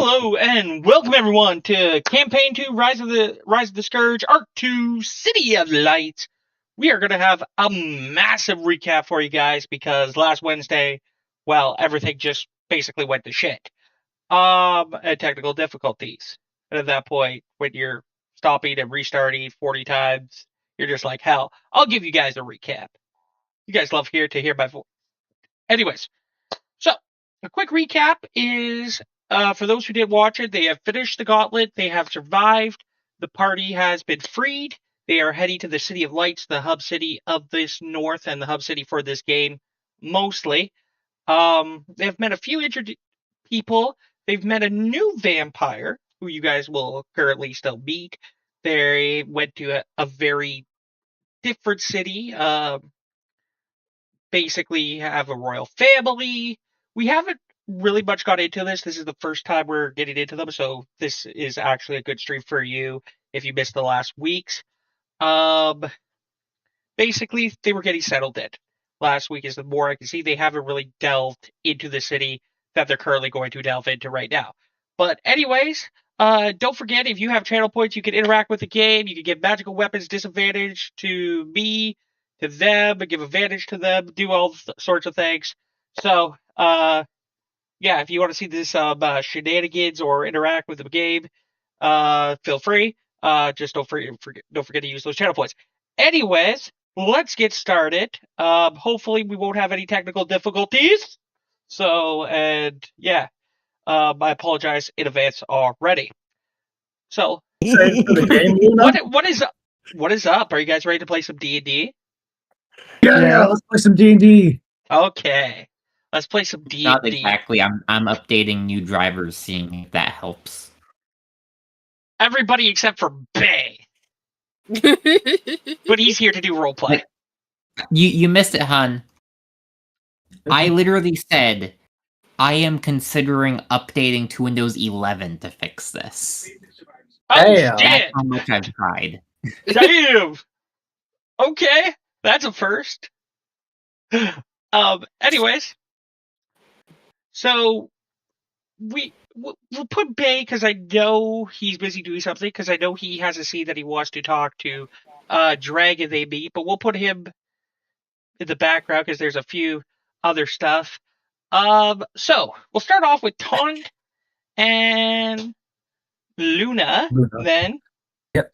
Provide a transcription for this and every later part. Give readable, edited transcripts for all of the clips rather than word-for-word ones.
Hello and welcome everyone to Campaign 2 Rise of the Scourge Arc 2 City of Light. We are going to have a massive recap for you guys because last Wednesday, well, everything just basically went to shit. And technical difficulties. And at that point, when you're stopping and restarting 40 times, you're just like, hell, I'll give you guys a recap. You guys love to hear my voice. Anyways, so a quick recap is for those who didn't watch it, they have finished the gauntlet. They have survived. The party has been freed. They are heading to the City of Lights, the hub city of this north and the hub city for this game, mostly. They have met a few injured people. They've met a new vampire, who you guys will currently still meet. They went to a very different city. Basically have a royal family. We haven't really much got into this. This is the first time we're getting into them, so this is actually a good stream for you if you missed the last weeks. Basically, they were getting settled in. Last week is the more I can see. They haven't really delved into the city that they're currently going to delve into right now. But anyways, don't forget, if you have channel points, you can interact with the game. You can give magical weapons disadvantage to me, to them, give advantage to them, do all sorts of things. So, yeah, if you want to see this shenanigans or interact with the game, feel free. Just don't forget to use those channel points. Anyways, let's get started. Hopefully we won't have any technical difficulties. So, and yeah, I apologize in advance already. So, what is up? Are you guys ready to play some D&D? Yeah, let's play some D&D. Okay, let's play some D&D. Not exactly. I'm updating new drivers, seeing if that helps. Everybody except for Bay. But he's here to do roleplay. You missed it, hon. I literally said I am considering updating to Windows 11 to fix this. Oh, Damn. shit! That's how much I've tried. Damn! Okay, that's a first. Anyways, so we'll put Bay because I know he's busy doing something, because I know he has a scene that he wants to talk to Dragon they meet, but we'll put him in the background because there's a few other stuff. So we'll start off with Taunt and Luna. Then. Yep.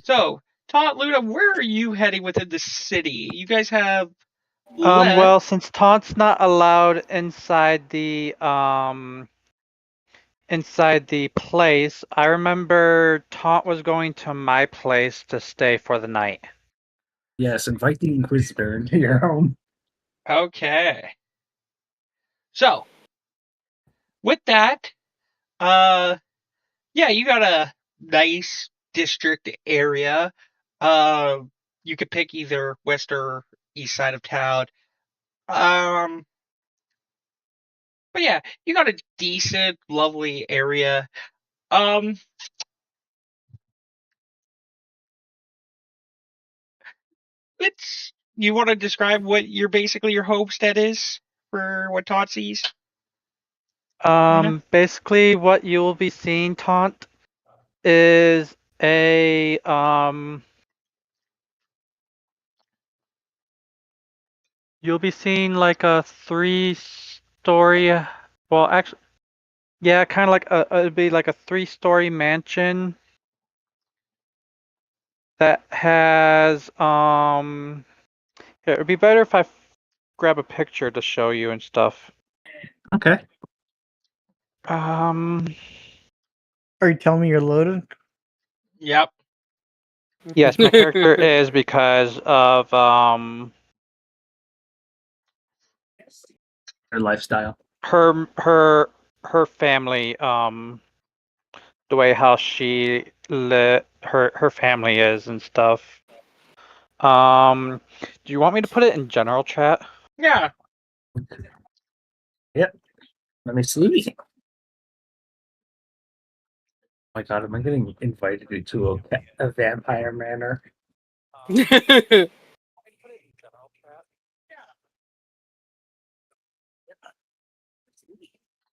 So, Taunt, Luna, where are you heading within the city? You guys have well, since Taunt's not allowed inside the place, I remember Taunt was going to my place to stay for the night. Yes, invite the Inquisitor into your home. Okay. So, with that, yeah, you got a nice district area. You could pick either west or east side of town. But yeah, you got a decent, lovely area. You want to describe what your homestead is for what Taunt sees? Basically what you will be seeing, Taunt, is a you'll be seeing like a 3-story, well, actually, yeah, kind of like it'd be like a 3-story mansion that has It would be better if I grab a picture to show you and stuff. Okay. Are you telling me you're loaded? Yep. Yes, my character is because of Her lifestyle. her family, the way how she her family is and stuff. Do you want me to put it in general chat? Yeah. Yep. Let me see. Oh my god, am I getting invited into a vampire manor?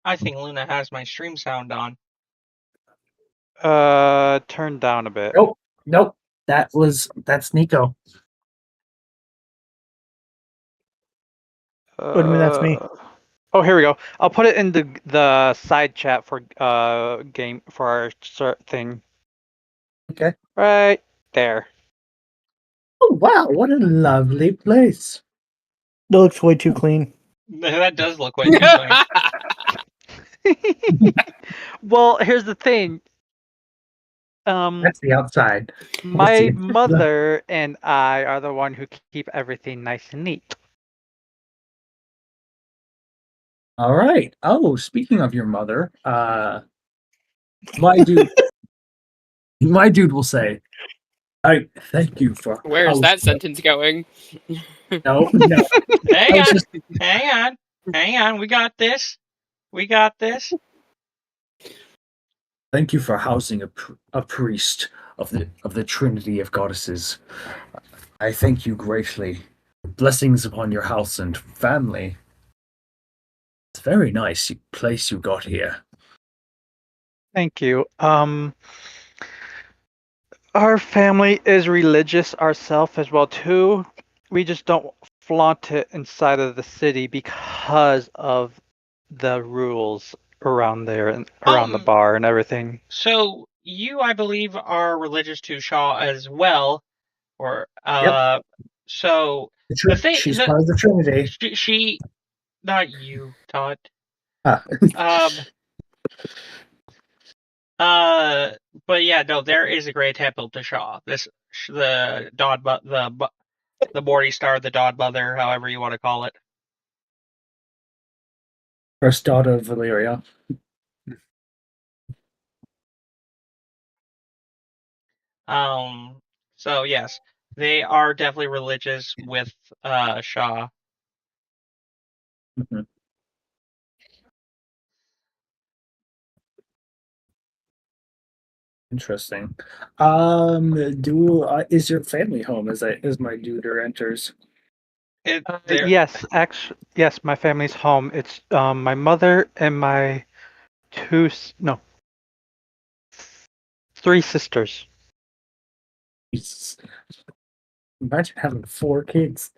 I think Luna has my stream sound on. Turn down a bit. Nope. That's Nico. What do you mean that's me? Oh, here we go. I'll put it in the side chat for game for our thing. Okay. Right there. Oh wow, what a lovely place. It looks way too clean. That does look way too clean. Well, here's the thing. That's the outside. My the- mother and I are the one who keep everything nice and neat. All right. Oh, speaking of your mother, my dude, my dude will say, "I thank you for." Where's that housing-" sentence going? No. Hang I was on, just- hang on. We got this. We got this. Thank you for housing a priest of the Trinity of Goddesses. I thank you greatly. Blessings upon your house and family. It's a very nice place you got here. Thank you. Our family is religious ourselves as well too. We just don't flaunt it inside of the city because of the rules around there and around the bar and everything. So you, I believe, are religious to Shaw as well, or Yep. So the thing, She's part of the Trinity. she, not you, Todd. Ah. But yeah, no, there is a great temple to Shaw. The Dodd, the Morty Star, the Dodd Mother, however you want to call it. First daughter of Valyria. So yes, they are definitely religious with Shaw. Mhm. Interesting. Is your family home as my duder enters? Yes, actually, yes, my family's home. It's my mother and my three sisters. Jesus. Imagine having 4 kids.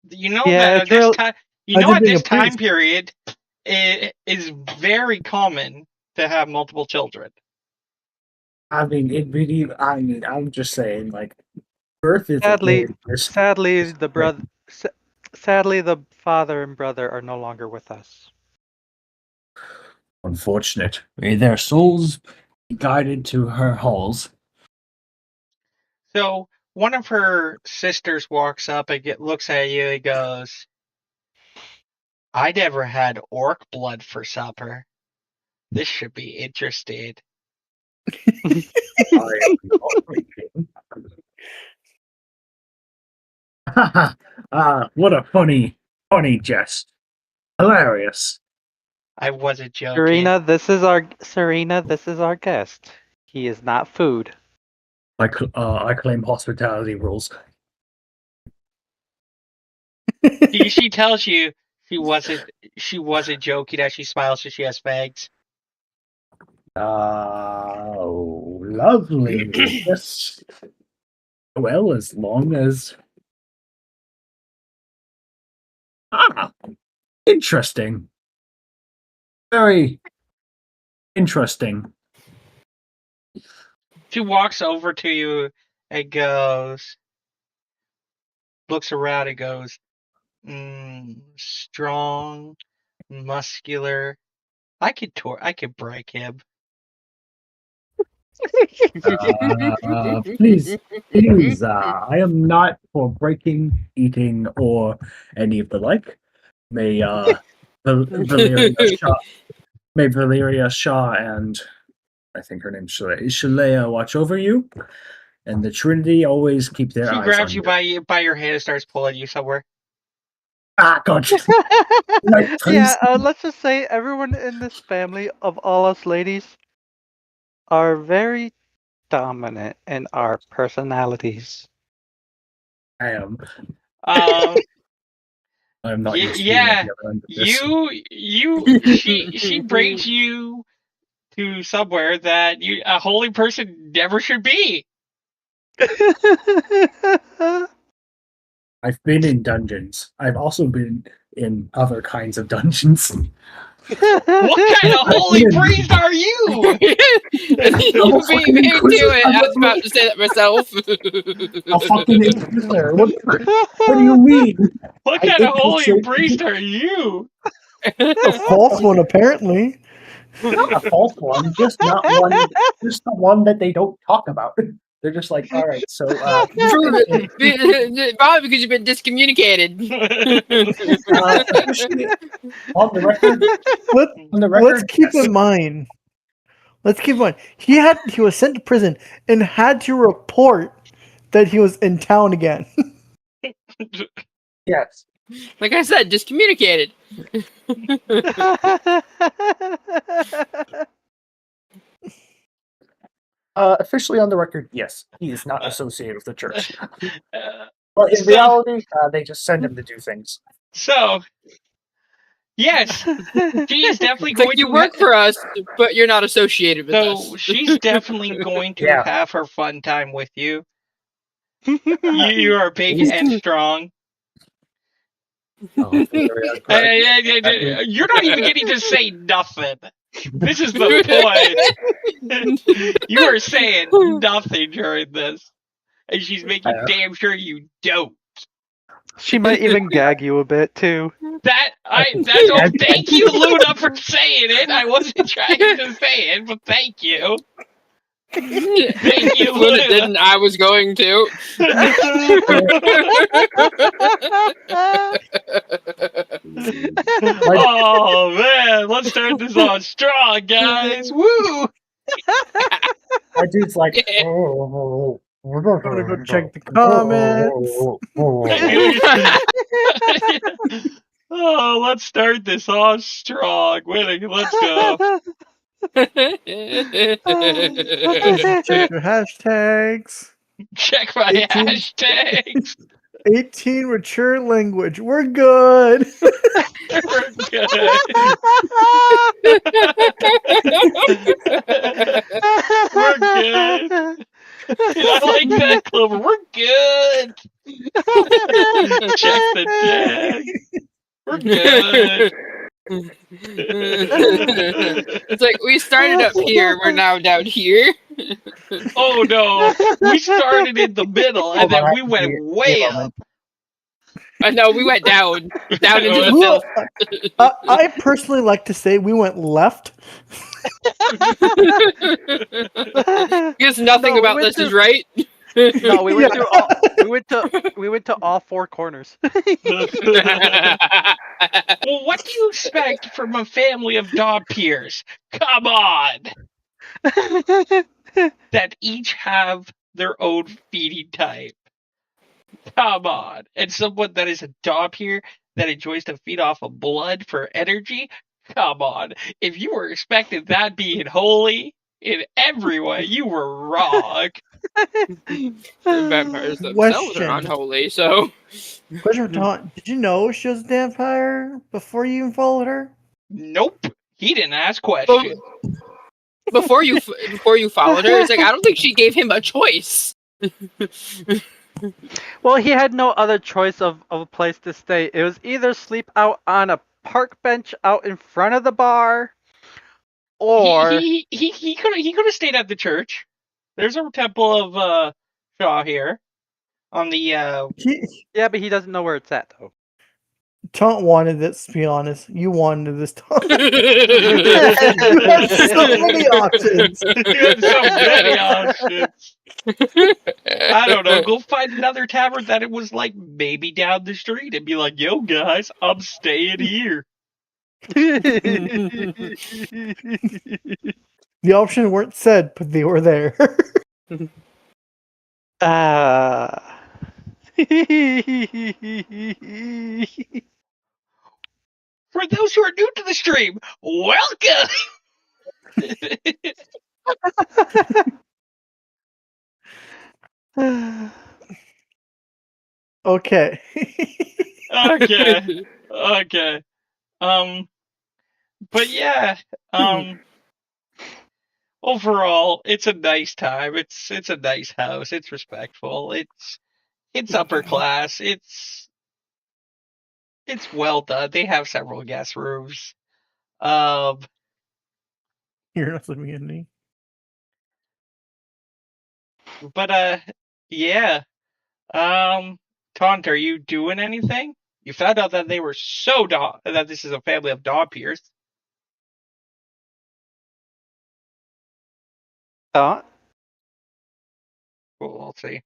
You know Yeah, that it's this real. time, How'd you being this a time priest? period, it is very common to have multiple children. I mean, I'm just saying, like, birth is Sadly, a sadly, sadly, the father and brother are no longer with us. unfortunate. May their souls be guided to her halls. So one of her sisters walks up and looks at you and goes, "I never had orc blood for supper. This should be interesting." What a funny jest. Hilarious. I wasn't joking. Serena, this is our guest. He is not food. I claim hospitality rules. She tells you she wasn't joking as she smiles so she has fangs. Lovely. Yes. Well, as long as interesting. Very interesting. She walks over to you and looks around and goes, strong, muscular. I could break him. Please, I am not for breaking, eating, or any of the like. May Valyria Shaw and I think her name's Shalea watch over you, and the Trinity always keep their She eyes grabs on you by your hand and starts pulling you somewhere. Ah, God. Right, please. Yeah, let's just say everyone in this family of all us ladies are very dominant in our personalities. I am. Um, I'm not used to yeah, being on this. she brings you to somewhere that a holy person never should be. I've been in dungeons. I've also been in other kinds of dungeons. What kind of holy priest are you? You beat me to it. I was about to say that myself. A fucking inquisitor. What do you mean? What I kind of holy infiltrate- priest are you? A false one, apparently. Not a false one, just not one. Just the one that they don't talk about. They're just like, all right, so Probably because you've been discommunicated. officially, on the record, Let's keep in mind. Let's keep in mind. He was sent to prison and had to report that he was in town again. Yes. Like I said, discommunicated. Officially on the record, yes, he is not associated with the church. But in reality, they just send him to do things. So, yes, she's definitely It's going like you to work for us, but you're not associated with So us. she's definitely going to Yeah. have her fun time with you. You are big and strong. Oh, You're not even getting to say nothing. This is the point. You are saying nothing during this. And she's making damn sure you don't. She might even gag you a bit too. Thank you, Luna, for saying it. I wasn't trying to say it, but thank you. Thank you, When Luna. it didn't, I was going to. Oh man, let's start this off strong, guys. Woo! My dude's like, I'm gonna go check the comments. Oh, let's start this off strong. Let's go. Check your hashtags. Check my 18. hashtags. 18 mature language. We're good. We're good. We're good. I like that, Clover. We're good. Check the tag. We're good. It's like we started up here, we're now down here. Oh no, we started in the middle and then we went way up. I know we went down into the Well, filth. I personally like to say we went left. Because nothing No, we about went this to- is right. No, we went Yeah. we went to all four corners. Well, what do you expect from a family of dog peers? Come on! That each have their own feeding type. Come on. And someone that is a dog peer that enjoys to feed off of blood for energy? Come on. If you were expecting that being holy in every way, you were wrong. The vampires themselves Question. are unholy, so. Question for Taunt. Did you know she was a vampire before you even followed her? Nope. He didn't ask questions. Before you followed her, it's like I don't think she gave him a choice. Well, he had no other choice of a place to stay. It was either sleep out on a park bench out in front of the bar, or He could have stayed at the church. There's a temple of Shaw here on the yeah, but he doesn't know where it's at though. Taunt wanted this, to be honest. You wanted this, Taunt. You That's have so many options. You had so many options. I don't know. Go find another tavern that it was like maybe down the street and be like, "Yo, guys, I'm staying here." The options weren't said, but they were there. For those who are new to the stream, welcome. Okay. Okay. Okay. But yeah. Overall, it's a nice time. It's a nice house. It's respectful. It's upper class. It's well done. They have several guest rooms. Um, You're not living in me. but yeah. Taunt, are you doing anything? You found out that they were that this is a family of dog peers. Uh, Cool, we'll see.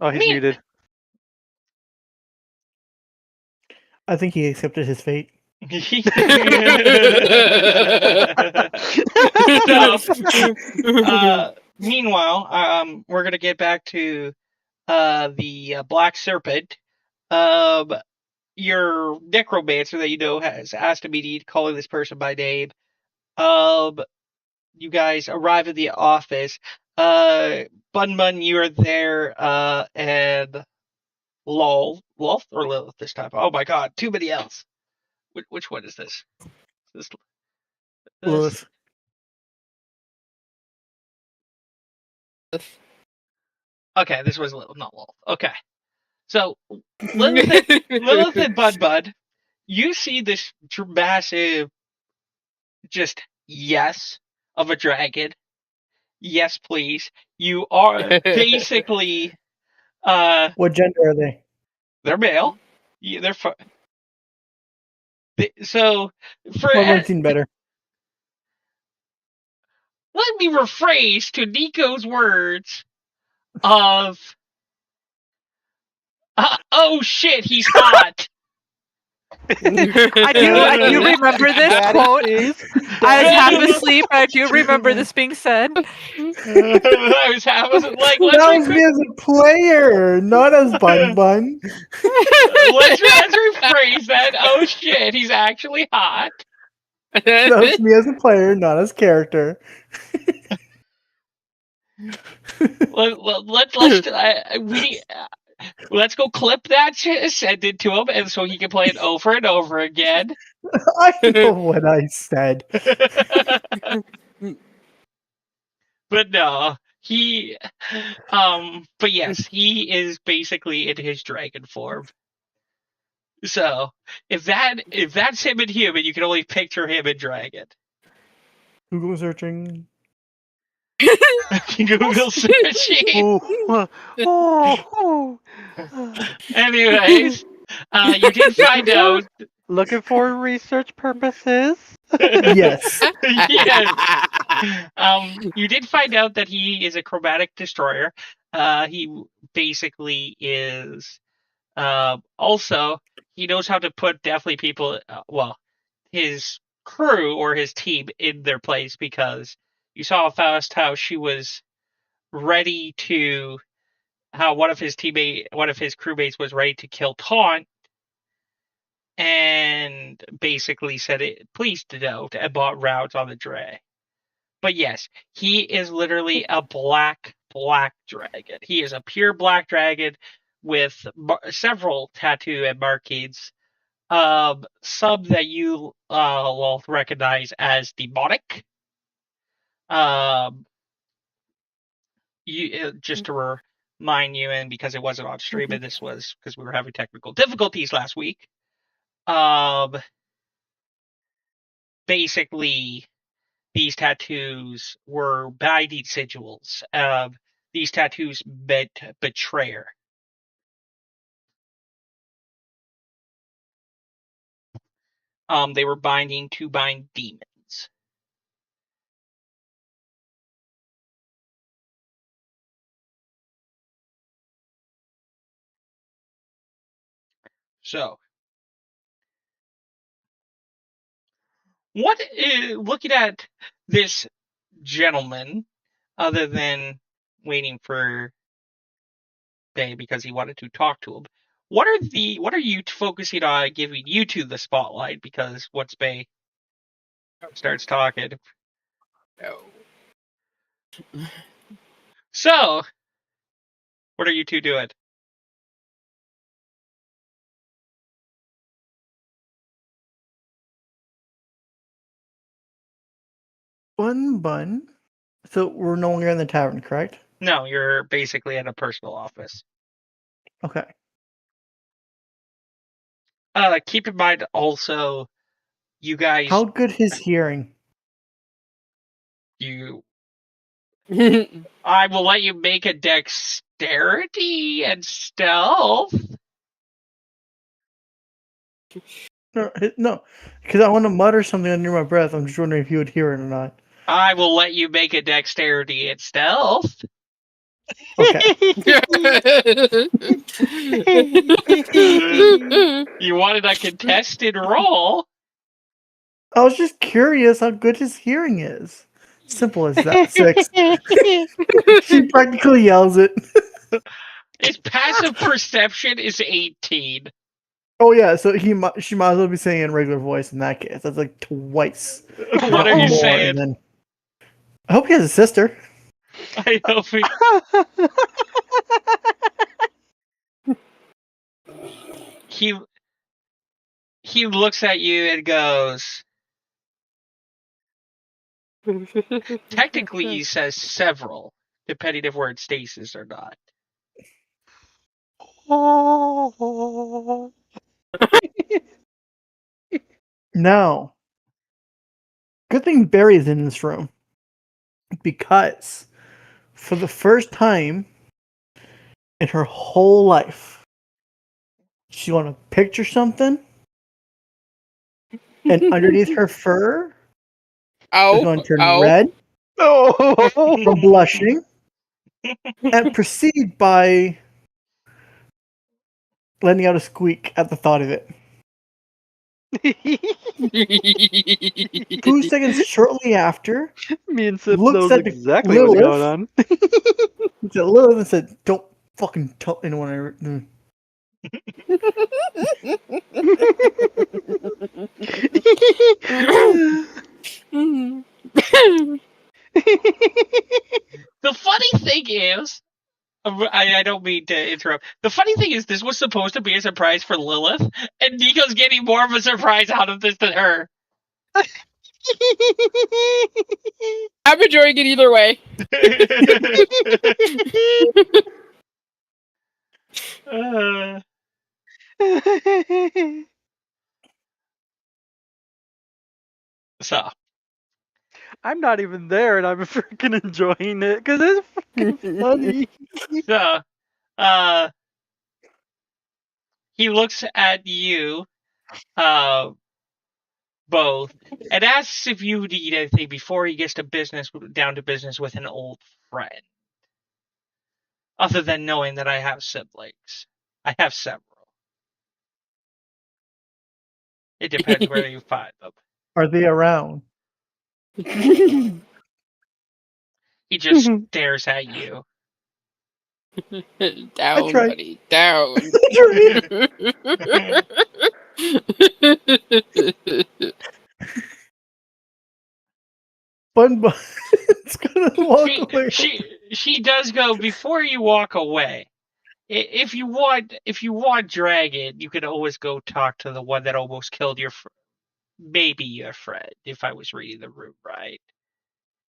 oh, he's Me- muted. I think he accepted his fate. So, meanwhile, we're gonna get back to the Black Serpent. Your necromancer that you know has asked immediate calling this person by name. You guys arrive at the office. Bun, you are there, and Lolth or Lilith this time. Oh my god, too many L's. Which one is this? This. Lilith. Okay, this was Lilith, not Lolth. Okay, so Lilith and Bud, you see this massive, just yes of a dragon. Yes, please. You are basically What gender are they? they're male. Yeah, so for What one's seen better? let me rephrase to Nico's words of oh shit, he's hot. I do remember this quote. I was half asleep. I do remember this being said. I was like, That was me as a player, not as Bun. let's rephrase that. Oh shit, he's actually hot. That was me as a player, not as character. Let's go clip that shit, send it to him, and so he can play it over and over again. I know what I said. But no, but yes, he is basically in his dragon form. So if that's him in human, you can only picture him in dragon. Google searching. Google searching. Oh. Anyways, you did find out. Looking for research purposes. Yes. Yes. You did find out that he is a chromatic destroyer. He basically is. Also, he knows how to put definitely people. His crew or his team in their place, because you saw fast how she was ready to. How one of his crewmates was ready to kill Taunt, and basically said it please don't, and bought routes on the Dre. But yes, he is literally a black dragon. He is a pure black dragon with several tattoo and markings. Some that you will recognize as demonic. Just to remind you, and because it wasn't on stream, and this was because we were having technical difficulties last week. Basically, these tattoos were binding sigils. These tattoos meant betrayer. They were binding to bind demons. So, looking at this gentleman, other than waiting for Bay because he wanted to talk to him, what are you focusing on giving you to the spotlight? Because once Bay starts talking. So, What are you two doing? Bun. So we're no longer in the tavern, correct? No, you're basically in a personal office. Okay. Keep in mind also, you guys, How good his hearing? I will let you make a dexterity and stealth. No, because I want to mutter something under my breath. I'm just wondering if he would hear it or not. I will let you make a dexterity and stealth. Okay. You wanted a contested roll. I was just curious how good his hearing is. Simple as that. 6. She practically yells it. His passive perception is 18. Oh yeah, so she might as well be saying it in regular voice in that case. That's like twice. What are you more, saying? and then... I hope he has a sister. I hope he looks at you and goes, technically he says several, depending if we're in stasis or not. Now, good thing Barry's in this room. Because for the first time in her whole life, she want to picture something, and underneath her fur is going to turn red from blushing, and proceed by letting out a squeak at the thought of it. 2 seconds shortly after, Me and Sip looks knows at exactly what's Lilith. going on. Looked at Lilith and said, "Don't fucking tell anyone." The funny thing is, I don't mean to interrupt. The funny thing is, this was supposed to be a surprise for Lilith, and Nico's getting more of a surprise out of this than her. I'm enjoying it either way. So, I'm not even there, and I'm freaking enjoying it because it's freaking funny. so, he looks at you, both, and asks if you need anything before he gets down to business with an old friend. Other than knowing that I have siblings. I have several. It depends where you find them. Are they around? He just stares at you. Down, tried. buddy, down. Bun it's gonna walk away. She does go, before you walk away. If you want Dragon, you can always go talk to the one that almost killed maybe your friend, if I was reading the room right.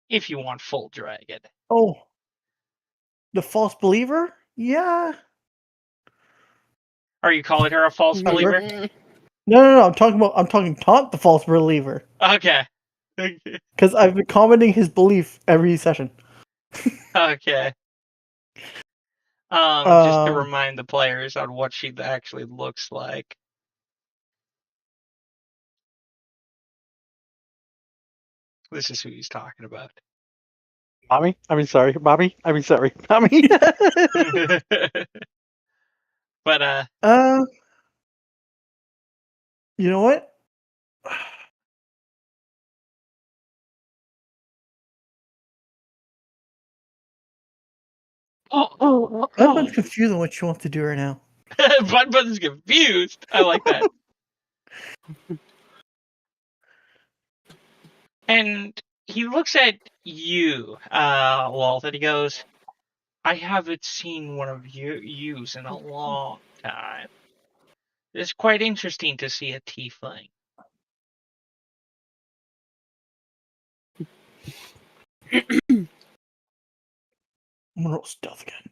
If you want full Dragon. Oh, the false believer? Yeah. Are you calling her a false believer? No. I'm talking Taunt the false believer. Okay. Because I've been commenting his belief every session. Okay. Just to remind the players on what she actually looks like. This is who he's talking about. Mommy? Sorry. Mommy? Sorry. Mommy? But, you know what? I'm confused on what she wants to do right now. Bun is confused. I like that. And he looks at you, Walt, and he goes, I haven't seen one of yous in a long time. It's quite interesting to see a tiefling. I'm gonna roll stealth again.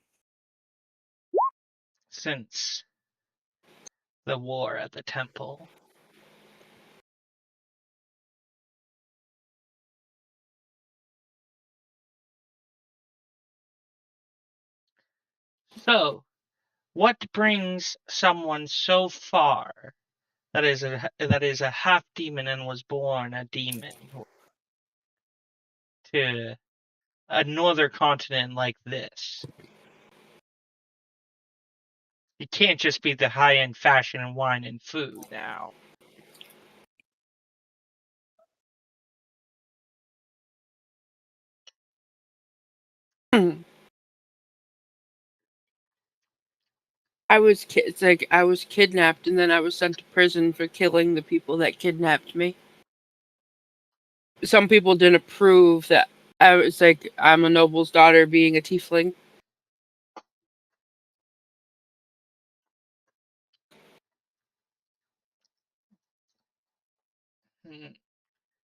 Since the war at the temple. So, what brings someone so far that is a half demon and was born a demon to another continent like this? It can't just be the high-end fashion and wine and food now. It's like I was kidnapped and then I was sent to prison for killing the people that kidnapped me. Some people didn't approve that I was like I'm a noble's daughter being a tiefling.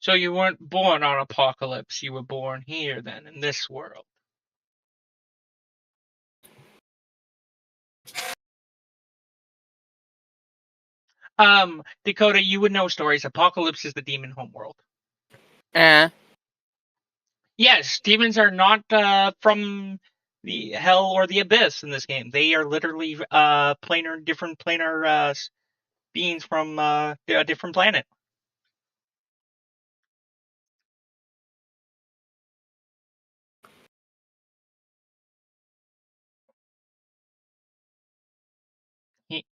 So you weren't born on Apocalypse, you were born here then, in this world. Dakota, you would know stories. Apocalypse is the demon homeworld. Yes, demons are not from the hell or the abyss in this game. They are literally different planar beings from a different planet.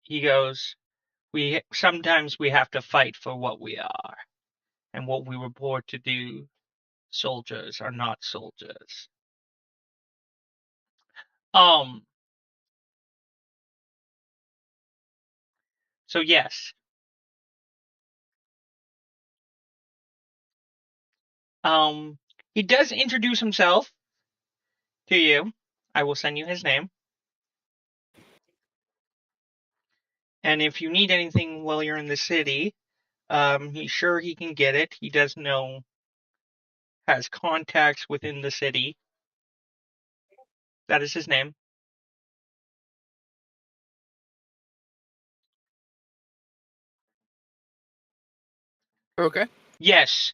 He goes, sometimes we have to fight for what we are and what we were born to do. Soldiers are not soldiers. So yes. He does introduce himself to you. I will send you his name. And if you need anything while you're in the city, he's sure he can get it. He does has contacts within the city. That is his name. Okay. Yes.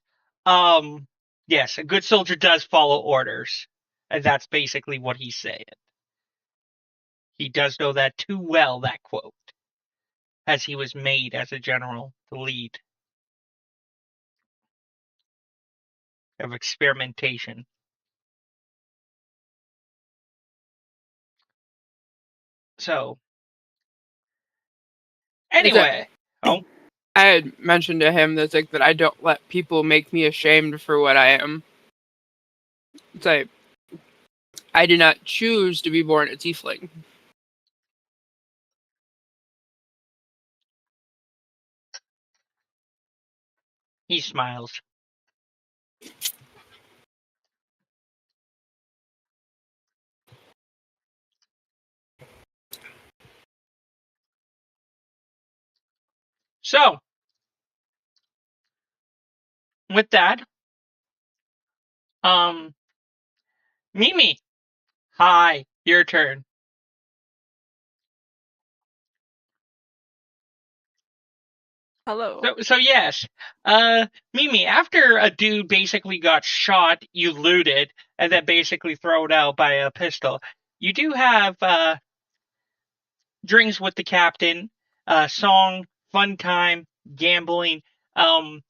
Yes, a good soldier does follow orders. And that's basically what he's saying. He does know that too well, that quote, as he was made as a general to lead of experimentation. So, anyway. I had mentioned to him that I don't let people make me ashamed for what I am. It's like I did not choose to be born a tiefling. He smiles. So, with that, Mimi, hi, your turn. Hello. So yes, Mimi, after a dude basically got shot, you looted, and then basically thrown out by a pistol. You do have drinks with the captain, song, fun time, gambling, a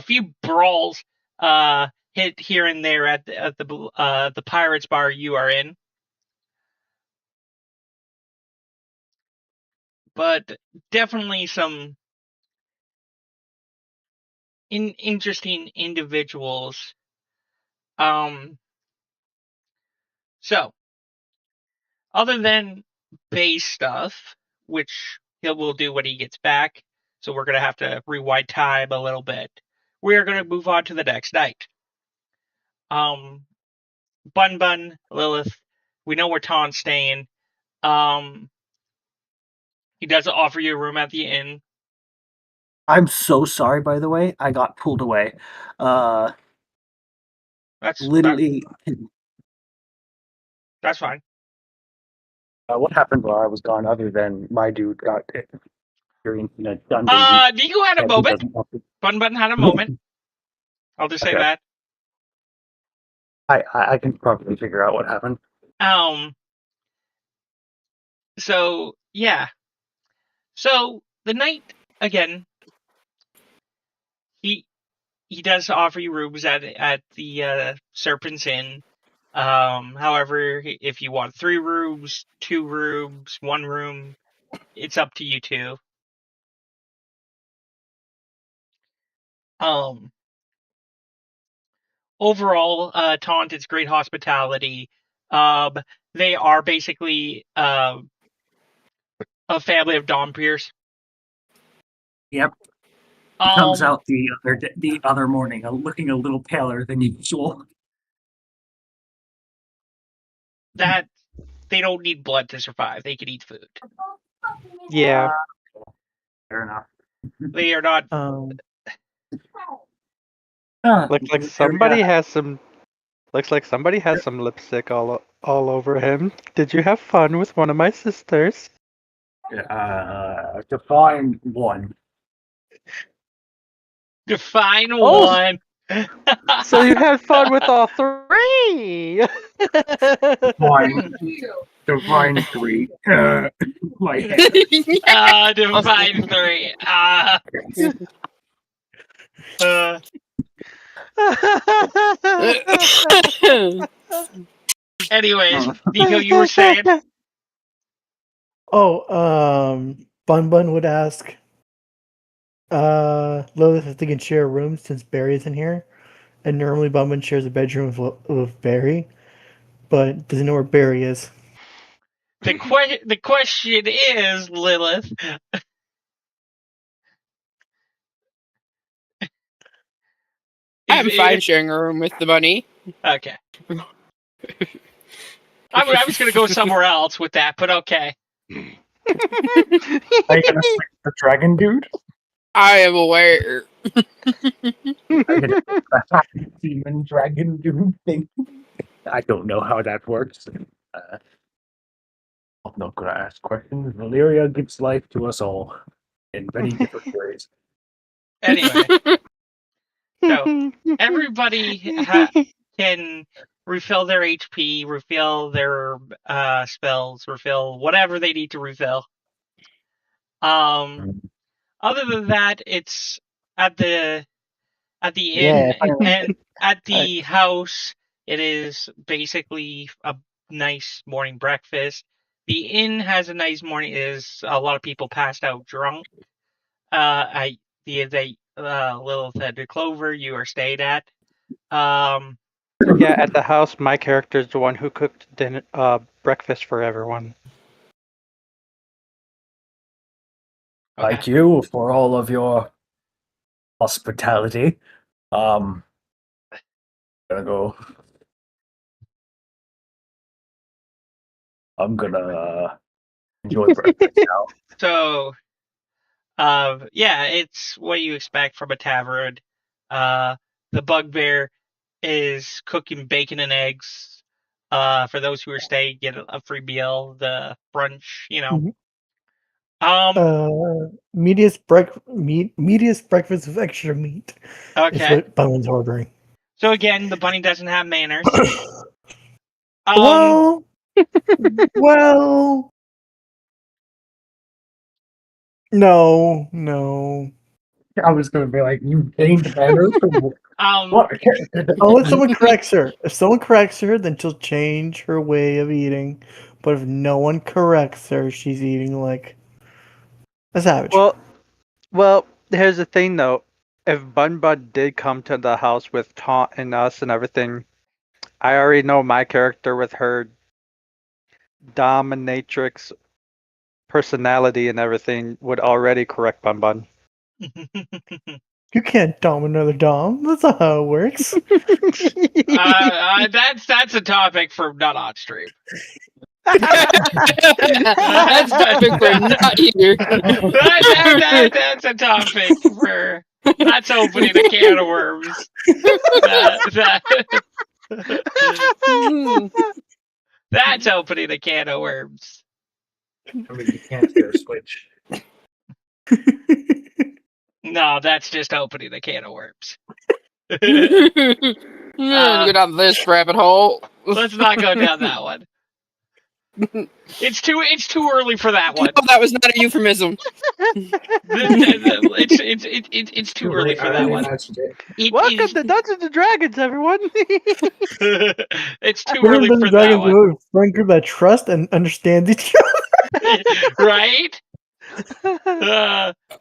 few brawls, hit here and there at the Pirates bar you are in. But definitely some interesting individuals. So other than base stuff, which he will do when he gets back, so we're gonna have to rewind time a little bit. We are gonna move on to the next night. Bun Bun, Lilith, we know where Ton's staying. He does offer you a room at the inn. I'm so sorry, by the way. I got pulled away. That's Literally, that's fine. what happened while I was gone, other than my dude got experienced in a dungeon. Nico had a that he moment. doesn't want to- Bun Bun had a moment. I'll just say Okay. that. I can probably figure out what happened. So yeah. So the knight again. He does offer you rooms at the Serpent's Inn. However, if you want 3 rooms, 2 rooms, 1 room, it's up to you two. Overall, Taunt is great hospitality. They are basically a family of Dompiers. Yep. He comes out the other morning, looking a little paler than usual. That they don't need blood to survive. They can eat food. Yeah. Fair enough. They are not. Looks like somebody has some. Looks like somebody has some lipstick all over him. Did you have fun with one of my sisters? Define one. Define Oh! one. So you had fun with all 3. Define 3. My head. Define 3. Anyways, Nico, you were saying? Bun Bun would ask Lilith if they can share a room since Barry is in here. And normally Bun Bun shares a bedroom with Barry, but doesn't know where Barry is. The question is, Lilith. I'm fine sharing a room with the bunny. Okay. I was going to go somewhere else with that, but okay. Are you gonna sleep with the dragon dude? I am aware. Are you gonna the happy demon dragon dude thing? I don't know how that works. I'm not gonna ask questions. Valeria gives life to us all in many different ways. Anyway. So, everybody can refill their HP, refill their spells, refill whatever they need to refill. Other than that, it's at the inn and at the house. It is basically a nice morning breakfast. The inn has a nice morning. Is a lot of people passed out drunk. Lilith and Clover, you are stayed at. Yeah, at the house, my character is the one who cooked breakfast for everyone. Okay. Like you for all of your hospitality. Gonna go. I'm gonna enjoy breakfast now. So, yeah, it's what you expect from a tavern. The bugbear is cooking bacon and eggs. For those who are staying, get a free meal. The brunch, you know. Media's breakfast with extra meat. Okay. Is what Bun's ordering. So again, the bunny doesn't have manners. Well, no. I was gonna be like, you gained manners. What? Unless someone corrects her. If someone corrects her, then she'll change her way of eating. But if no one corrects her, she's eating like a savage. Well, here's the thing though. If Bun Bud did come to the house with Taunt and us and everything, I already know my character with her dominatrix personality and everything would already correct Bun Bun. You can't dom another dom. That's not how it works. That's a topic for not on stream. That's topic for not here. That's a topic for. That's opening a can of worms. That's opening a can of worms. I mean, you can't hear a switch. No, that's just opening a can of worms. Go down this rabbit hole. Let's not go down that one. It's too early for that one. No, that was not a euphemism. It's too early for that one. Welcome to Dungeons and Dragons, everyone. It's too early for that one. We're a friend group that trust and understands each other. Right?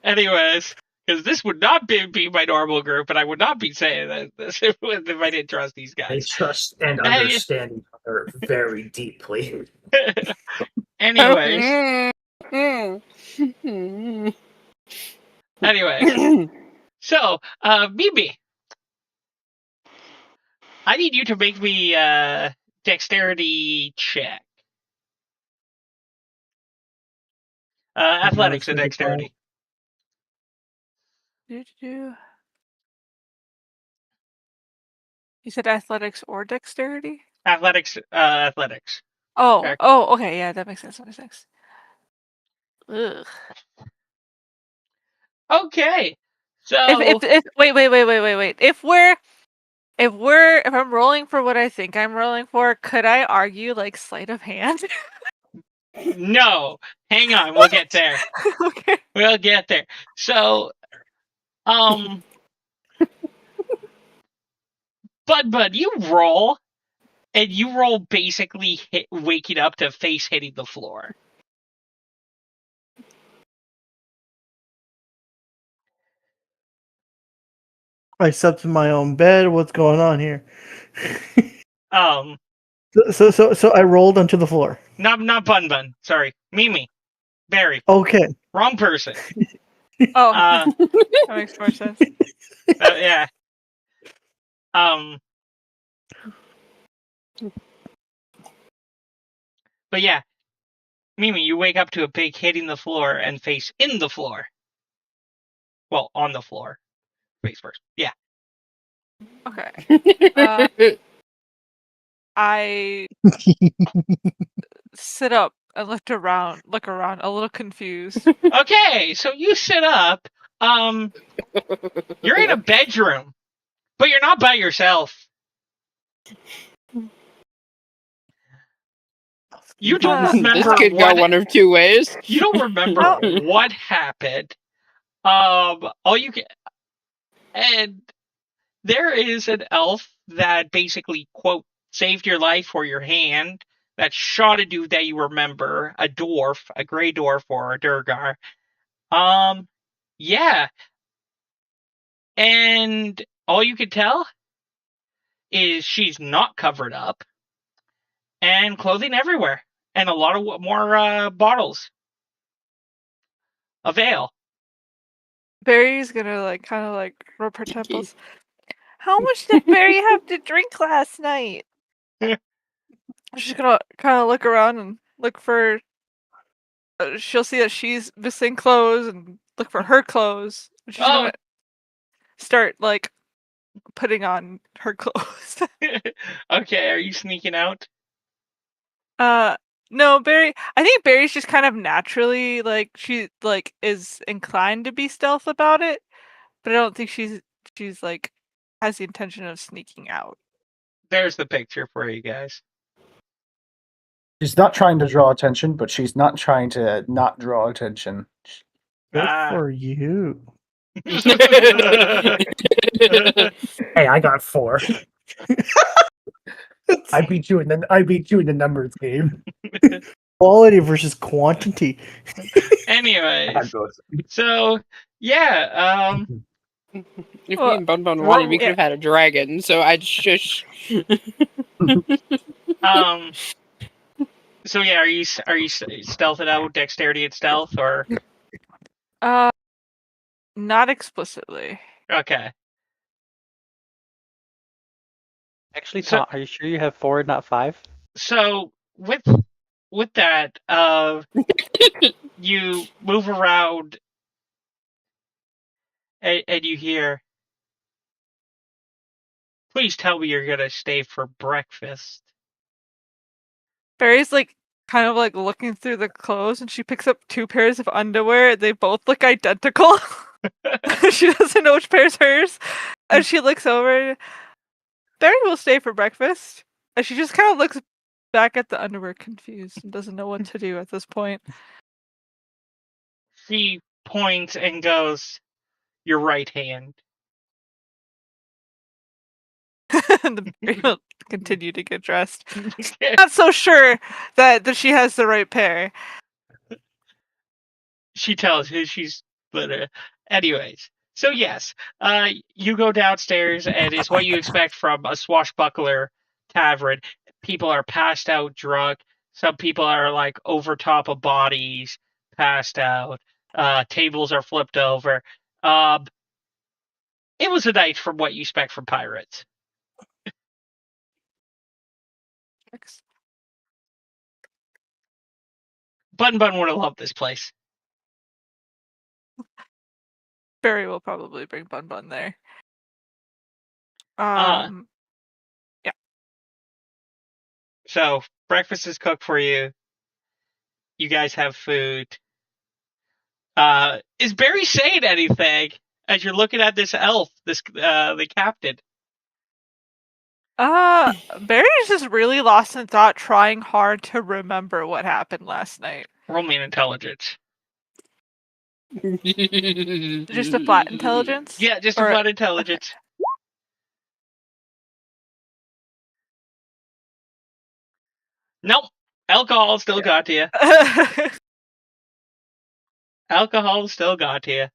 Anyways, because this would not be my normal group, and I would not be saying this if I didn't trust these They guys. trust and understand each other very deeply. Anyways, so Bibi, I need you to make me a dexterity check. Athletics and dexterity. You said athletics or dexterity? Athletics. Oh, Okay. Okay, yeah, that makes sense. That makes sense. Ugh. Okay. So If wait. If I'm rolling for what I think I'm rolling for, could I argue like sleight of hand? no, hang on, we'll get there. Okay. We'll get there. So, Bud, you roll, and you roll basically waking up to face hitting the floor. I slept in my own bed. What's going on here? So I rolled onto the floor. Not Bun. Sorry, Mimi, Barry. Okay. Wrong person. Oh, that makes more sense. Yeah. But yeah, Mimi, you wake up to a pig hitting the floor and face in the floor. Well, on the floor. Face first. Yeah. Okay. I sit up and look around, a little confused. Okay, so you sit up. You're in a bedroom, but you're not by yourself. You don't remember This could go one of two ways. You don't remember what happened. All you can, and there is an elf that basically quote saved your life or your hand that shot a dude that you remember, a dwarf, a gray dwarf or a Durgar. Yeah. And all you can tell is she's not covered up and clothing everywhere and a lot of more bottles of ale. Barry's gonna kind of rub her temples. How much did Barry have to drink last night? She's gonna kind of look around and look for. She'll see that she's missing clothes and look for her clothes. She's gonna start putting on her clothes. Okay, are you sneaking out? No, Barry. I think Barry's just kind of naturally she is inclined to be stealth about it, but I don't think she's has the intention of sneaking out. There's the picture for you guys. She's not trying to draw attention, but she's not trying to not draw attention. Good for you. Hey, I got 4. I beat you in the numbers game. Quality versus quantity. Anyways, so yeah, If me and Bun wanted, we could have had a dragon. So I'd shush. So yeah, are you stealthing out dexterity and stealth or? Not explicitly. Okay. Actually, So- Tom, are you sure you have 4, not 5? So with that, you move around and you hear, "Please tell me you're gonna stay for breakfast." Barry's like kind of like looking through the clothes, and she picks up 2 pairs of underwear. They both look identical. She doesn't know which pair's hers, and she looks over. Barry will stay for breakfast, and she just kind of looks back at the underwear, confused, and doesn't know what to do at this point. She points and goes, "Your right hand." And the Barry will continue to get dressed. Not so sure that she has the right pair. She tells you but anyways. So yes, you go downstairs and it's what you expect from a swashbuckler tavern. People are passed out drunk. Some people are like over top of bodies, passed out. Tables are flipped over. It was a night from what you expect from pirates. Bun Bun would have loved this place. Barry will probably bring Bun Bun there. Uh, Yeah. So breakfast is cooked for you. You guys have food. Is Barry saying anything as you're looking at this elf, the captain? Barry's just really lost in thought, trying hard to remember what happened last night. Roll me an intelligence. Just a flat intelligence? Yeah, just a Or- flat intelligence. Nope. Alcohol still got to you. Alcohol still got to you.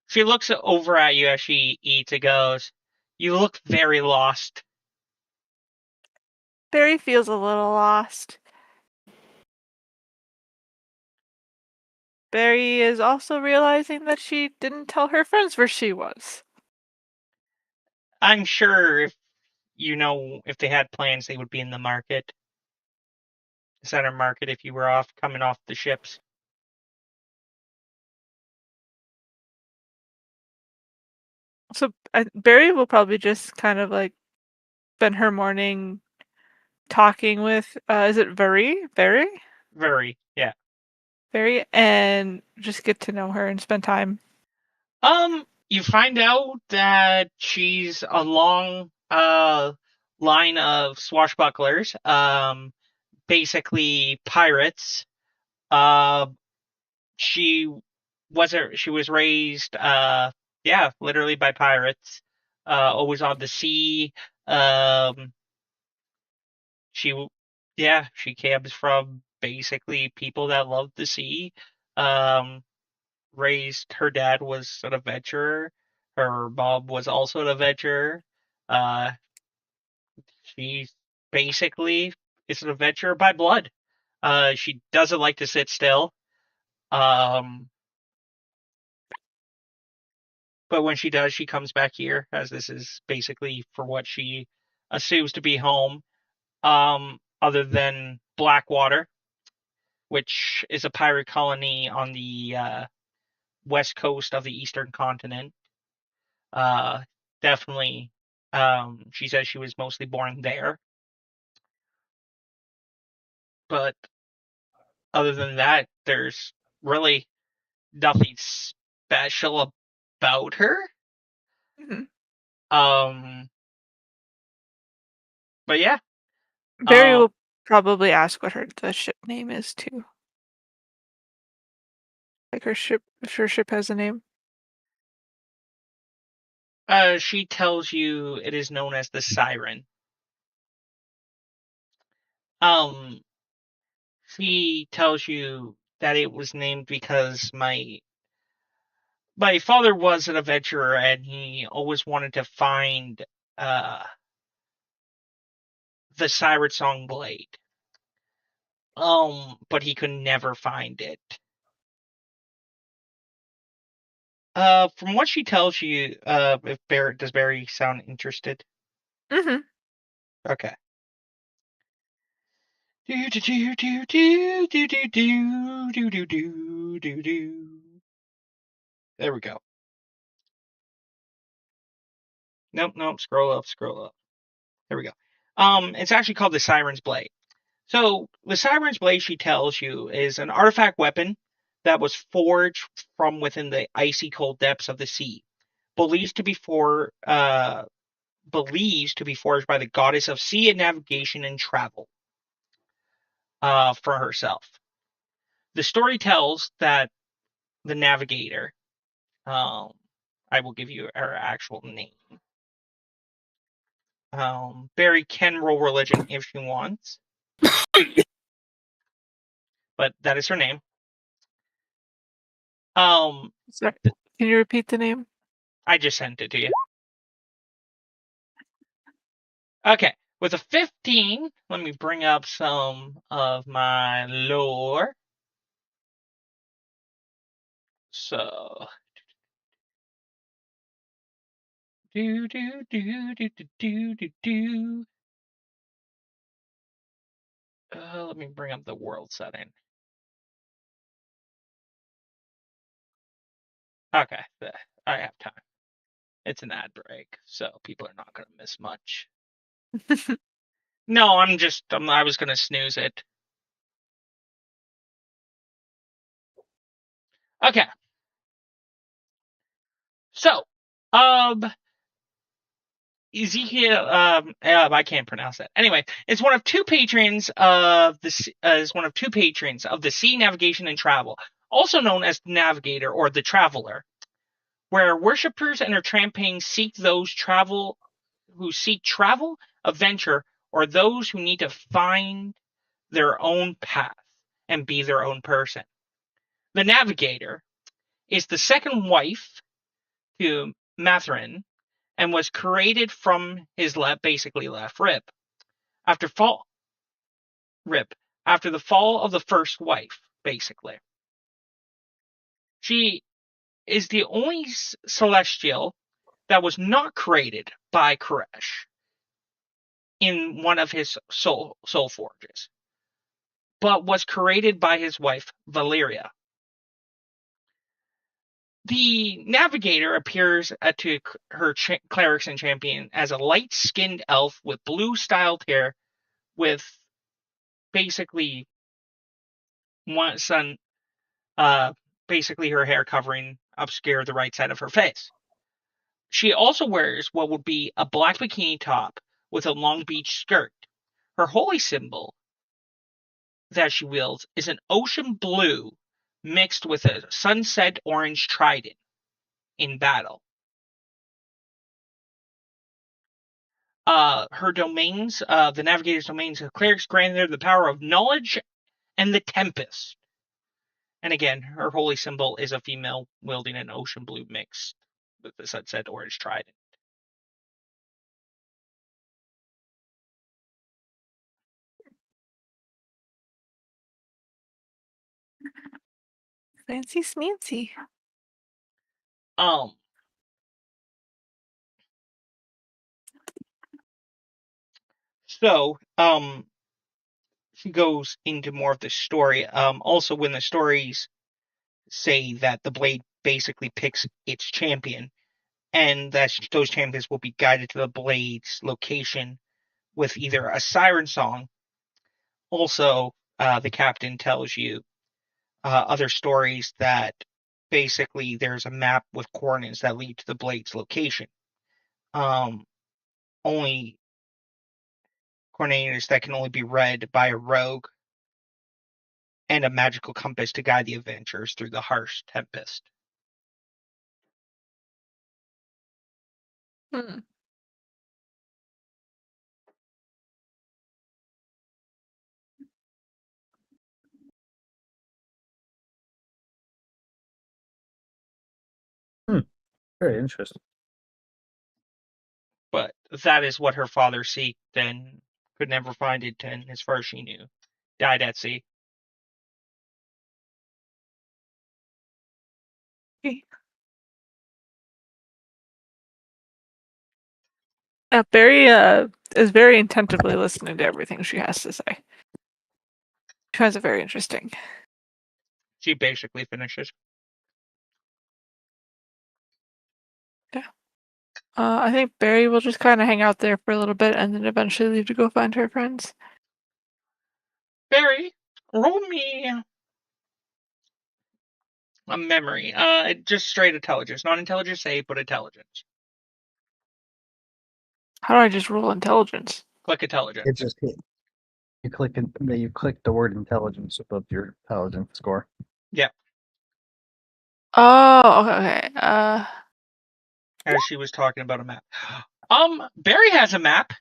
She looks over at you as she eats and goes, "You look very lost." Barry feels a little lost. Barry is also realizing that she didn't tell her friends where she was. I'm sure if they had plans, they would be in the market. The center market if you were coming off the ships. So Barry will probably just kind of like spend her morning talking with, is it Barry? Very, yeah. Barry, and just get to know her and spend time. You find out that she's a long line of swashbucklers, basically pirates. She was raised literally by pirates. Always on the sea. She she comes from basically people that love the sea. Her dad was an adventurer. Her mom was also an adventurer. She basically is an adventurer by blood. She doesn't like to sit still. But when she does, she comes back here, as this is basically for what she assumes to be home. Other than Blackwater, which is a pirate colony on the west coast of the eastern continent. Definitely, she says she was mostly born there. But other than that, there's really nothing special about her. Mhm. But yeah. Barry will probably ask what the ship name is too. Like if her ship has a name. She tells you it is known as the Siren. She tells you that it was named because my father was an adventurer and he always wanted to find the Siren Song Blade. But he could never find it. From what she tells you, if does Barry sound interested? Mm-hmm. Okay. Do do do do do do do do do do do do do. There we go. Nope. Scroll up. There we go. It's actually called the Siren's Blade. So the Siren's Blade, she tells you, is an artifact weapon that was forged from within the icy cold depths of the sea, believed to be forged by the goddess of sea and navigation and travel, for herself. The story tells that the navigator, I will give you her actual name. Barry can roll religion if she wants, but that is her name. Sorry. Can you repeat the name? I just sent it to you. Okay, with a 15, let me bring up some of my lore. So, do. Let me bring up the world setting. Okay, I have time. It's an ad break, so people are not going to miss much. No, I was going to snooze it. Okay. So, Ezekiel, I can't pronounce that. Anyway, it's one of two patrons of the sea navigation and travel, also known as the Navigator or the Traveler, where worshippers and their tramping seek those who seek travel, adventure, or those who need to find their own path and be their own person. The Navigator is the second wife to Mathrin and was created from his left rib after the fall of the first wife, basically. She is the only celestial that was not created by Koresh in one of his soul forges, but was created by his wife Valeria. The Navigator appears to her clerics and champion as a light-skinned elf with blue-styled hair, with basically basically her hair covering obscure the right side of her face. She also wears what would be a black bikini top with a long beach skirt. Her holy symbol that she wields is an ocean blue mixed with a sunset orange trident in battle. Her domains, the Navigator's domains, the clerics granted her the power of knowledge and the Tempest. And again, her holy symbol is a female wielding an ocean blue mixed with the sunset orange trident. Fancy smancy. So, she goes into more of the story. Also, when the stories say that the blade basically picks its champion, and that those champions will be guided to the blade's location with either a siren song. Also, the captain tells you other stories that basically there's a map with coordinates that lead to the blade's location. Only coordinates that can only be read by a rogue and a magical compass to guide the adventurers through the harsh tempest. Hmm. Very interesting. But that is what her father seeked and could never find it, and as far as she knew, died at sea. Okay. Barry is very attentively listening to everything she has to say. She finds it very interesting. She basically finishes. I think Barry will just kind of hang out there for a little bit and then eventually leave to go find her friends. Barry, roll me a memory. Just straight intelligence, not intelligence save, but intelligence. How do I just roll intelligence? Click intelligence. It just hit. You click the word intelligence above your intelligence score. Yeah. Oh, okay. As she was talking about a map. Barry has a map.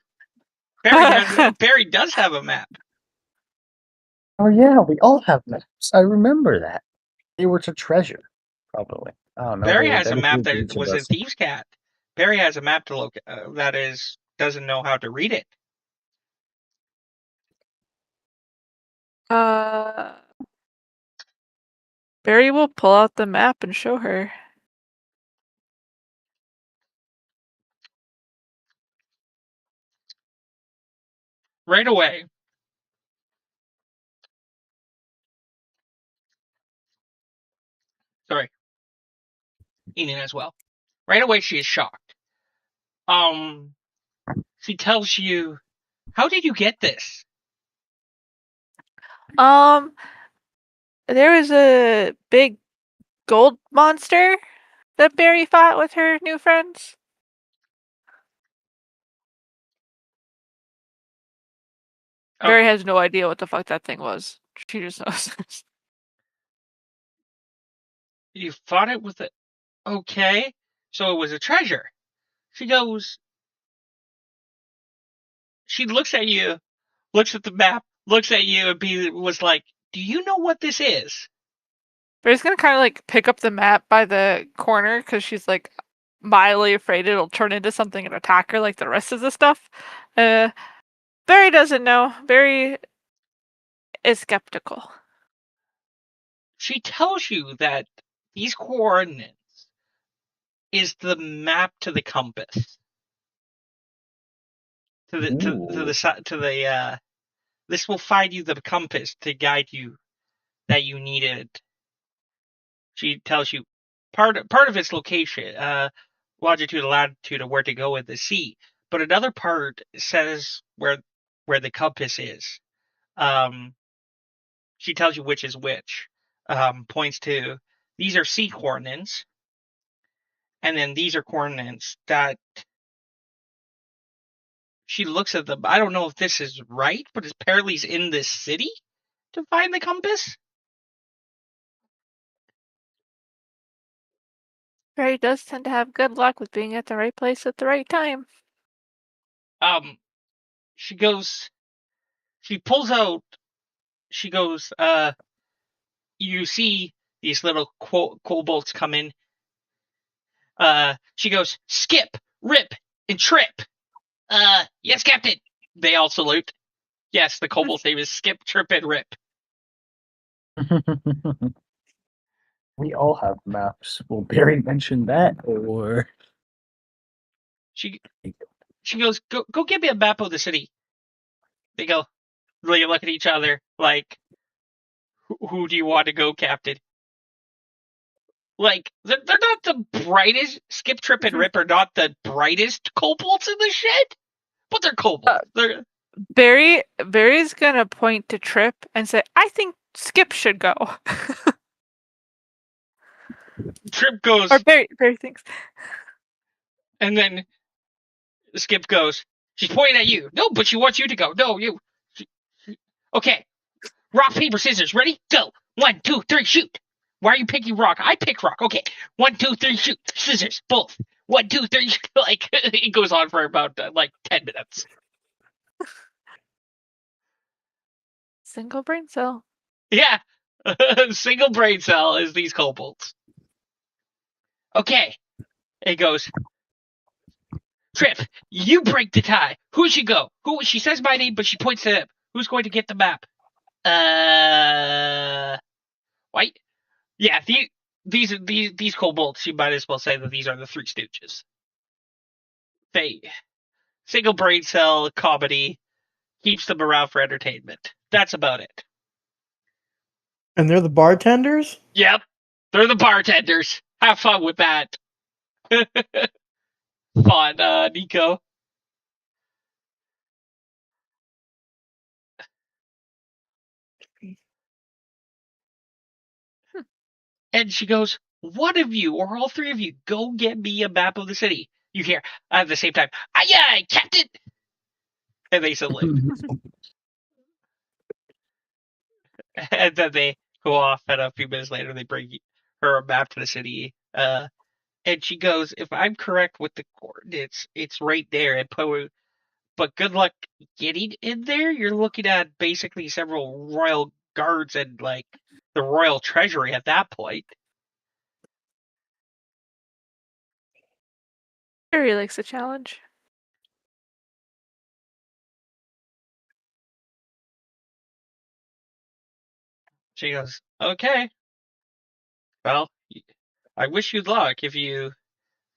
Barry does have a map. Oh yeah, we all have maps. I remember that. They were to treasure, probably. Oh no, Barry they were has a map dedicated to that each of was in us. Thieves' Cat. Barry has a map to look that doesn't know how to read it. Barry will pull out the map and show her. Right away. Sorry. Eating as well. Right away she is shocked. She tells you, how did you get this? There was a big gold monster that Barry fought with her new friends. Oh. Barry has no idea what the fuck that thing was. She just knows. You fought it with it? Okay. So it was a treasure. She goes, she looks at you, looks at the map, looks at you, and was like, do you know what this is? Barry's gonna kind of like pick up the map by the corner because she's like mildly afraid it'll turn into something and attack her like the rest of the stuff. Barry doesn't know. Barry is skeptical. She tells you that these coordinates is the map to the compass. This will find you the compass to guide you that you needed. She tells you part of its location, longitude and latitude of where to go in the sea, but another part says where the compass is. She tells you which is which. Points to these are sea coordinates, and then these are coordinates that she looks at them. I don't know if this is right, but apparently he's in this city to find the compass. Barry does tend to have good luck with being at the right place at the right time. She goes. She pulls out. She goes. You see these little kobolds come in. She goes, skip, rip, and trip. Yes, Captain. They all salute. Yes, the kobold's name is Skip, Trip, and Rip. We all have maps. Will Barry mention that, or She goes, go get me a map of the city. They go, they look at each other like, who do you want to go, Captain? Like, they're not the brightest. Skip, Trip, and Rip are not the brightest kobolds in the shed, but they're kobolds. Barry's gonna point to Trip and say, I think Skip should go. Trip goes. Or Barry thinks. And then Skip goes, she's pointing at you. No, but she wants you to go. No, you. Okay. Rock, paper, scissors. Ready? Go. 1, 2, 3, shoot. Why are you picking rock? I pick rock. Okay. 1, 2, 3, shoot. Scissors. Both. 1, 2, 3. Like, it goes on for about 10 minutes. Single brain cell. Yeah. Single brain cell is these kobolds. Okay. It goes, Trip, you break the tie. Who should go? She says my name, but she points to them. Who's going to get the map? White? Yeah, these kobolds, you might as well say that these are the Three Stooges. single brain cell comedy, keeps them around for entertainment. That's about it. And they're the bartenders? Yep, they're the bartenders. Have fun with that. Fun, Nico. And she goes, one of you or all three of you go get me a map of the city. You hear at the same time, aye aye, Captain! And they salute. And then they go off, and a few minutes later, they bring her a map to the city. And she goes, if I'm correct with the coordinates, it's right there. But good luck getting in there. You're looking at basically several royal guards and like the royal treasury at that point. Barry likes a challenge. She goes, okay. Well, I wish you luck. If you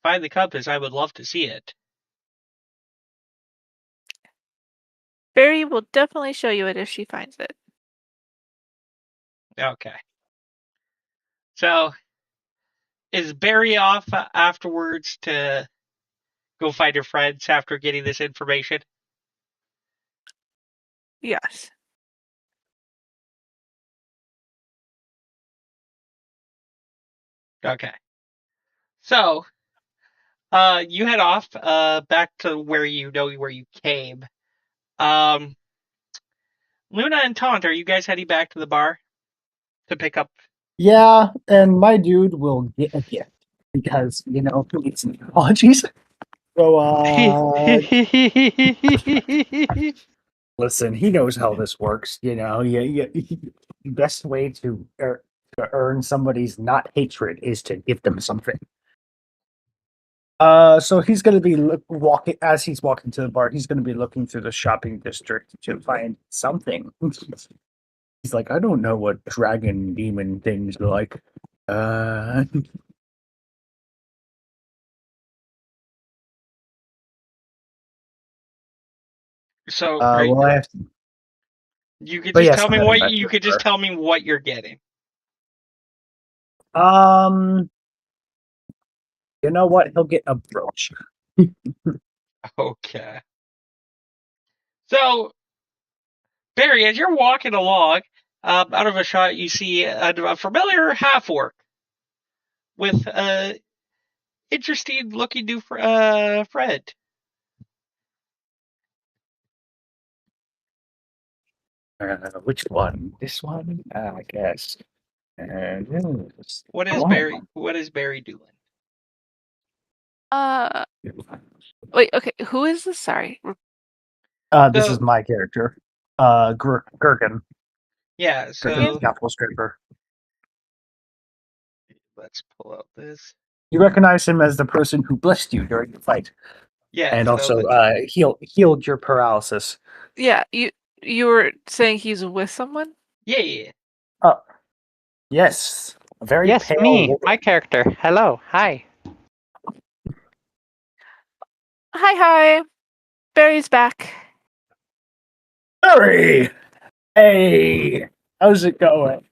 find the compass, I would love to see it. Barry will definitely show you it if she finds it. Okay. So, is Barry off afterwards to go find her friends after getting this information? Yes. Okay. So, you head off back to where you came. Luna and Taunt, are you guys heading back to the bar to pick up? Yeah, and my dude will get a gift because he needs some apologies. So listen, he knows how this works. The best way to earn somebody's not hatred is to give them something. So he's going to be walking as he's walking to the bar. He's going to be looking through the shopping district to find something. He's like, I don't know what dragon demon things are like. So well, I have to. You could But just yes, tell me I'm what heading back to you the could just bar. tell me what you're getting. You know what? He'll get a brooch. Okay. So, Barry, as you're walking along, out of a shot, you see a familiar half-orc with interesting-looking new friend. Which one? This one? I guess. What is Barry doing? Wait, okay, who is this? Sorry. This So- is my character. Gurgen. Yeah, Gurgen's so capital scraper. let's pull out this. You recognize him as the person who blessed you during the fight, Yeah, and so also let's- healed your paralysis. Yeah, you were saying he's with someone? yeah. Yes, a very Yes, pale me, woman. my character. Hello, hi. Hi. Barry's back. Barry! Hey! How's it going?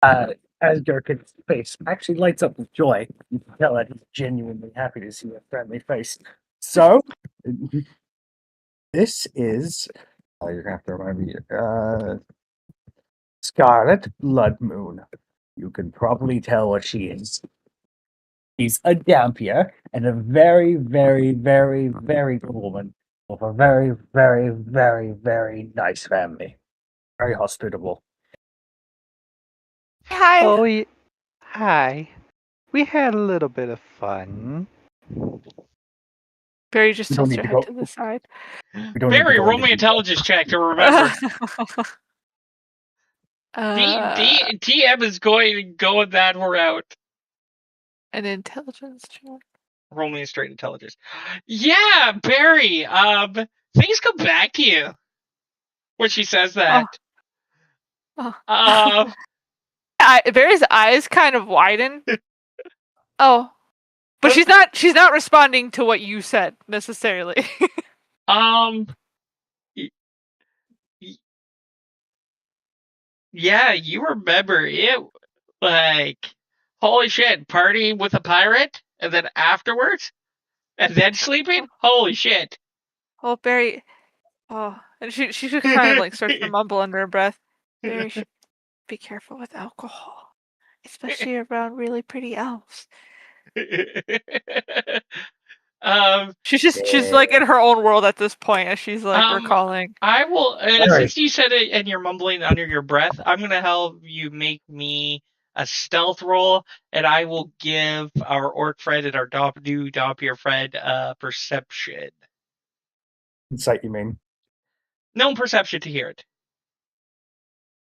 As Gurgen's face actually lights up with joy. You can tell that he's genuinely happy to see a friendly face. So, this is... you're going to have to remind me. Scarlet Blood Moon. You can probably tell what she is. She's a Dampier and a very, very, very, very good woman of a very, very, very, very nice family. Very hospitable. Hi. Oh, hi. We had a little bit of fun. Barry just We don't tilts need her to head go- to the side. We don't need to Barry, go roll into me detail. intelligence check to remember. Uh, TM is going to go that route. an intelligence check. Roll me a straight intelligence. Yeah, Barry. Things come back to you when she says that. Oh. Barry's eyes kind of widen. Oh, but she's not responding to what you said necessarily. y- y- yeah, you remember it. Like, holy shit, party with a pirate, and then afterwards, and then sleeping. Holy shit. Oh, Barry. Oh, and she just kind of like starts to mumble under her breath. Barry should be careful with alcohol, especially around really pretty elves. She's like in her own world at this point as she's like recalling. I will Alright. since you said it and you're mumbling under your breath, I'm gonna have you make me a stealth roll, and I will give our orc friend and our new Dompier friend perception. Insight, you mean? No perception to hear it.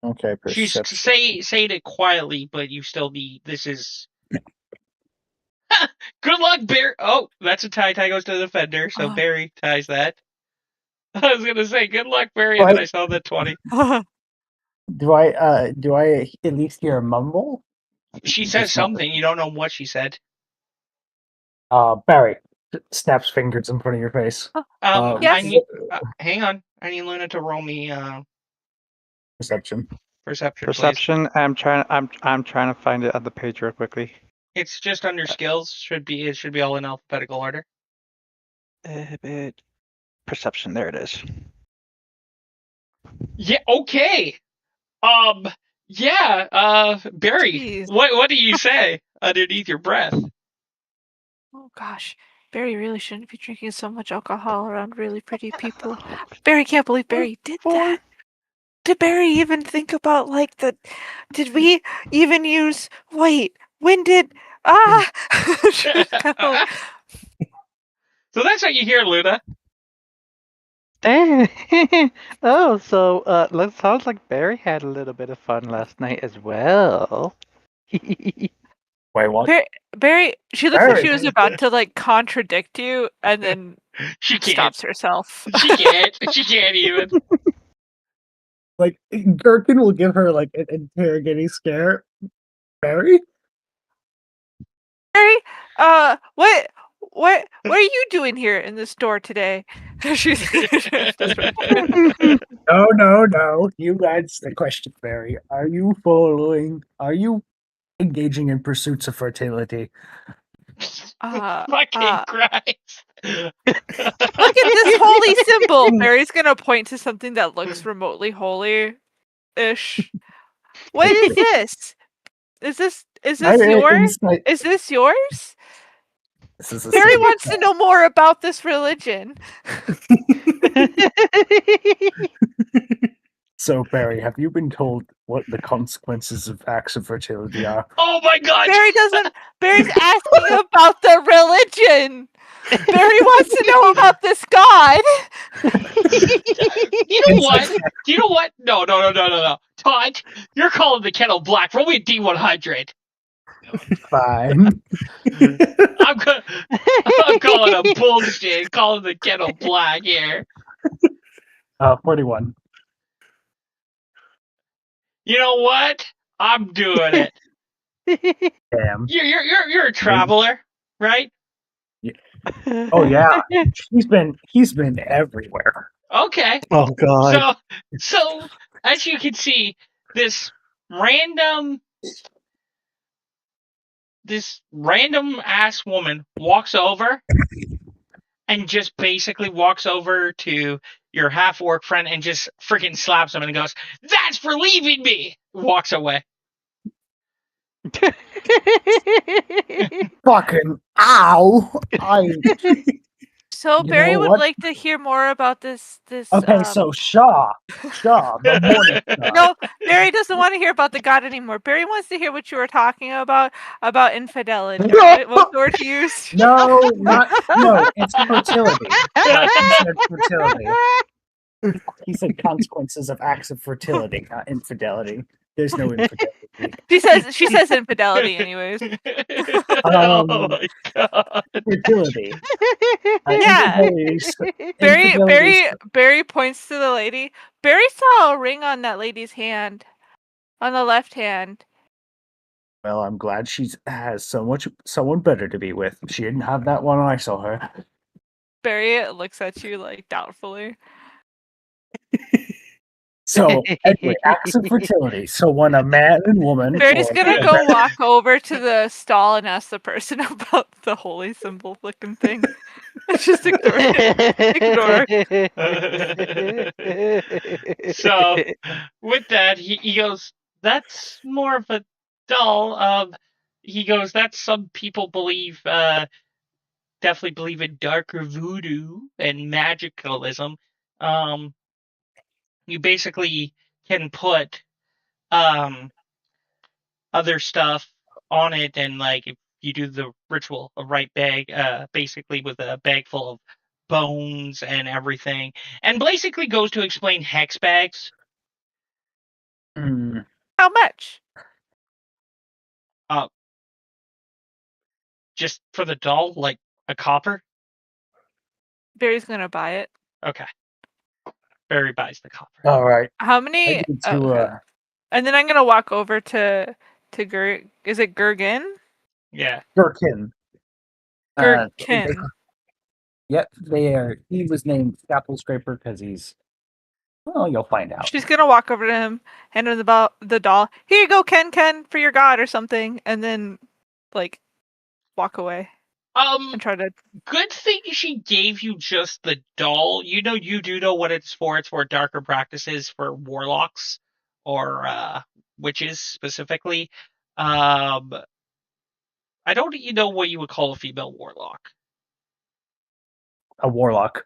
Okay, She's perception. say it quietly, but you still need. This is. Good luck, Barry. Oh, that's a tie. Tie goes to the defender, so Barry ties that. I was gonna say good luck, Barry, and then I saw the 20. Do I at least hear a mumble? She says something. You don't know what she said. Barry snaps fingers in front of your face. Yes? I need. Hang on. I need Luna to roll me Perception. perception. Perception. I'm trying to find it on the page real quickly. It's just under skills. It should be all in alphabetical order. Perception. There it is. Yeah. Okay. Yeah. Barry. Jeez. What do you say underneath your breath? Oh gosh, Barry really shouldn't be drinking so much alcohol around really pretty people. Barry can't believe Barry did that. Did Barry even think about like the? Did we even use? Wait, when did? She's kind of like, So that's what you hear, Luna. Oh, so sounds like Barry had a little bit of fun last night as well. Wait, what? Barry. She looks like she was about to like contradict you, and then She can't. stops herself. She can't. She can't even. Like, Gherkin will give her like an interrogating stare. Barry? Barry, what are you doing here in the store today? She's No. You answer the question, Barry. Are you engaging in pursuits of fertility? Fucking Christ. Look at this holy symbol. Barry's gonna point to something that looks remotely holy-ish. What is this? Is this yours? Is this yours? This is Barry wants to know more about this religion. So, Barry, have you been told what the consequences of acts of fertility are? Oh my God! Barry's asking about the religion. Barry wants to know about this god. You know what? No. Todd, you're calling the kettle black. Roll me a D100. Fine. I'm calling a bullshit. Calling the kettle black here. 41. You know what? I'm doing it. Damn. You're a traveler, right? Oh yeah. He's been everywhere. Okay. Oh god. So as you can see, this random ass woman walks over and just basically walks over to your half orc friend and just freaking slaps him and goes, "That's for leaving me!" Walks away. Fucking ow! So You Barry know would what? like to hear more about this. Okay, so Shaw, the morning star. No, Barry doesn't want to hear about the god anymore. Barry wants to hear what you were talking about infidelity. What word you used? No, it's fertility. He said fertility. He said consequences of acts of fertility, not infidelity. There's no infidelity. She says infidelity anyways. Oh my God. Fertility. Yeah. Infidelities. Barry points to the lady. Barry saw a ring on that lady's hand. On the left hand. Well, I'm glad she has someone better to be with. She didn't have that one when I saw her. Barry looks at you like doubtfully. So, anyway, acts of fertility. So, when a man and woman. Barry's or- gonna go walk over to the stall and ask the person about the holy symbol looking thing. Just ignore it. So with that, he goes, that's more of a doll. He goes, that's some people believe, definitely believe in darker voodoo and magicalism. You basically can put other stuff on it, and like if you do the ritual, a right bag, basically with a bag full of bones and everything, and basically goes to explain hex bags. Hmm. How much? Just for the doll, like a copper. Barry's gonna buy it. Okay. Barry buys the copper. All right. How I many? need Oh, to. okay. And then I'm gonna walk over to Is it Gurgin? Yeah. Gherkin. Gurkin. Yep, they are. He was named Scalpel Scraper because he's. Well, you'll find out. She's gonna walk over to him, hand him the doll. Here you go, Ken, for your god or something, and then like walk away and try to. Good thing she gave you just the doll. You do know what it's for. It's for darker practices for warlocks or witches specifically. I don't know what you would call a female warlock. A warlock.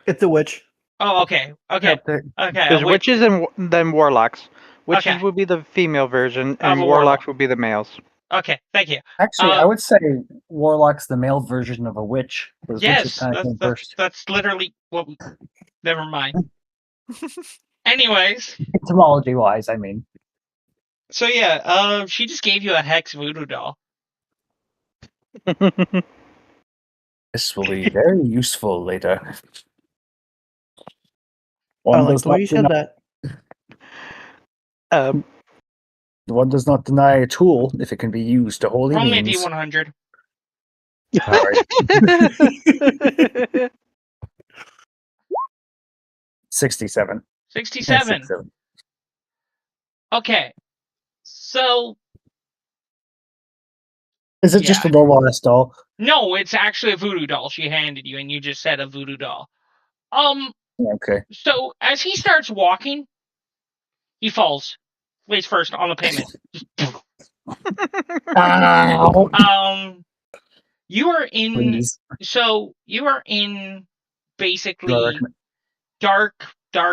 It's a witch. Oh, okay. Okay. Yep, Okay. There's witches and then warlocks. Witches Okay. would be the female version, Of and a warlocks warlock. would be the males. Okay, thank you. Actually, I would say warlock's the male version of a witch. Because witches Yes, kind of came first. that's literally what. Never mind. Anyways, Etymology-wise, I mean. so yeah, she just gave you a hex voodoo doll. This will be very useful later. I like the way you said that. One does not deny a tool if it can be used to holy Roll me a means. D100. All right. 67. 67. Okay, so Is it just a normal ass doll? no, it's actually a voodoo doll she handed you, and you just said a voodoo doll. Okay. So as he starts walking, he falls face first on the pavement. Ow. You are in. Please. So you are in basically dark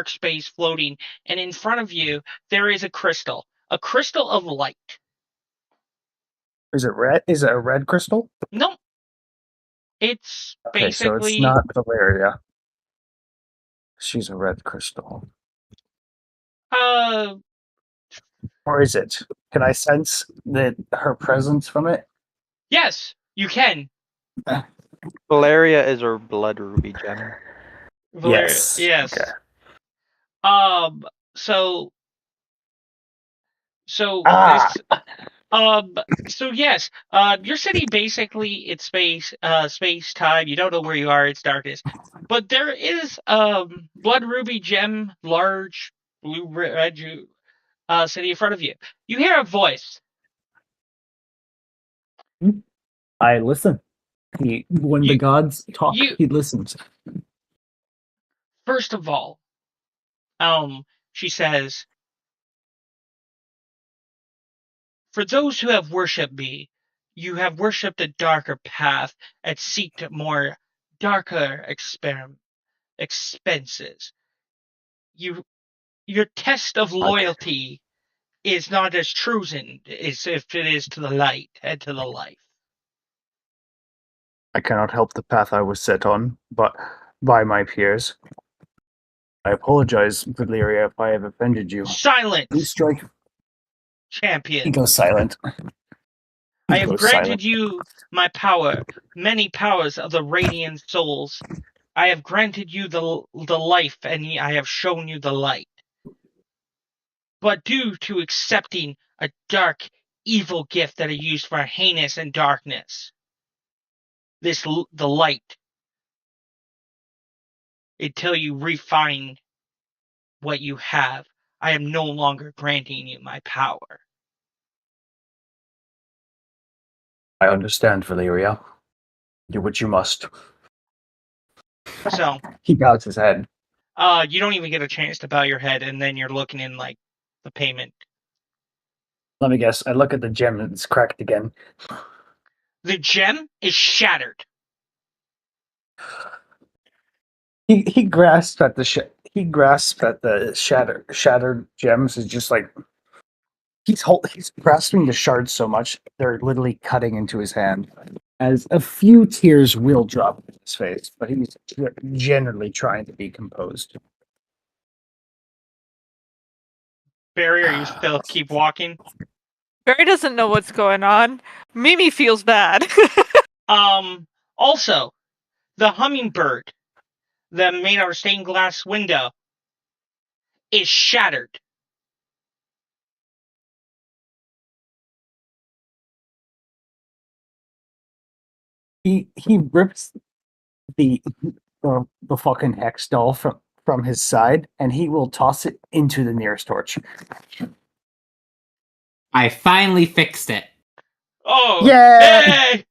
space floating, and in front of you there is a crystal of light. Is it red? Is it a red crystal? No, it's Okay, so basically it's not Valeria. She's a red crystal. Or is it? Can I sense her presence from it? Yes, you can. Valeria is her blood ruby gem. Valeria, Yes. yes. Okay. So yes, your city basically it's space time. You don't know where you are, it's darkness. But there is blood ruby gem, large blue red city in front of you. You hear a voice. I listen. When the gods talk, he listens. First of all, she says, for those who have worshipped me, you have worshipped a darker path and seeked more darker expenses. Your test of loyalty is not as chosen as if it is to the light and to the life. I cannot help the path I was set on, but by my peers. I apologize, Valeria, if I have offended you. Silence! Please strike. Champion. He goes silent. I have granted you my power, many powers of the radiant souls. I have granted you the life, and I have shown you the light. But due to accepting a dark, evil gift that I used for heinous and darkness, the light until you refine what you have. I am no longer granting you my power. I understand, Valeria. Do what you must. So, He bows his head. you don't even get a chance to bow your head, and then you're looking in, like, the payment. Let me guess. I look at the gem and it's cracked again. The gem is shattered. He grasps at the shattered gems. Is just like he's grasping the shards so much they're literally cutting into his hand. As a few tears will drop in his face, but he's generally trying to be composed. Barry, are you still keep walking? Barry doesn't know what's going on. Mimi feels bad. Also, the hummingbird that made our stained glass window is shattered. He rips the fucking hex doll from his side, and he will toss it into the nearest torch. I finally fixed it. Oh, yeah! Hey!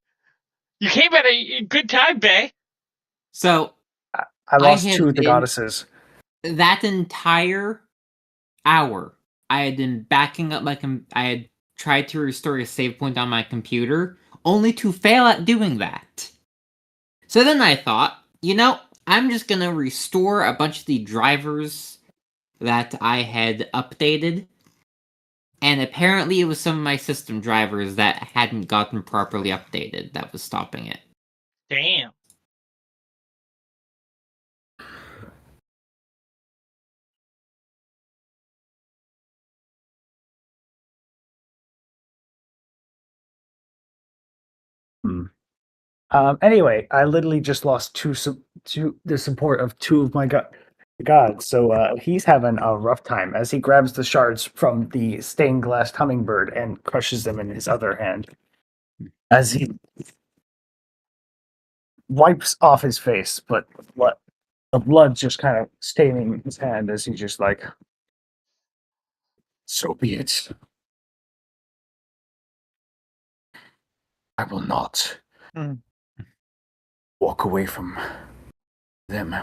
You came at a good time, Bay. So I lost had two of the been- goddesses. that entire hour, I had been backing up I had tried to restore a save point on my computer, only to fail at doing that. So then I thought, I'm just gonna restore a bunch of the drivers that I had updated. And apparently it was some of my system drivers that hadn't gotten properly updated that was stopping it. Damn. Anyway, I literally just lost the support of two of my gods, so he's having a rough time as he grabs the shards from the stained glass hummingbird and crushes them in his other hand. As he wipes off his face, but the blood just kind of staining his hand as he's just like, so be it. I will not walk away from them.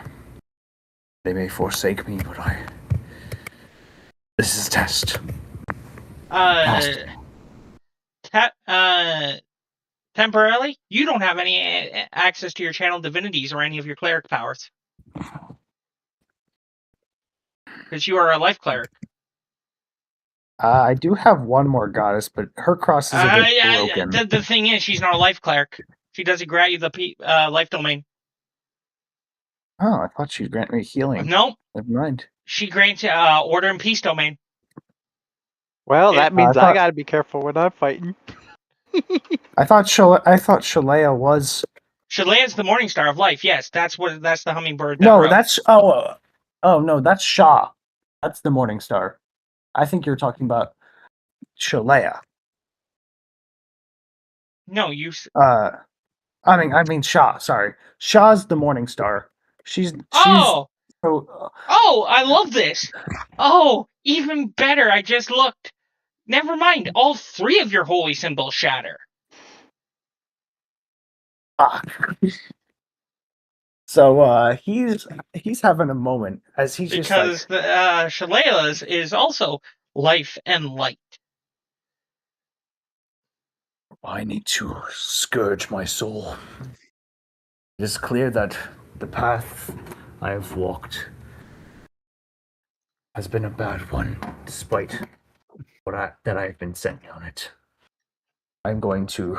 They may forsake me, but this is a test. Temporarily, you don't have any access to your channel divinities or any of your cleric powers. Because you are a life cleric. I do have one more goddess, but her cross is a bit broken. The thing is, she's not a life cleric. She doesn't grant you the life domain. Oh, I thought she'd grant me healing. No. Never mind. She grants order and peace domain. Well, that means I gotta be careful when I'm fighting. I thought Shalea was. Shalea's the morning star of life. Yes, that's the hummingbird. No, that's no, that's Shah. That's the morning star. I think you're talking about Shalea. No, you. I mean Shah. Sorry, Shah's the morning star. She's Oh, I love this. Oh, even better. I just looked. Never mind. All three of your holy symbols shatter. So he's having a moment as he's because the Shalea's is also life and light. I need to scourge my soul. It is clear that the path I have walked has been a bad one, despite that I've been sent on it. I'm going to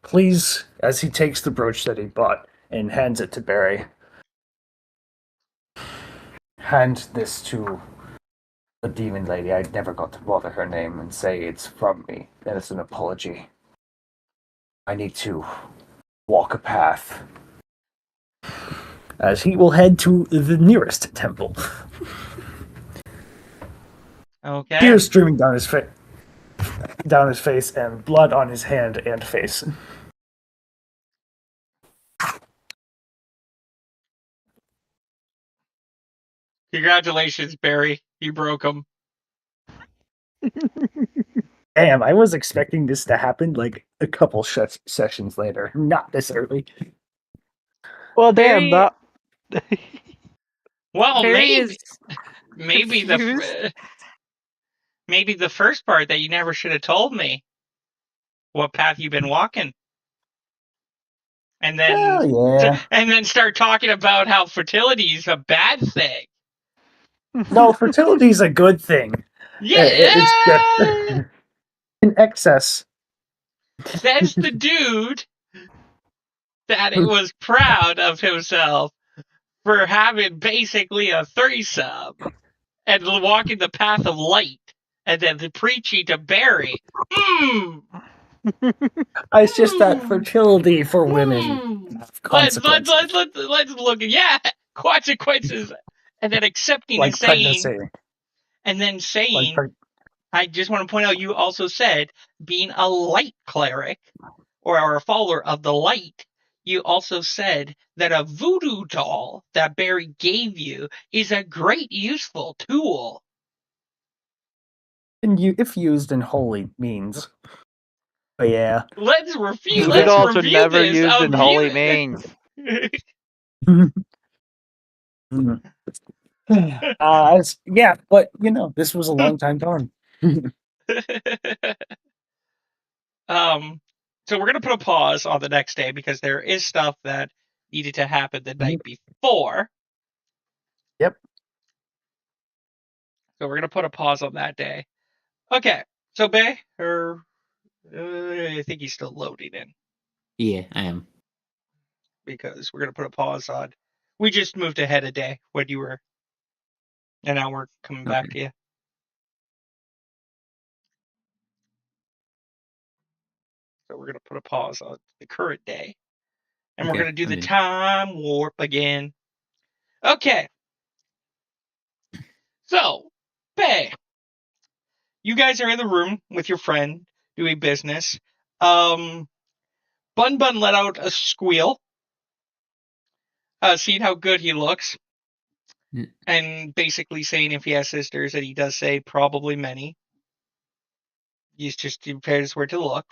please, as he takes the brooch that he bought and hands it to Barry, hand this to the demon lady. I never got to bother her name and say it's from me. That is an apology. I need to walk a path. As he will head to the nearest temple. Okay. Tears streaming down his face and blood on his hand and face. Congratulations, Barry. You broke him. Damn, I was expecting this to happen like a couple sessions later, not this early. Well, damn, Barry, that. Well, Barry is maybe confused. maybe the first part that you never should have told me what path you've been walking, and then yeah. and then start talking about how fertility is a bad thing. No, fertility's a good thing. It's just Yeah, in excess. says the dude that it was proud of himself for having basically a threesome and walking the path of light, and then the preaching to Barry. It's just that fertility for women have consequences. Let's look at consequences, and then accepting Like and saying, pregnancy. and then Like saying. I just want to point out, you also said being a light cleric or a follower of the light. You also said that a voodoo doll that Barry gave you is a great useful tool. and if used in holy means. But yeah. Let's review. Voodoo Let's dolls are review never this. used in holy means. Yeah, but this was a long time coming. So we're gonna put a pause on the next day because there is stuff that needed to happen the night before. Yep. So we're gonna put a pause on that day. Okay. So Bay, I think he's still loading in Yeah, I am. because we're gonna put a pause on. We just moved ahead a day when you were, and now we're coming back to you. So we're gonna put a pause on the current day, and we're Okay, gonna do the I'm in. time warp again. Okay. So, Bay, you guys are in the room with your friend doing business. Bun Bun let out a squeal, seeing how good he looks, and basically saying if he has sisters, and he does say probably many. He's just prepares where to look.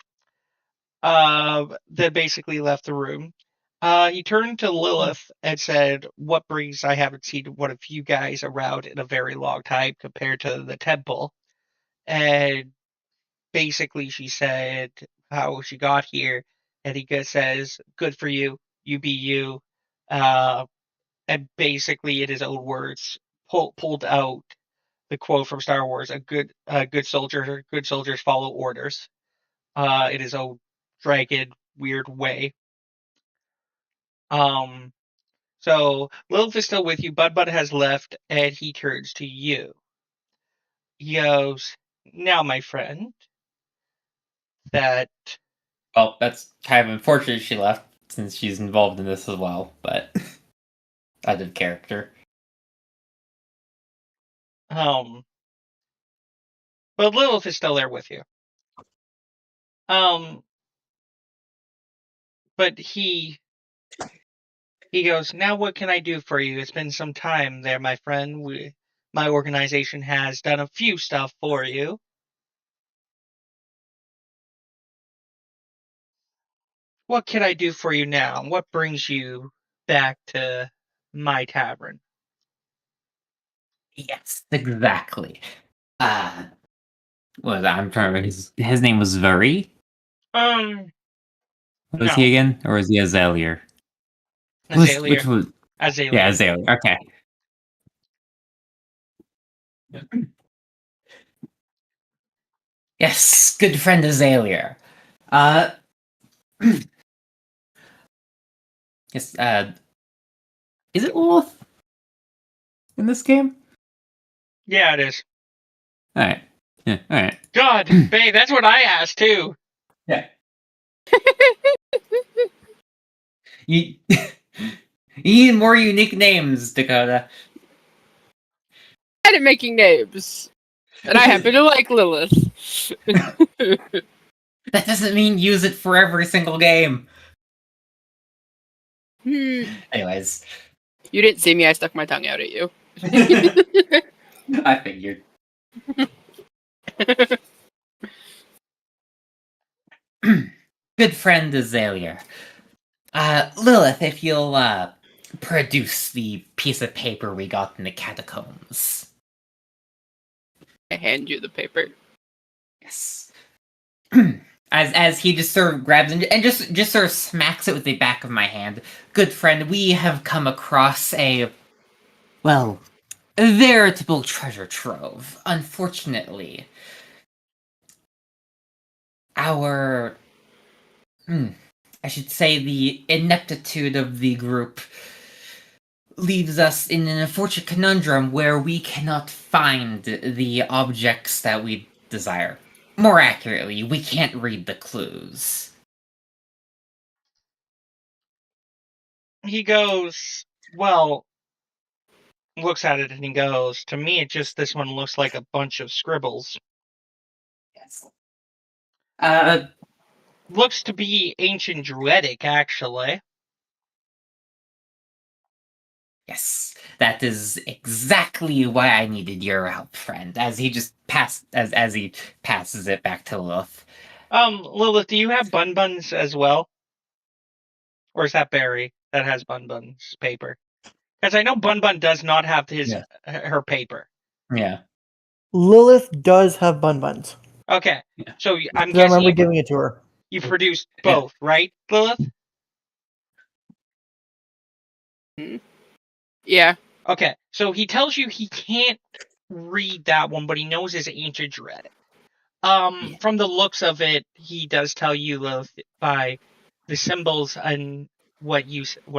Then basically left the room. He turned to Lilith and said, "What brings? I haven't seen one of you guys around in a very long time compared to the temple." And basically she said how she got here, and he says, "Good for you, you be you," and basically in his own words pulled out the quote from Star Wars: good soldiers follow orders," in his own dragon weird way. So Lilith is still with you. Bud has left, and he turns to you. He goes, "Now, my friend, that." Well, that's kind of unfortunate she left since she's involved in this as well, but out of character. But Lilith is still there with you. But he goes, "Now what can I do for you? It's been some time there, my friend. My organization has done a few stuff for you. What can I do for you now? What brings you back to my tavern?" Yes, exactly. What was that? I'm trying to remember. His name was Vuri? What was No. he again? Or was he Azalier? Azalea. Which was... Azalea. Yeah, Azalier. Okay. Yes, good friend Azalier. Yes, is it Lilith in this game? Yeah, it is. Alright. Yeah, alright. God, babe, that's what I asked too. Yeah. You need more unique names, Dakota. Bad at making names. And I happen to like Lilith. That doesn't mean use it for every single game. Anyways. You didn't see me, I stuck my tongue out at you. I figured. Good friend Azalea. Lilith, if you'll produce the piece of paper we got in the catacombs. I hand you the paper. Yes. As he just sort of grabs and just sort of smacks it with the back of my hand. Good friend, we have come across a veritable treasure trove. Unfortunately, our I should say the ineptitude of the group leaves us in an unfortunate conundrum where we cannot find the objects that we desire. More accurately, we can't read the clues. He goes, well, looks at it and he goes, to me, this one looks like a bunch of scribbles. Yes. Looks to be ancient druidic, actually. Yes, that is exactly why I needed your help, friend. As he passes it back to Lilith. Lilith, do you have bun buns as well? Or is that Barry that has bun buns paper? Because I know Bun Bun does not have her paper. Yeah. Lilith does have bun buns. Okay, Yeah. so I'm 'Cause I guessing remember giving it to her. you produced both, right, Lilith? Yeah. Okay, so he tells you he can't read that one, but he knows it's ancient druidic. From the looks of it, he does tell you, Lilith, by the symbols and what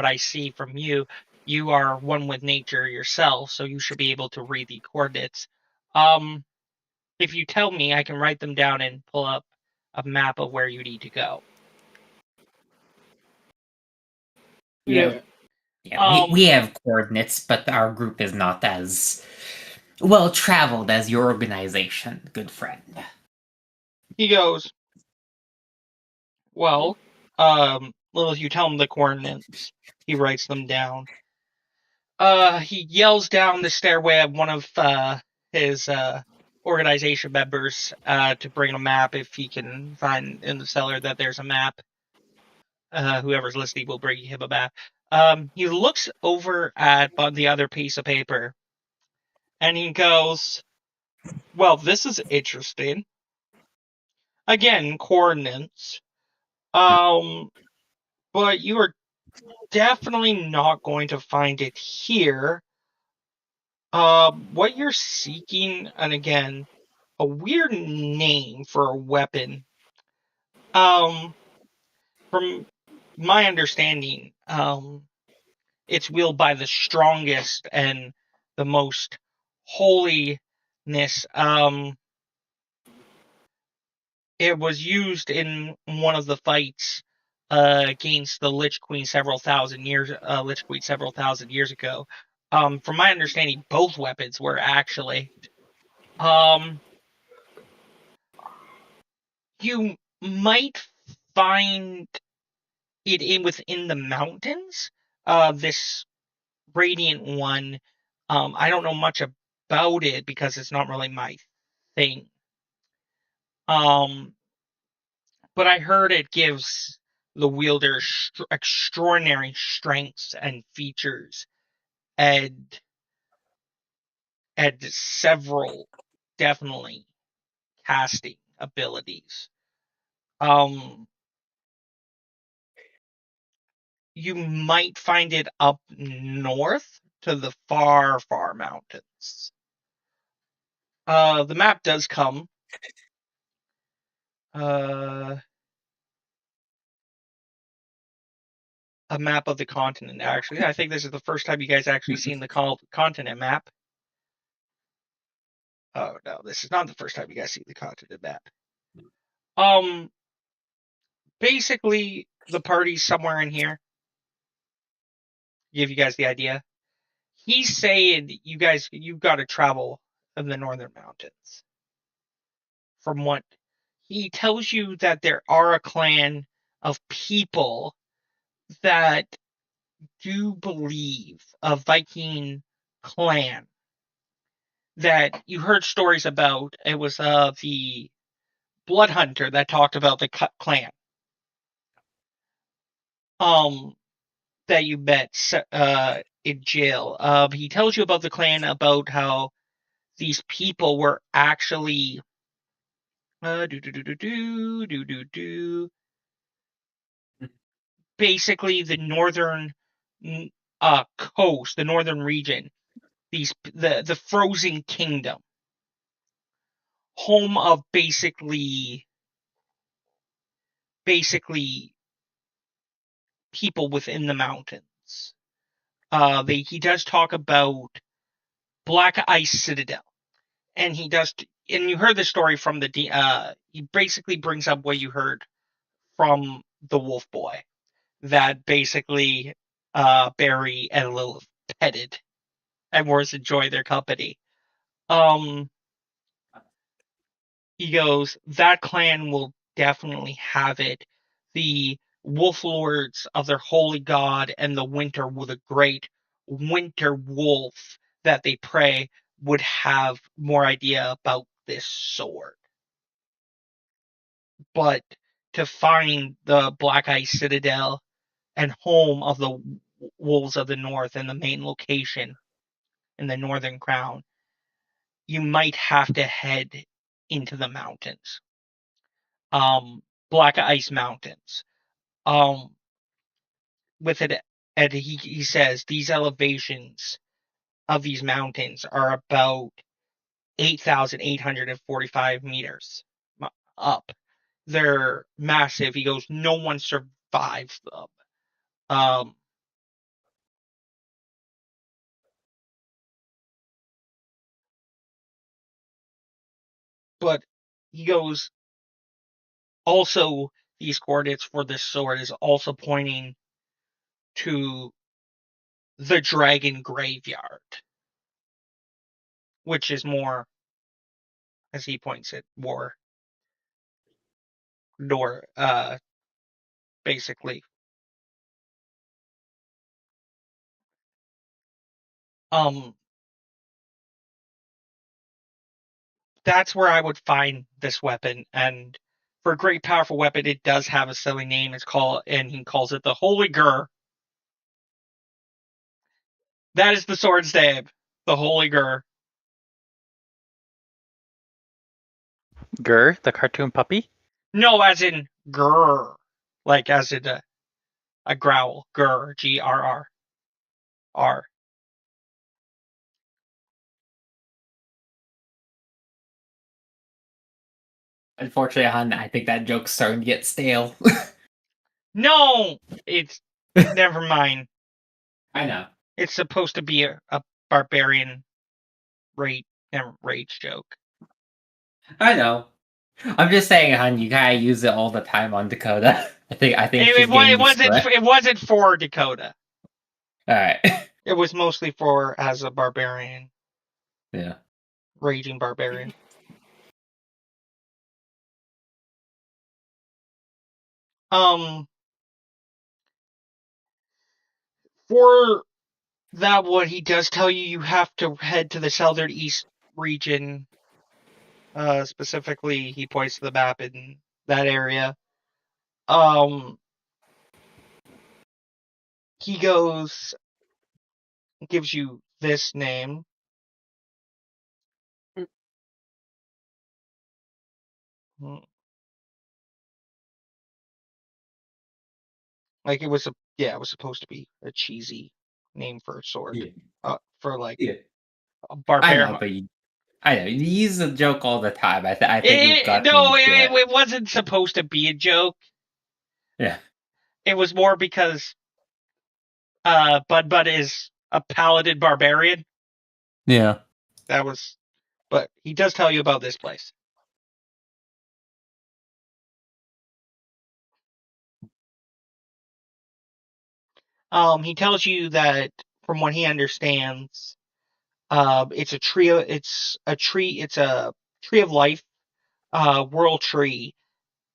I see from you, you are one with nature yourself, so you should be able to read the coordinates. If you tell me, I can write them down and pull up a map of where you need to go. Yeah. We have coordinates, but our group is not as well traveled as your organization, good friend. He goes, well, Lilith, you tell him the coordinates. He writes them down. He yells down the stairway of one of his organization members to bring a map if he can find in the cellar that there's a map. Whoever's listening will bring him a map. He looks over at the other piece of paper and he goes, well, this is interesting. Again, coordinates. But you are definitely not going to find it here. What you're seeking, and again, a weird name for a weapon. From my understanding, it's wielded by the strongest and the most holiness. It was used in one of the fights against the Lich Queen several thousand years ago. From my understanding, both weapons were actually. You might find it within the mountains. This radiant one, I don't know much about it because it's not really my thing. But I heard it gives the wielder extraordinary strengths and features, and several definitely casting abilities. You might find it up north to the far, far mountains. The map does come. A map of the continent, actually. I think this is the first time you guys actually seen the continent map. Oh, no, this is not the first time you guys see the continent map. Basically, the party's somewhere in here. Give you guys the idea. He's saying you've got to travel in the northern mountains. From what he tells you, that there are a clan of people that do believe a Viking clan that you heard stories about. It was the Blood Hunter that talked about the clan. That you met in jail. He tells you about the clan, about how these people were actually basically the northern coast, the northern region, the Frozen Kingdom, home of basically people within the mountains. He does talk about Black Ice Citadel, and and you heard the story from he basically brings up what you heard from the Wolf Boy, that basically Barry and Lilith petted and was enjoying their company. He goes, that clan will definitely have it. The wolf lords of their holy god and the great winter wolf that they pray would have more idea about this sword. But to find the Black Ice Citadel and home of the wolves of the north and the main location in the Northern Crown, you might have to head into the mountains. Black Ice Mountains. With it, and he says these elevations of these mountains are about 8,845 meters up. They're massive. He goes, no one survives them. But he goes, also, these coordinates for this sword is also pointing to the Dragon Graveyard, which is more, as he points it, basically. That's where I would find this weapon, and for a great powerful weapon, it does have a silly name. And he calls it the Holy Gur. That is the sword's name, the Holy Gur. Gur, the cartoon puppy? No, as in Gur, like as in a growl. Gur, Grrr. Unfortunately, hon, I think that joke's starting to get stale. No, it's never mind. I know. It's supposed to be a barbarian rage joke. I know. I'm just saying, hon, you gotta use it all the time on Dakota. I think It wasn't for Dakota. All right. It was mostly for as a barbarian. Yeah. Raging barbarian. For that one, he does tell you have to head to the southern east region. Specifically, he points to the map in that area. He gives you this name. Like it was supposed to be a cheesy name for a sword. Yeah. For like Yeah. a barbarian. I know you use the joke all the time. I think we've got it wasn't supposed to be a joke. Yeah. It was more because Bud is a paladin barbarian. Yeah. But he does tell you about this place. He tells you that from what he understands, it's a tree of life, world tree,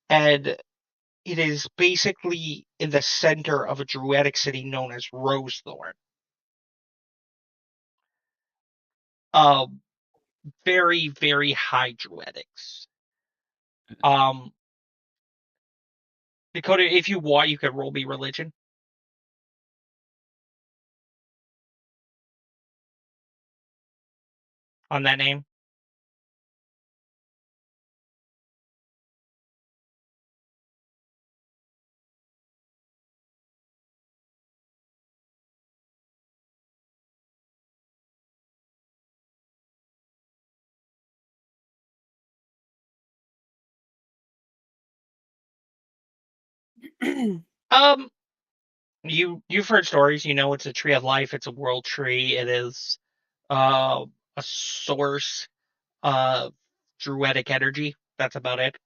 and it is basically in the center of a druidic city known as Rosethorn. very, very high druidics. Dakota, if you want, you could roll me religion. On that name. You've heard stories. You know, it's a tree of life. It's a world tree. It is a source of druidic energy. That's about it.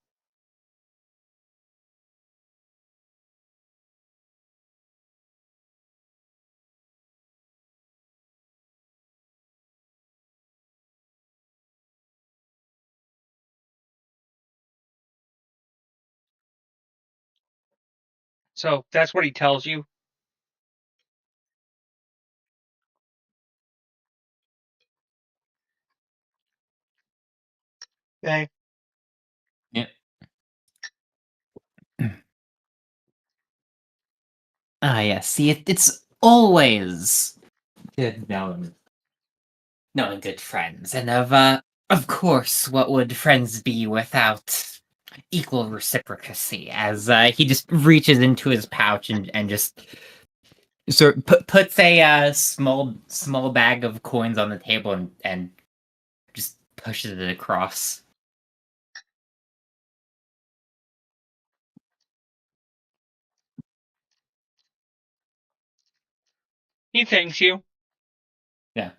So that's what he tells you. Okay. Yep. Ah, yeah. See, it's always good knowing good friends, and of course, what would friends be without equal reciprocity? As he just reaches into his pouch and just sort of puts a small bag of coins on the table and just pushes it across. He thanks you. Yeah.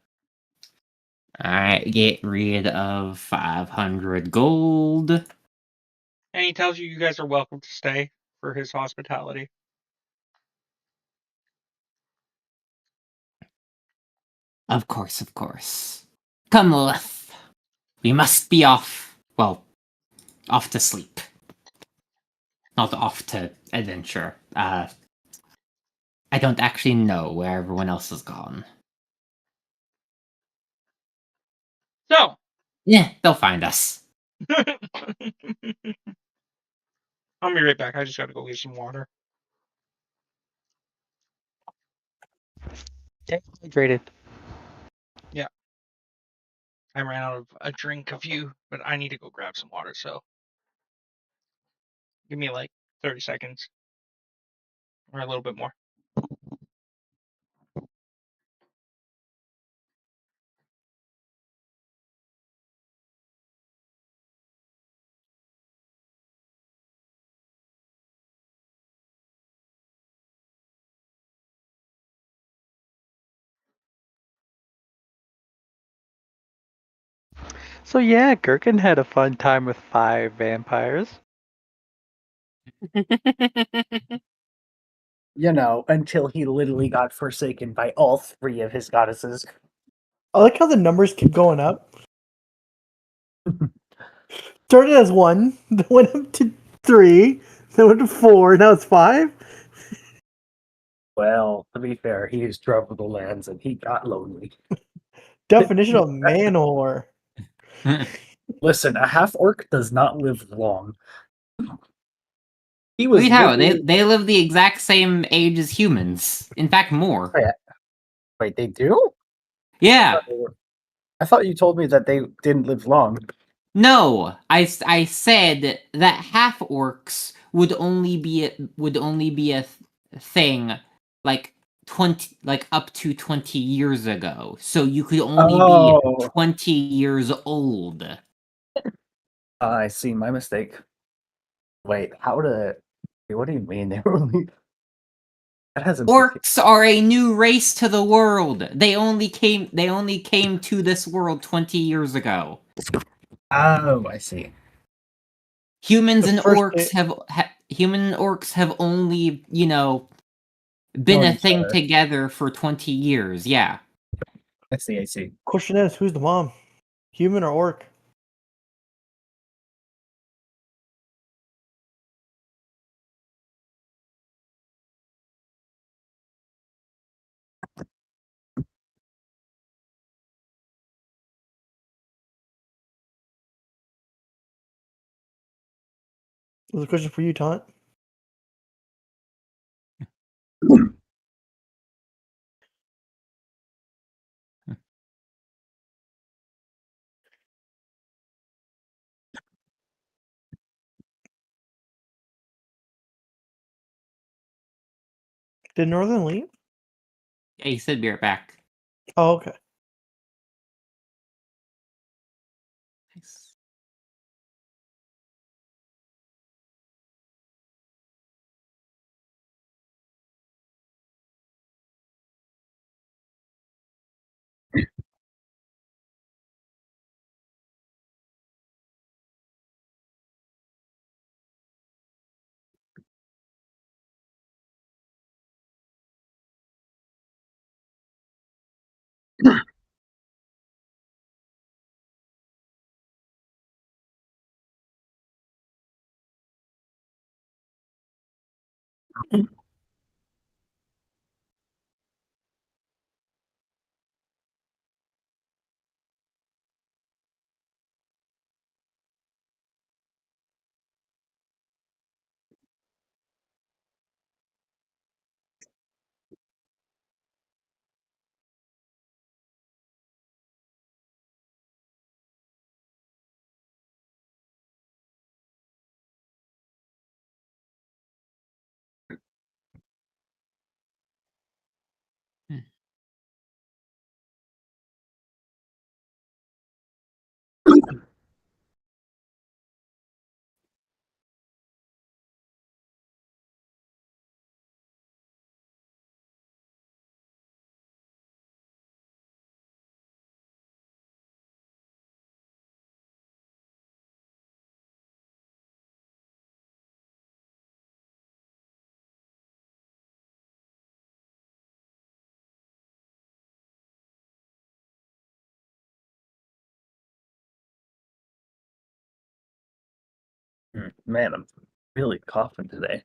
Alright, get rid of 500 gold. And he tells you guys are welcome to stay for his hospitality. Of course, of course. Come, Lilith. We must be off. Well, off to sleep. Not off to adventure. I don't actually know where everyone else has gone. So. Yeah, they'll find us. I'll be right back. I just gotta go get some water. Stay hydrated. Yeah. I ran out of a drink of you, but I need to go grab some water, so give me like 30 seconds. Or a little bit more. So yeah, Gherkin had a fun time with 5 vampires. You know, until he literally got forsaken by all 3 of his goddesses. I like how the numbers keep going up. Started as 1, then went up to 3, then went to 4, now it's 5. Well, to be fair, he has traveled the lands and he got lonely. Definition of man whore. Listen, a half-orc does not live long. He was Wait, how? literally... They live the exact same age as humans. In fact, more. Wait, they do? Yeah. I thought you told me that they didn't live long. No, I said that half orcs would only be a thing like 20, like up to 20 years ago. So you could only be 20 years old. I see, my mistake. Wait, what do you mean they were only... That hasn't... Orcs are a new race to the world. They only came to this world 20 years ago. Oh, I see. Humans and orcs have only, been a thing together for 20 years. Yeah. I see. Question is, who's the mom? Human or orc? There's a question for you, Taunt. Did Northern leave? Yeah, he said be right back. Oh, okay. Nice. Hmm. Man, I'm really coughing today.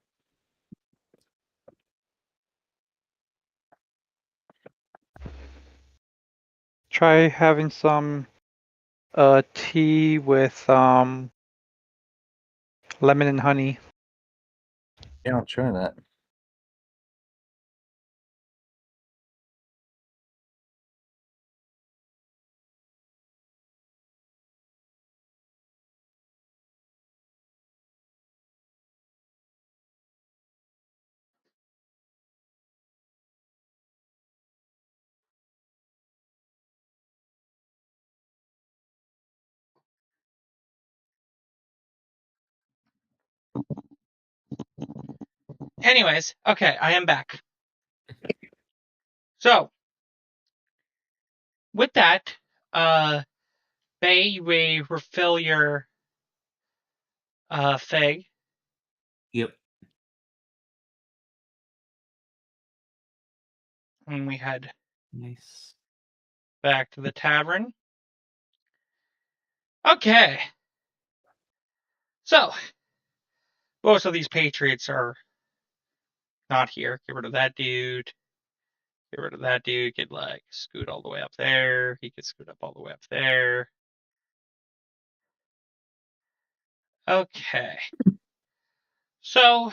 Try having some tea with lemon and honey. Yeah, I'll try that. Anyways, okay, I am back. So, with that, Bay, you may refill your fig. Yep. And we head Nice. back to the tavern. Okay. So, most of these patriots are not here. Get rid of that dude. Get rid of that dude. Could like scoot all the way up there. He could scoot up all the way up there. Okay. So,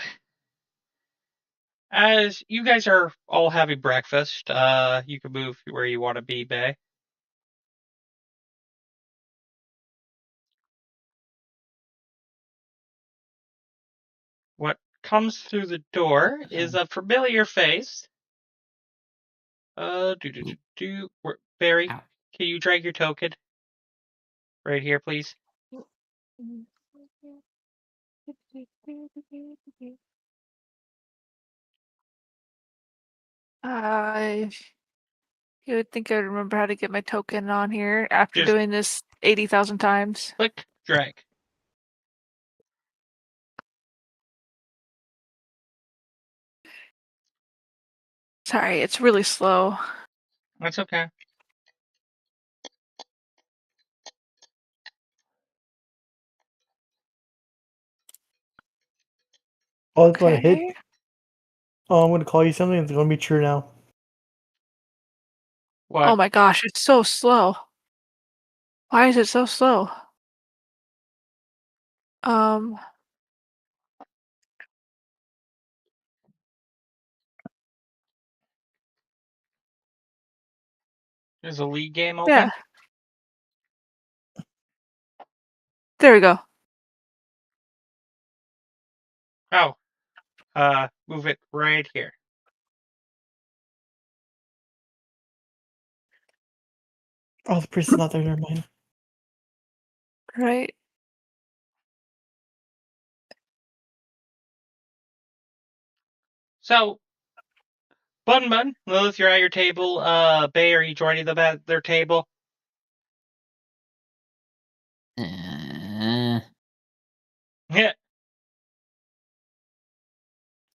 as you guys are all having breakfast, you can move where you want to be, Bay. What comes through the door is a familiar face. Barry, Ow. can you drag your token? Right here, please. You would think I'd remember how to get my token on here after Just doing this 80,000 times. click, drag. Sorry, it's really slow. That's okay. Oh, it's going to hit. Okay. Oh, I'm going to call you something. It's going to be true now. What? Oh my gosh, it's so slow. Why is it so slow? There's a league game open. Yeah. There we go. Oh, move it right here. Oh, the priest is not there. Never mind. Right. So, Bun, Lilith, you're at your table. Bay, are you joining them at their table? Uh, Yeah.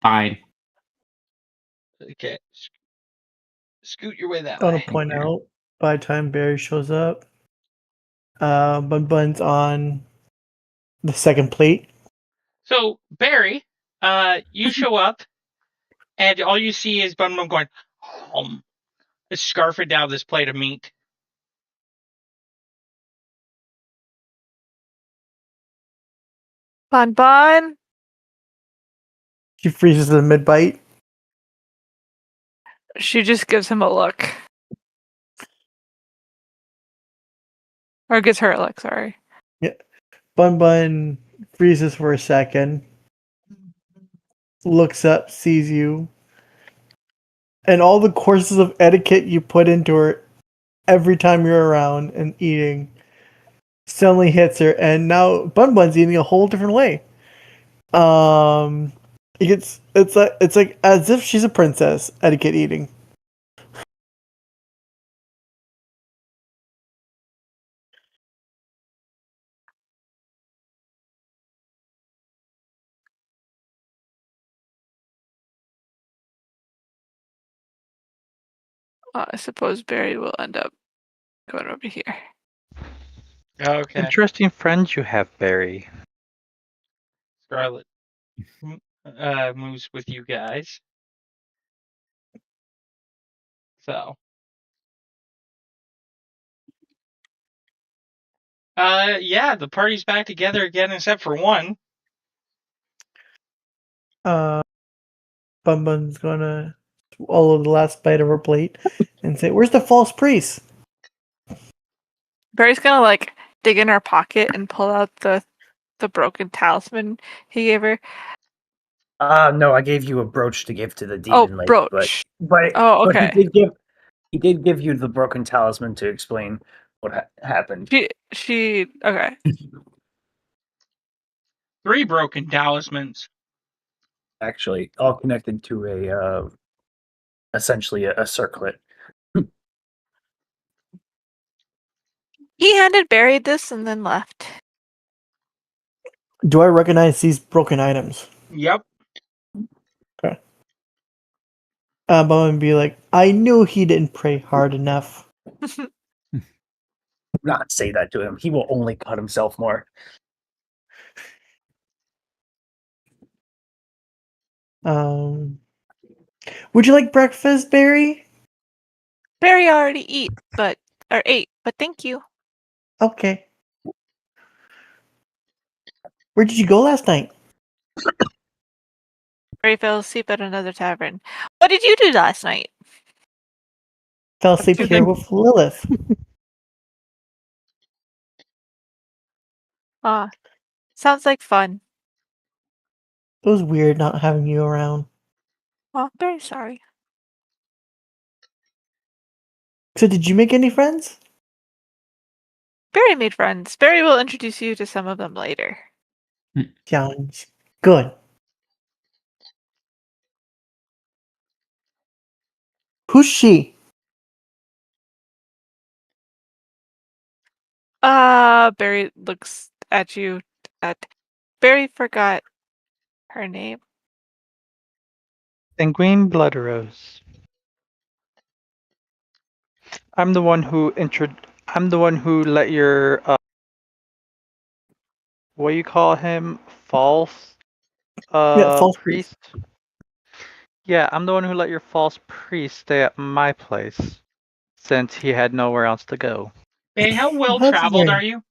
fine. Okay. Scoot your way that I want way. to point out by the time Barry shows up, Bun's on the second plate. So, Barry, you show up, and all you see is Bun going, scarfing down this plate of meat. Bun. She freezes in mid bite. She just gives him a look. Or gives her a look, sorry. Bun freezes for a second, looks up, sees you, and all the courses of etiquette you put into her every time you're around and eating suddenly hits her, and now Bun's eating a whole different way. It's like as if she's a princess. Etiquette eating. I suppose Barry will end up going over here. Okay. Interesting friends you have, Barry. Scarlet moves with you guys. So. Yeah, the party's back together again, except for one. Bun's gonna swallow the last bite of her plate and say, "Where's the false priest?" Barry's gonna like dig in her pocket and pull out the broken talisman he gave her. No, I gave you a brooch to give to the Oh, demon lady, brooch. but Oh, but okay. he did give you the broken talisman to explain what happened. She okay. 3 broken talismans. Actually, all connected to a essentially a circlet. He handed Barry this and then left. Do I recognize these broken items? Yep. Okay. Bun would be like, "I knew he didn't pray hard enough." Do not say that to him. He will only cut himself more. Would you like breakfast, Barry? Barry already ate, but thank you. Okay. Where did you go last night? Barry fell asleep at another tavern. What did you do last night? Fell asleep here with Lilith. Ah, sounds like fun. It was weird not having you around. Oh, very sorry. So, did you make any friends? Barry made friends. Barry will introduce you to some of them later. Challenge. Good. Who's she? Barry looks at you. Barry forgot her name. Sanguine Blood Rose. I'm the one who let your what do you call him? False False priest. priest? Yeah, I'm the one who let your false priest stay at my place since he had nowhere else to go. Hey, how well How's his traveled name? are you?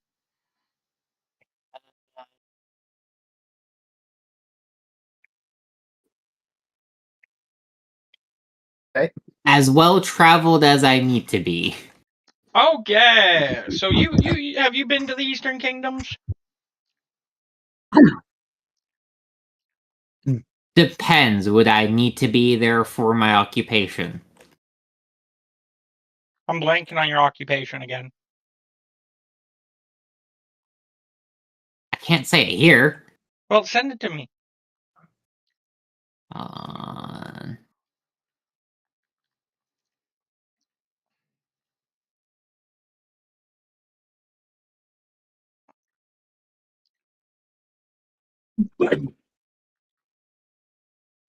As well traveled as I need to be. Okay, so you have you been to the Eastern Kingdoms? Depends. Would I need to be there for my occupation? I'm blanking on your occupation again. I can't say it here. Well, send it to me.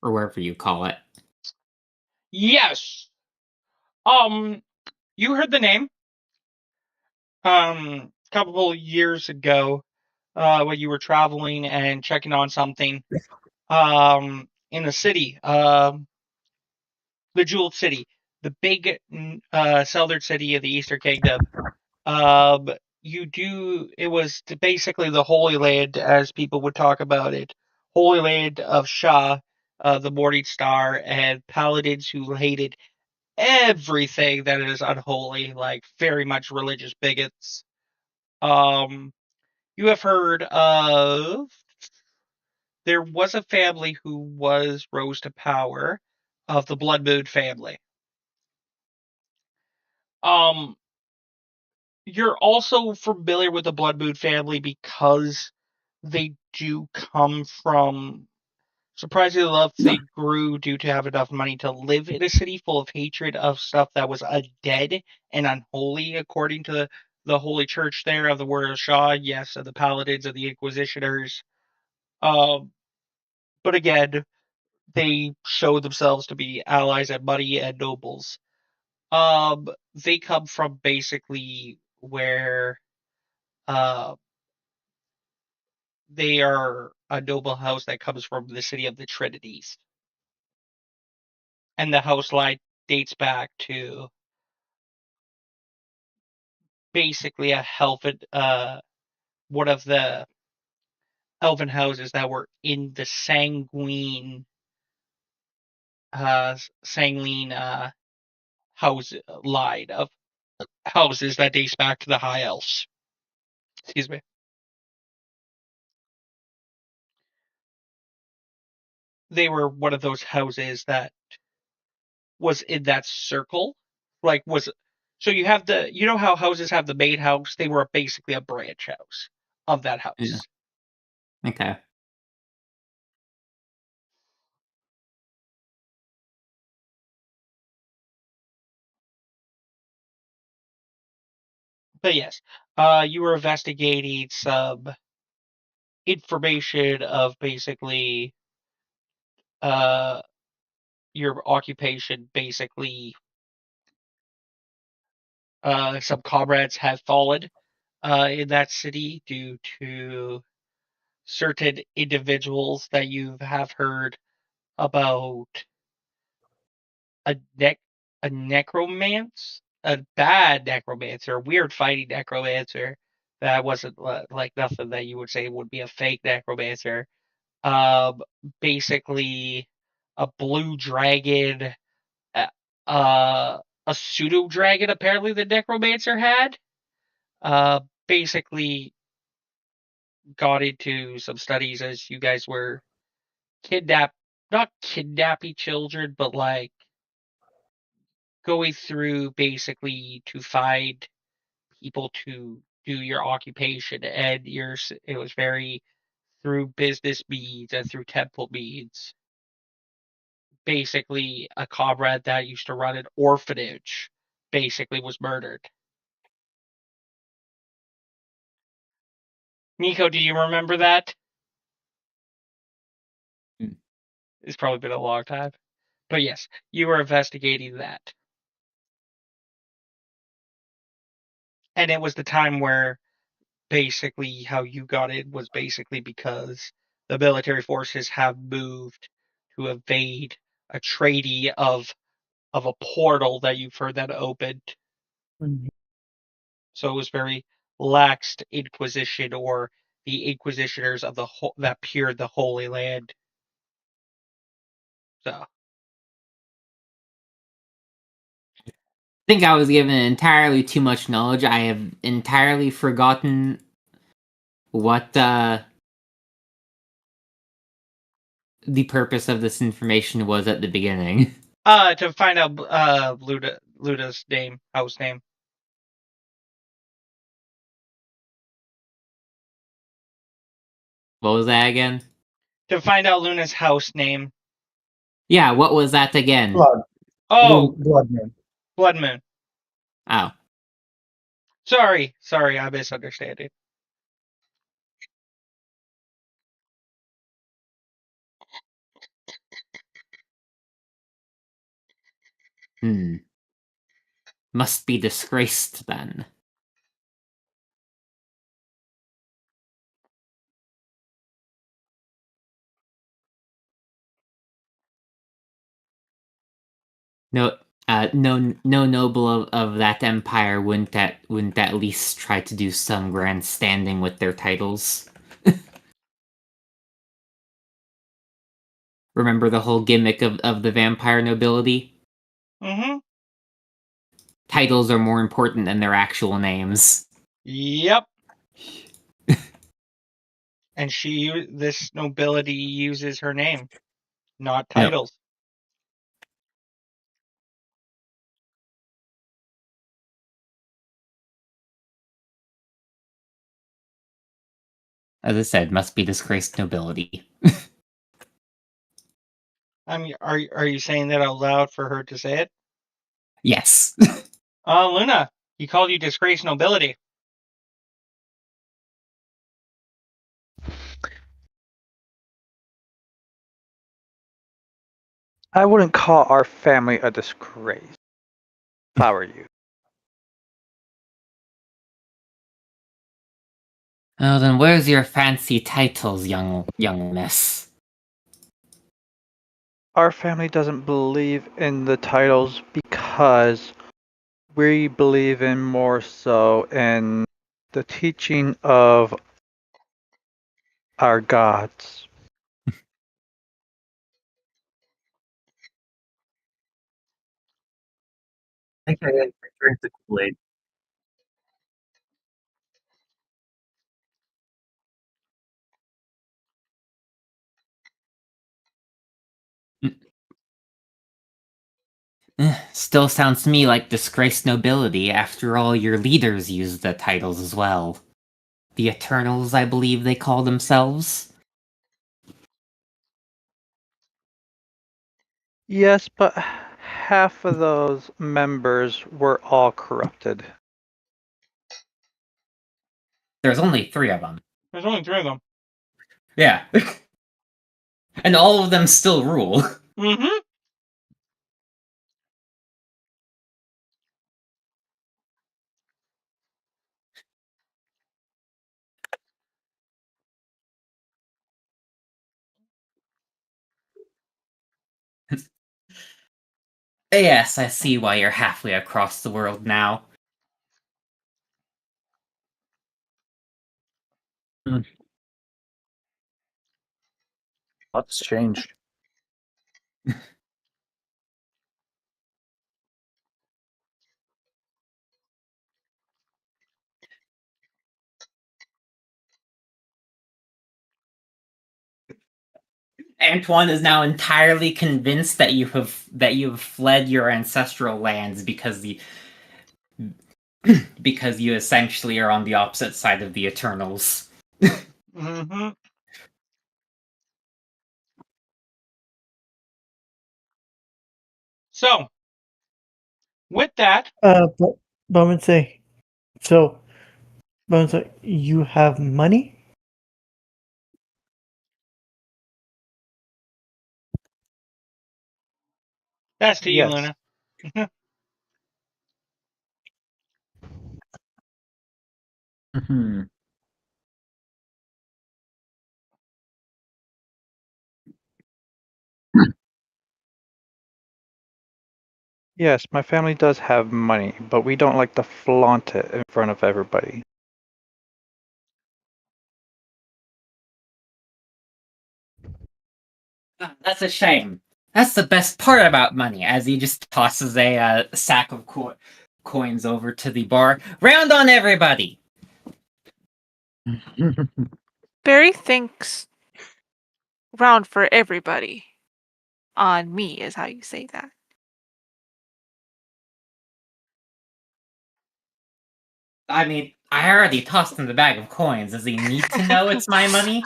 Or wherever you call it. Yes. You heard the name. A couple years ago, when you were traveling and checking on something, in the city, the Jeweled City, the big, southern city of the Eastern Kingdom. It was basically the Holy Land, as people would talk about it. Holy Land of Shah, the Morning Star, and paladins who hated everything that is unholy, like very much religious bigots. Um, you have heard of there was a family who was rose to power of the Blood Moon family. Um, you're also familiar with the Blood Moon family because they do come from surprisingly enough, they grew due to have enough money to live in a city full of hatred of stuff that was undead and unholy, according to the Holy Church there of the Word of Shah, yes, of the Paladins, of the Inquisitioners. Um, but again, they show themselves to be allies and money and nobles. They come from basically where uh, they are a noble house that comes from the city of the Trinities. And the house line dates back to basically a elven, one of the elven houses that were in the sanguine house line of houses that dates back to the High Elves. Excuse me. They were one of those houses that was in that circle, like was so you have you know how houses have the main house? They were basically a branch house of that house. Yeah. Okay. But yes, you were investigating some information of basically uh your occupation. Basically, some comrades have fallen in that city due to certain individuals that you have heard about a nec a necromance, a bad necromancer, a weird fighting necromancer that wasn't like nothing that you would say would be a fake necromancer. Um, basically a blue dragon, uh, a pseudo dragon. Apparently, the necromancer had. Basically got into some studies as you guys were kidnap, not kidnapping children, but like going through basically to find people to do your occupation, and it was very through business means and through temple means. Basically, a comrade that used to run an orphanage basically was murdered. Nico, do you remember that? Mm. It's probably been a long time. But yes, you were investigating that. And it was the time where basically how you got it was basically because the military forces have moved to evade a treaty of a portal that you've heard that opened. So it was very laxed Inquisition, or the Inquisitioners of that peered the Holy Land. So think I was given entirely too much knowledge. I have entirely forgotten what the purpose of this information was at the beginning. To find out Luda's name, house name. What was that again? To find out Luna's house name. Yeah, what was that again? Blood. Oh, Blood Moon. Blood Moon. Oh. Sorry, I misunderstood it. Must be disgraced then. No, no noble of that empire wouldn't at least try to do some grandstanding with their titles. Remember the whole gimmick of the vampire nobility? Mm-hmm. Titles are more important than their actual names. Yep. And this nobility uses her name, not titles. As I said, must be disgraced nobility. I mean, are you saying that out loud for her to say it? Yes. Luna, he called you disgraced nobility. I wouldn't call our family a disgrace. If I were you. Oh, then where's your fancy titles, young miss? Our family doesn't believe in the titles because we believe in more so in the teaching of our gods. I think I drink the Kool-Aid. Still sounds to me like disgraced nobility. After all, your leaders use the titles as well. The Eternals, I believe they call themselves. Yes, but half of those members were all corrupted. There's only 3 of them. There's only 3 of them. Yeah. And all of them still rule. Mm-hmm. Yes, I see why you're halfway across the world now. Lots changed. Antoine is now entirely convinced that you have fled your ancestral lands because because you essentially are on the opposite side of the Eternals. Mm-hmm. So, with that, Bowman say, so, Bowman say, you have money? that's to you, Yes. Luna. Hmm. Yes, my family does have money, but we don't like to flaunt it in front of everybody. That's a shame. That's the best part about money, as he just tosses a sack of coins over to the bar. Round on everybody! Barry thinks round for everybody. On me is how you say that. I mean, I already tossed him the bag of coins. Does he need to know it's my money?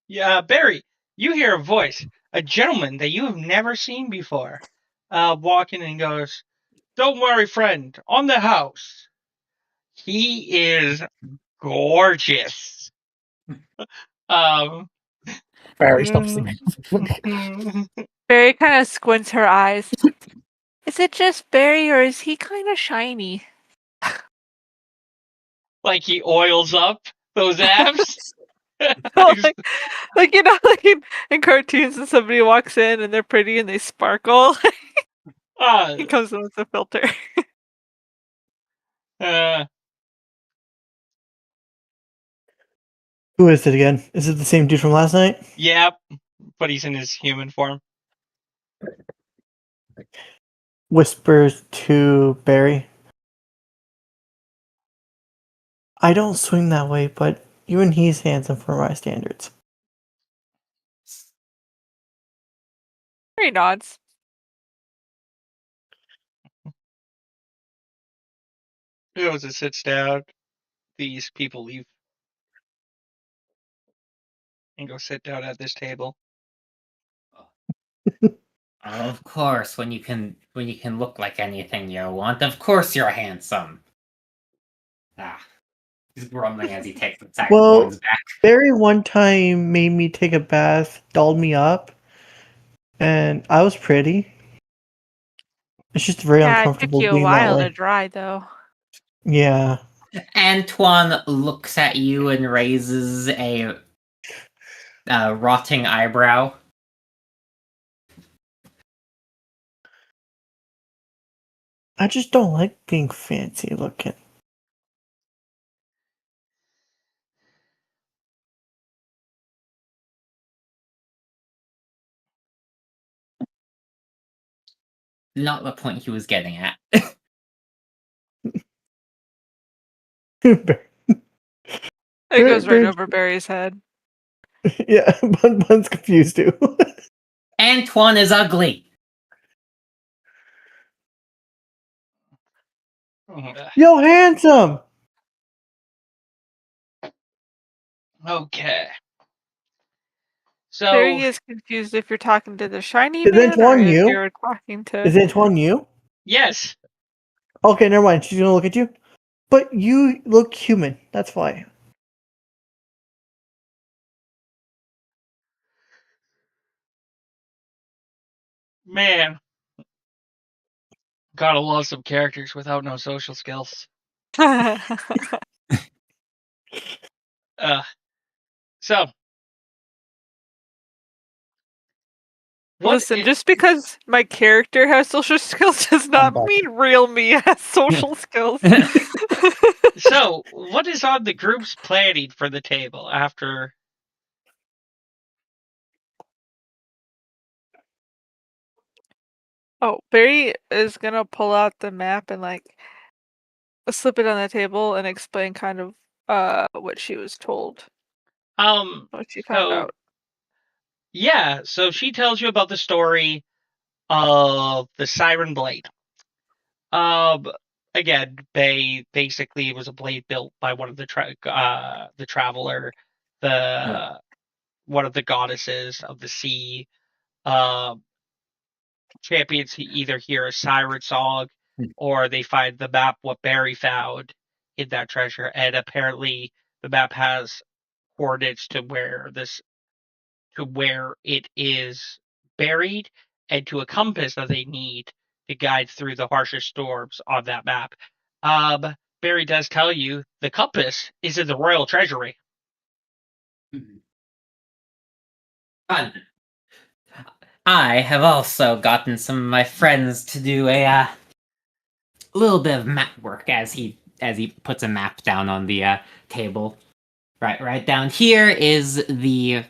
Yeah, Barry, you hear a voice, a gentleman that you have never seen before, walking and goes, "Don't worry, friend, on the house. He is gorgeous." Um, Barry stops the Barry kind of squints her eyes. Is it just Barry or is he kind of shiny? like he oils up those abs. like in cartoons when somebody walks in and they're pretty and they sparkle. He comes in with a filter. Who is it again? Is it the same dude from last night? Yeah, but he's in his human form. Whispers to Barry. I don't swing that way, but even he's handsome for my standards. Barry nods. As it sits down, these people leave and go sit down at this table. Of course, when you can look like anything you want, of course you're handsome. He's grumbling as he takes the sack of coins back. Barry one time made me take a bath, dolled me up, and I was pretty. It's just very uncomfortable it took you being a while that way. to dry, though. Yeah. Antoine looks at you and raises a rotting eyebrow. I just don't like being fancy looking. Not the point he was getting at. It goes right over Barry's head. Yeah, Bun's confused too. Antoine is ugly. Yo, handsome! Okay. So Barry is confused if you're talking to the shiny is man Antoine or if you? you're talking to... Is Antoine you? Yes. Okay, never mind. She's gonna look at you. But you look human. That's why. Man. Gotta love some characters without no social skills. So Listen, just because my character has social skills does not mean real me has social skills. So, what is on the group's planning for the table after? Oh, Barry is gonna pull out the map and slip it on the table and explain kind of what she was told. What she found out. Yeah, so she tells you about the story of the Siren Blade. Again, basically it was a blade built by one of the traveler, one of the goddesses of the sea. Champions either hear a siren song or they find the map what Barry found in that treasure, and apparently the map has coordinates to where it is buried and to a compass that they need to guide through the harshest storms on that map. Barry does tell you the compass is in the royal treasury. Fun. I have also gotten some of my friends to do a little bit of map work as he puts a map down on the table. Right down here is the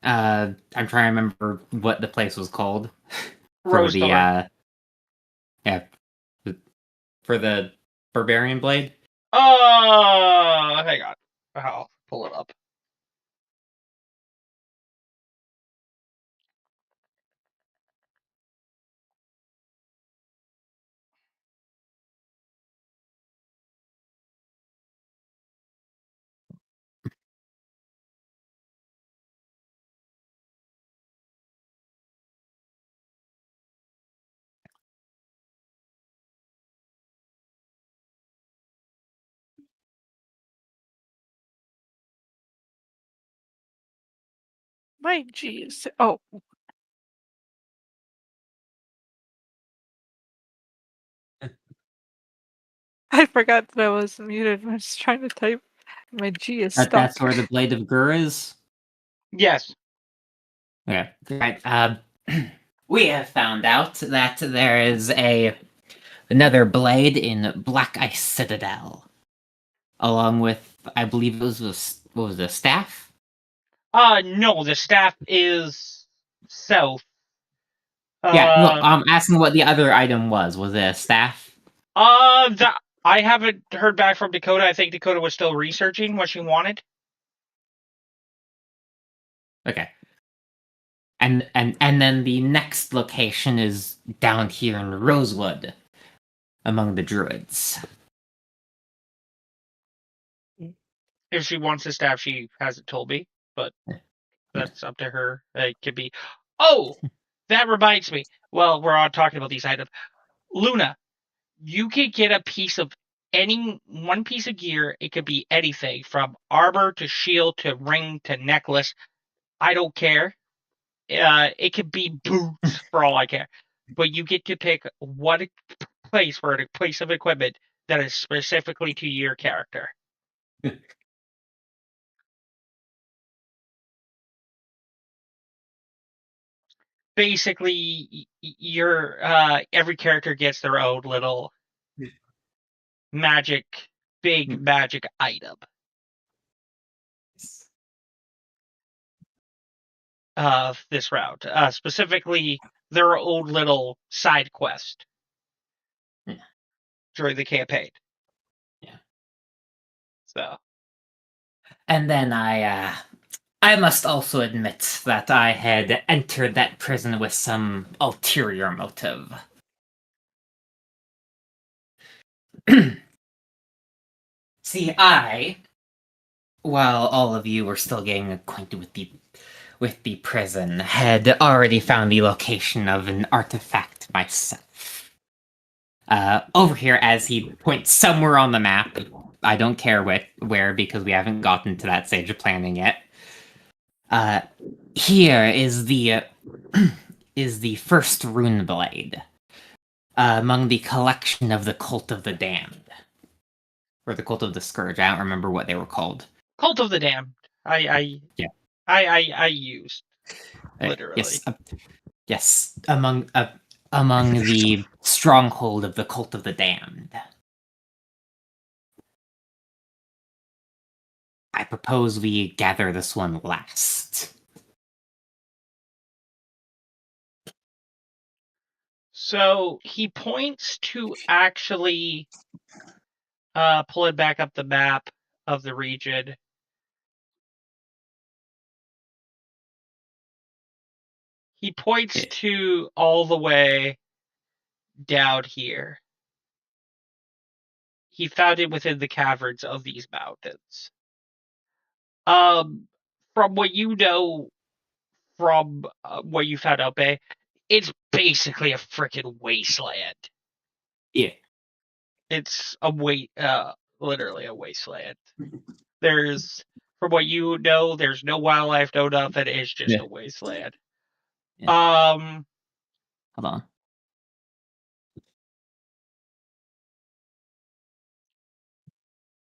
I'm trying to remember what the place was called for Rose the Thorn. yeah, for the barbarian blade. Hang on. I'll pull it up. My jeez. Oh. I forgot that I was muted. I was trying to type. My G is stuck. That's where the blade of Gur is. Yes. Okay. Right. We have found out that there is another blade in Black Ice Citadel, along with, I believe it was what was the staff? No, the staff is south. Yeah. No, I'm asking what the other item was. Was it a staff? I haven't heard back from Dakota. I think Dakota was still researching what she wanted. Okay. And then the next location is down here in Rosewood, among the druids. If she wants the staff, she hasn't told me, but that's up to her. It could be. Oh, that reminds me. Well, we're all talking about these items. Luna, you could get a piece of one piece of gear. It could be anything from armor to shield to ring to necklace. I don't care. It could be boots for all I care. But you get to pick one place for a piece of equipment that is specifically to your character. Basically, your every character gets their own little big magic item. This route, specifically their own little side quest during the campaign. Yeah. So. And then I must also admit that I had entered that prison with some ulterior motive. See, while all of you were still getting acquainted with the prison, had already found the location of an artifact myself. Over here, as he points somewhere on the map, I don't care where because we haven't gotten to that stage of planning yet. Here is the is the first rune blade among the collection of the Cult of the Damned. Or the Cult of the Scourge. I don't remember what they were called. Cult of the Damned. I used literally. Yes. Among the stronghold of the Cult of the Damned. I propose we gather this one last. So he points to actually pulling back up the map of the region. He points to all the way down here. He found it within the caverns of these mountains. From what you know, from what you found out, Bay, it's basically a freaking wasteland. Yeah. It's literally a wasteland. There's, from what you know, there's no wildlife, no nothing. It's just a wasteland. Yeah. Hold on.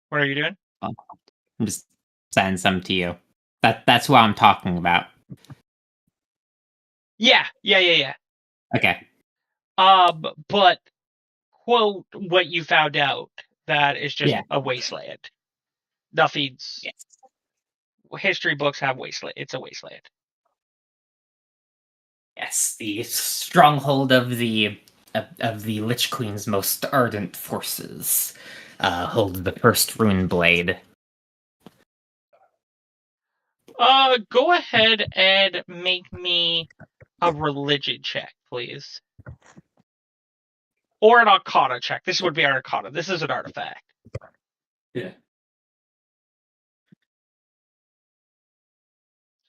What are you doing? I'm just sending some to you. That's what I'm talking about. Yeah. Okay. But quote what you found out, that is just a wasteland. Nothing's. Yes. History books have wasteland. It's a wasteland. Yes, the stronghold of the Lich Queen's most ardent forces hold the first rune blade. Go ahead and make me a religion check, please. Or an arcana check. This would be an arcana. This is an artifact. Yeah.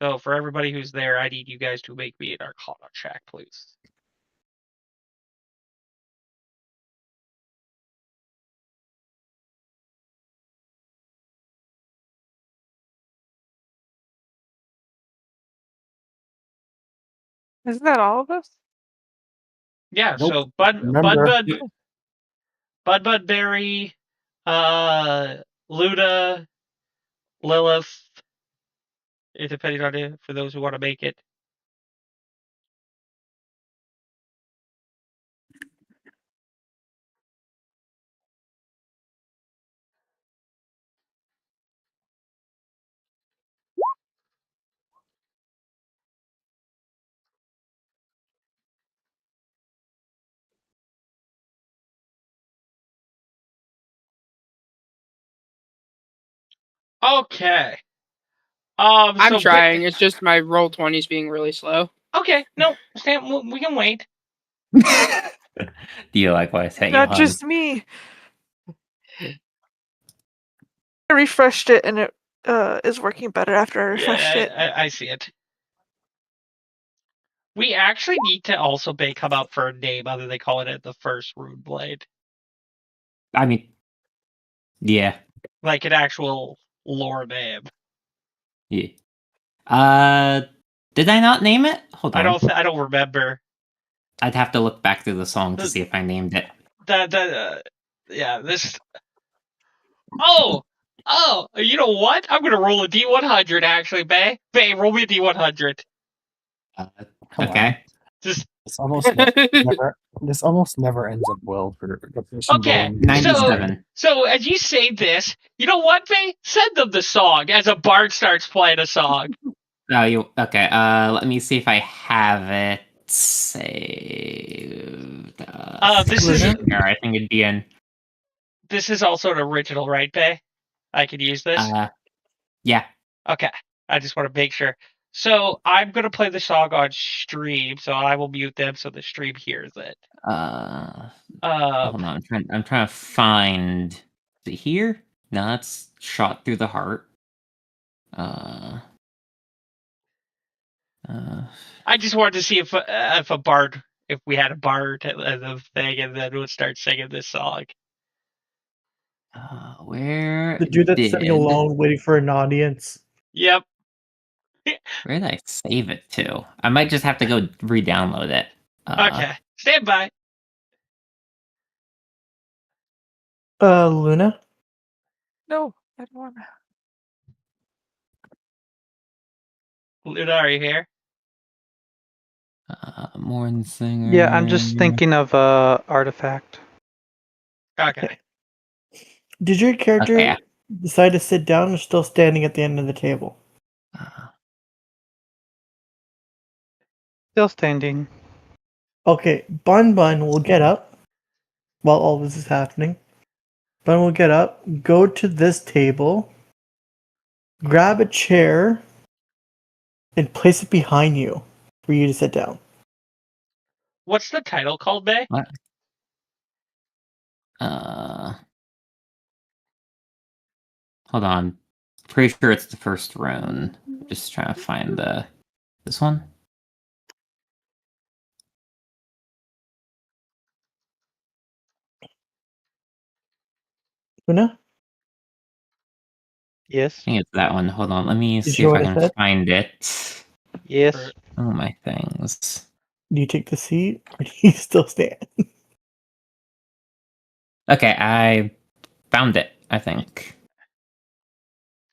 So for everybody who's there, I need you guys to make me an arcana check, please. Isn't that all of us? Yeah, Nope. so Bud Remember- Berry, Luda, Lilith, depending on it, for those who want to make it. Okay. I'm so trying. It's just my roll 20s being really slow. Okay, no, Sam, we can wait. Do you likewise hate Not Johan? just me. I refreshed it and it is working better after I refreshed it. I see it. We actually need to also come up for a name other than calling it the first rune blade. I mean, yeah. Like an actual lore name. Yeah. Did I not name it? Hold on. I don't remember. I'd have to look back through the song to see if I named it. Yeah, this. Oh, you know what? I'm gonna roll a D100 actually, Bay. Bay, roll me a D100. Come Okay. on. Just This almost never ends up well for the person okay. rolling. 97. So as you say this, you know what, Bay? Send them the song as a bard starts playing a song. Oh, you okay? Let me see if I have it saved. This is here. I think it'd be in. This is also an original, right, Bay? I could use this. Yeah. Okay. I just want to make sure. So I'm gonna play the song on stream, so I will mute them so the stream hears it. Hold on, I'm trying to find. Is it here? No, it's shot through the heart. I just wanted to see if a bard, if we had a bard as a thing, and then we'll start singing this song. Where The dude that's sitting alone waiting for an audience. Yep. Where did I save it to? I might just have to go re-download it. Okay. Stand by. Luna? No, I don't want to. Luna, are you here? Morn Singer. Yeah, I'm just thinking of artifact. Okay. Did your character Okay. decide to sit down or still standing at the end of the table? Still standing. Okay, Bun will get up while all this is happening. Bun will get up, go to this table, grab a chair, and place it behind you for you to sit down. What's the title called, Bay? What? Hold on. Pretty sure it's the first rune. Just trying to find this one. Luna? Yes. I think it's that one. Hold on. Let me Did see you if I know what can I said? find it. Yes. Oh, my things. Do you take the seat or do you still stand? Okay, I found it, I think.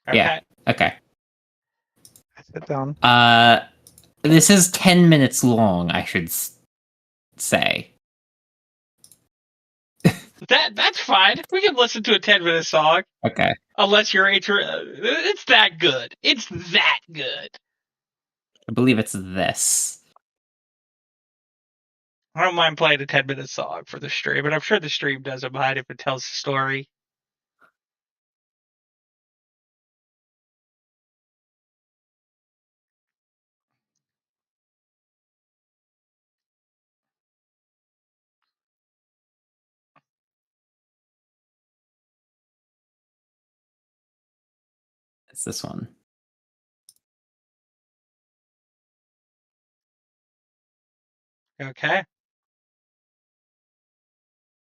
Okay. Yeah. Okay. I sit down. This is 10 minutes long, I should say. That's fine. We can listen to a 10-minute song. Okay. Unless you're it's that good. It's that good. I believe it's this. I don't mind playing a 10-minute song for the stream, and I'm sure the stream doesn't mind if it tells the story. It's this one. Okay.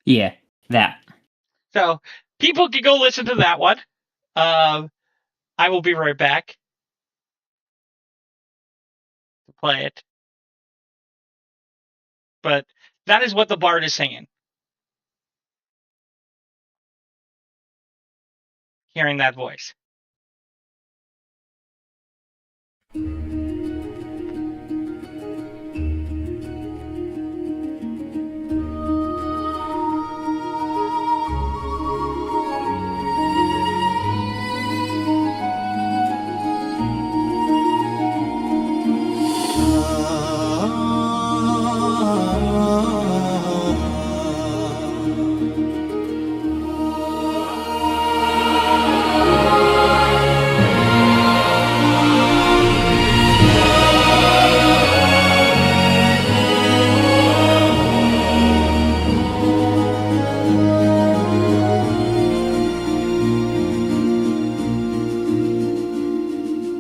Yeah, that. So people can go listen to that one. I will be right back to play it. But that is what the bard is singing. Hearing that voice.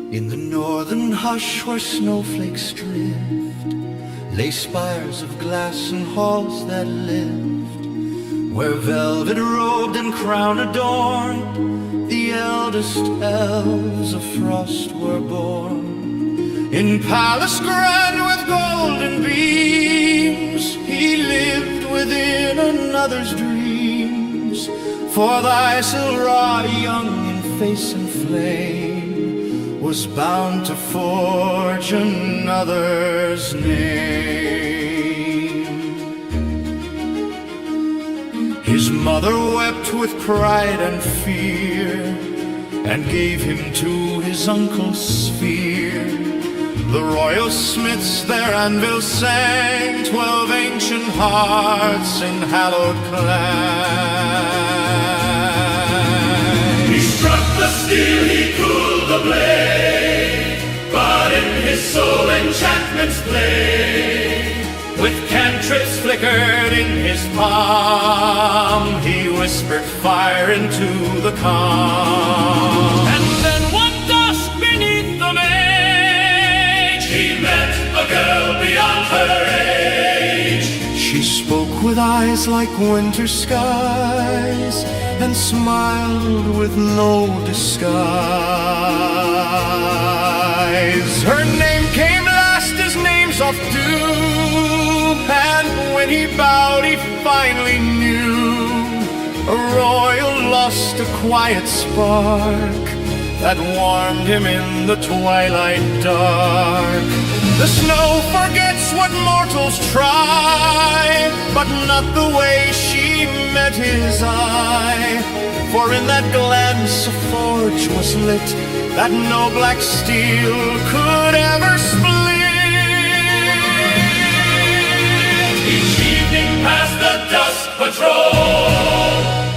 In the northern hush where snowflakes drift, lay spires of glass and halls that lift, where velvet robed and crown adorned, the eldest elves of frost were born. In palace grand with golden beams, he lived within another's dreams. For thy Silra, young in face and flame, was bound to forge another's name. His mother wept with pride and fear, and gave him to his uncle's sphere. The royal smiths their anvils sang, 12 ancient hearts in hallowed clang. He struck the steel, he cooled the blade, but in his soul enchantments played. With cantrips flickered in his palm, he whispered fire into the calm. And then one dusk beneath the mage, he met a girl beyond her age. She spoke with eyes like winter skies, and smiled with no disguise. Her name came last as names oft do, and when he bowed he finally knew a royal lust, a quiet spark that warmed him in the twilight dark. The snow forgets what mortals try, but not the way she met his eye. For in that glance a forge was lit that no black steel could ever split. Each evening past the dusk patrol,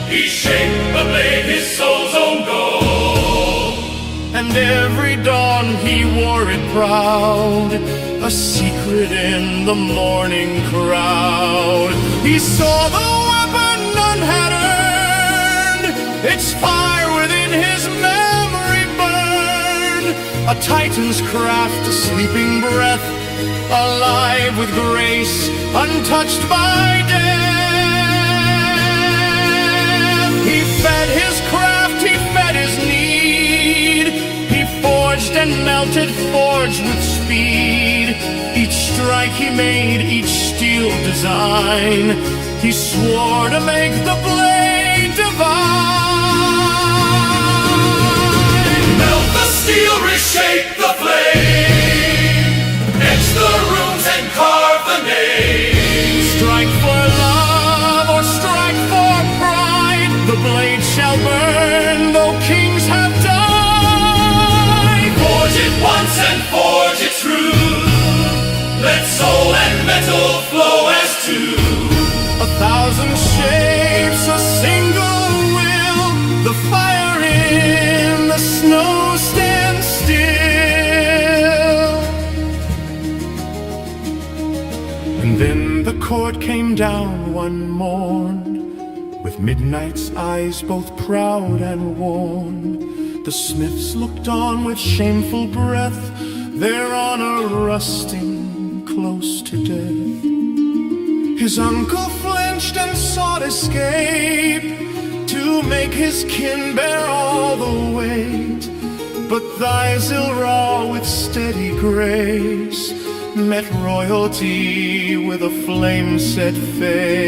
he shaped the blade his soul's own goal. And every dawn he wore it proud, a secret in the morning crowd. He saw the weapon none had earned, its fire within his memory burned. A titan's craft, a sleeping breath, alive with grace, untouched by death. He fed his craft, he fed his need, he forged and melted, forged with speed. Each strike he made, each steel design, he swore to make the blade divine. Melt the steel, reshape the flame, etch the runes and carve the name. Strike for love or strike for pride, the blade shall burn though kings have died. Forge it once and forge it true, let soul and metal flow as two. 1,000 shapes, a single will. The fire in the snow stands still. And then the cord came down one morn, with midnight's eyes both proud and worn. The smiths looked on with shameful breath, their honor rusting close to death. His uncle flinched and sought escape, to make his kin bear all the weight. But thy Zilra with steady grace met royalty with a flame-set face.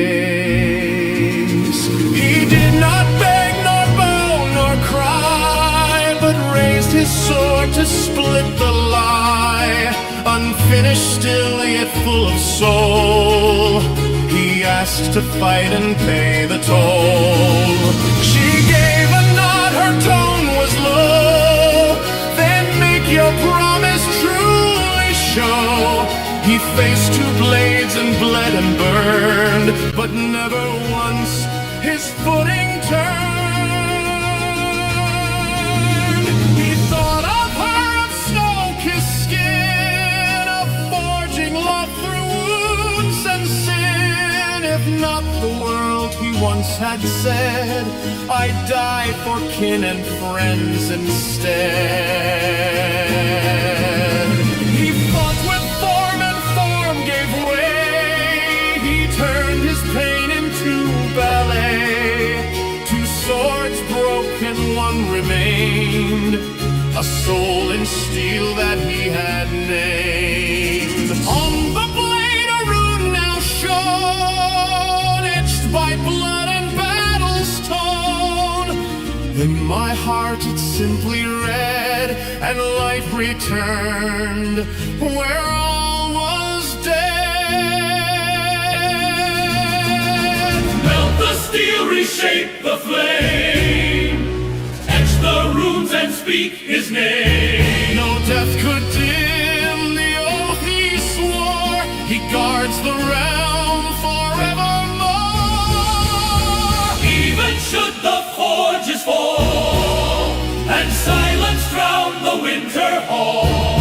He did not beg nor bow nor cry, but raised his sword to split the lie. Unfinished still, yet full of soul, he asked to fight and pay the toll. She gave a nod, her tone was low. Then make your promise truly show. He faced two blades and bled and burned, but never once his footing turned. He thought of her, of snow-kissed skin, of forging love through wounds and sin. If not the world, he once had said, I'd die for kin and friends instead. He fought with form and form gave way. He turned his pain into ballet. Two swords broke and one remained, a soul in steel that he had named. On the blade a rune now shone, etched by blood and battle's tone. Then my heart it simply read, and life returned where all was dead. Melt the steel, reshape the flame, etch the runes and speak his name. No death could dim the oath he swore. He guards the realm forevermore. Even should the forges fall, and silence drown the winter hall,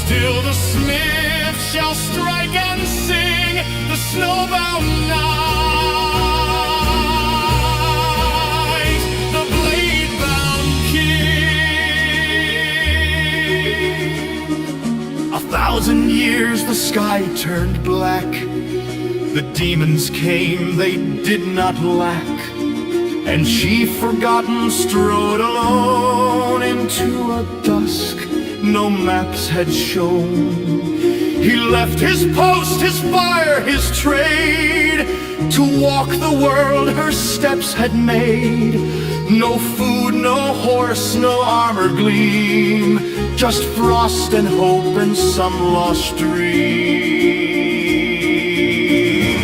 Still the smith shall strike and sing the snowbound night, the blade-bound king. 1,000 years the sky turned black. The demons came, they did not lack. And she, forgotten, strode alone into a dusk no maps had shown. He left his post, his fire, his trade, to walk the world her steps had made. No food, no horse, no armor gleam, just frost and hope and some lost dream.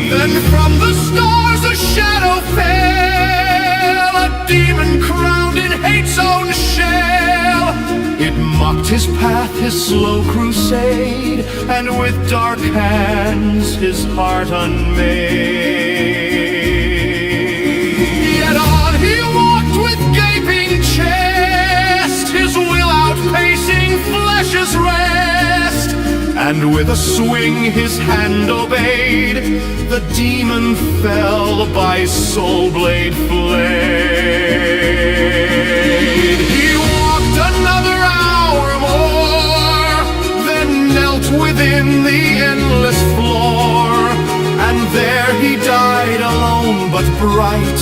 Then from the stars a shadow fell, a demon crowned in hate's own shell. It mocked his path, his slow crusade, and with dark hands his heart unmade. Yet on he walked with gaping chest, his will outpacing flesh's rest. And with a swing his hand obeyed, the demon fell by soul blade flayed. He walked another hour more, then knelt within the endless floor. And there he died alone but bright,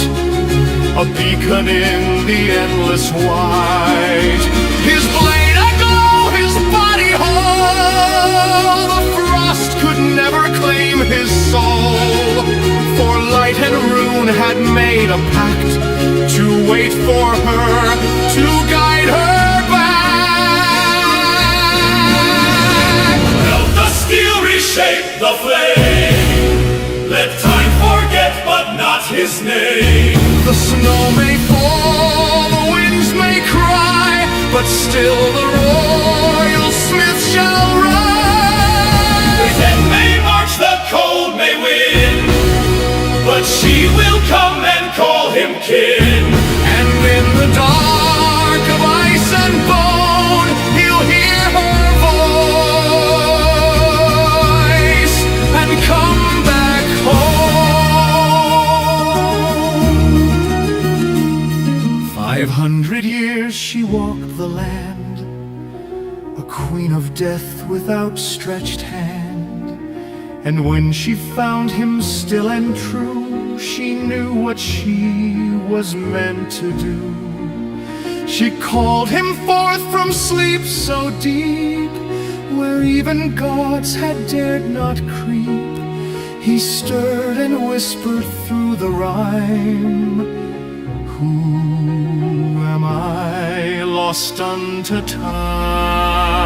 a beacon in the endless white. His blade aglow, his body whole, the frost could never claim his soul. For light and rune had made a pact to wait for her, to guide her back. Melt the steel, reshape the flame, let time forget but not his name. The snow may fall, the winds may cry, but still the royal smith shall rise. The dead may march, the cold may win, but she will come and call him kin. And in the dark of ice and bone, he'll hear her voice and come back home. 500 years she walked the land, a queen of death with outstretched hand. And when she found him still and true, she knew what she was meant to do. She called him forth from sleep so deep, where even gods had dared not creep. He stirred and whispered through the rhyme, "Who am I, lost unto time?"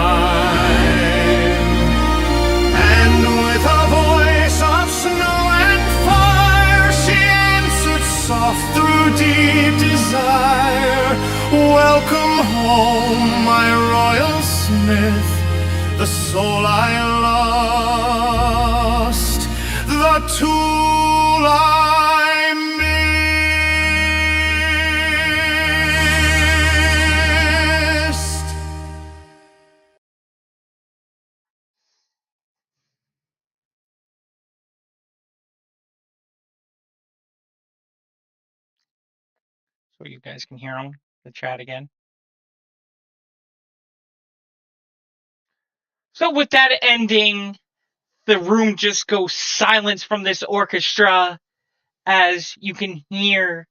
And with a voice of snow and fire, she answered soft through deep desire, "Welcome home, my royal smith, the soul I lost, the tool I missed." So you guys can hear them, the chat again. So with that ending, the room just goes silent from this orchestra as you can hear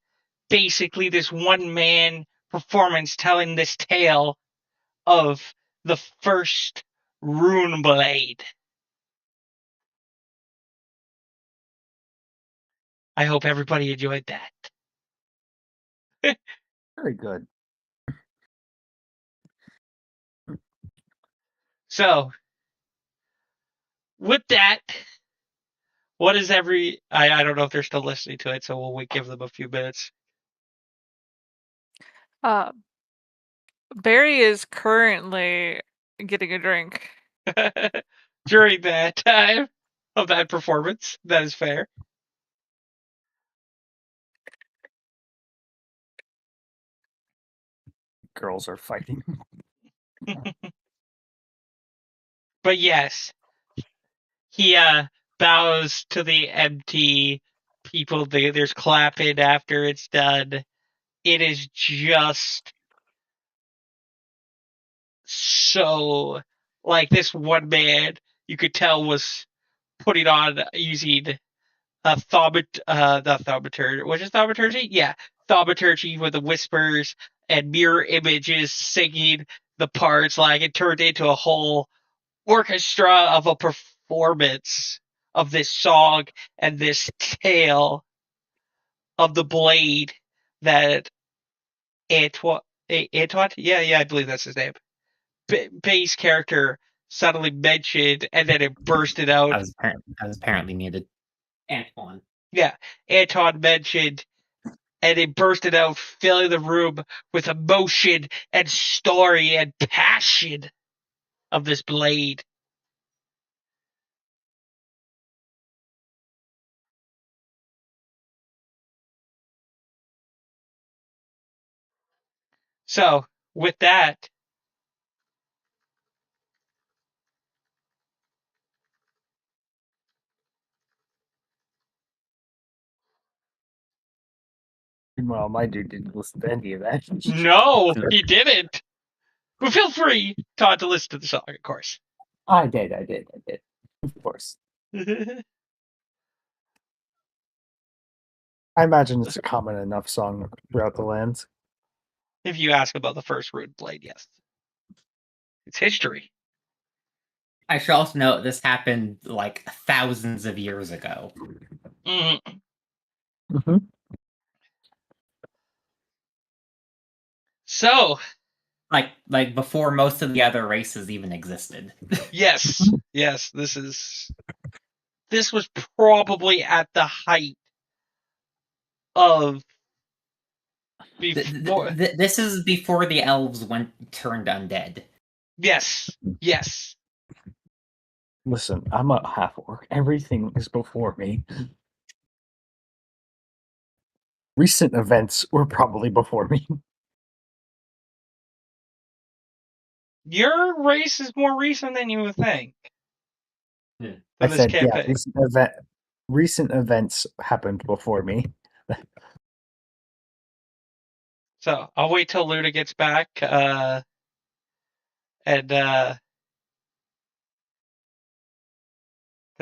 basically this one man performance telling this tale of the first rune blade. I hope everybody enjoyed that. Very good. So, with that, what is I don't know if they're still listening to it, so we'll give them a few minutes. Barry is currently getting a drink. During that time of that performance, that is fair. Girls are fighting. But yes, he bows to the empty people. There's clapping after it's done. It is just so like this one man you could tell was putting on using not thaumaturgy. Which is thaumaturgy? Yeah, thaumaturgy with the whispers and mirror images singing the parts. Like it turned into a whole orchestra of a performance of this song and this tale of the blade that Antoine, yeah, I believe that's his name. Base character suddenly mentioned, and then it bursted out. I was apparently muted. Antoine. Yeah, Anton mentioned, and it bursted out, filling the room with emotion and story and passion of this blade. So, with that, Meanwhile, my dude didn't listen to any of that. no, he didn't. But feel free, Todd, to listen to the song, of course. I did. Of course. I imagine it's a common enough song throughout the lands. If you ask about the first rune blade, yes. It's history. I should also note this happened like thousands of years ago. Mm-hmm. So, like before most of the other races even existed. yes, this was probably at the height of before. This is before the elves turned undead. Yes. Listen, I'm a half orc. Everything is before me. Recent events were probably before me. Your race is more recent than you would think. Yeah. I This said, yeah, campaign. recent events happened before me. So I'll wait till Luda gets back, and because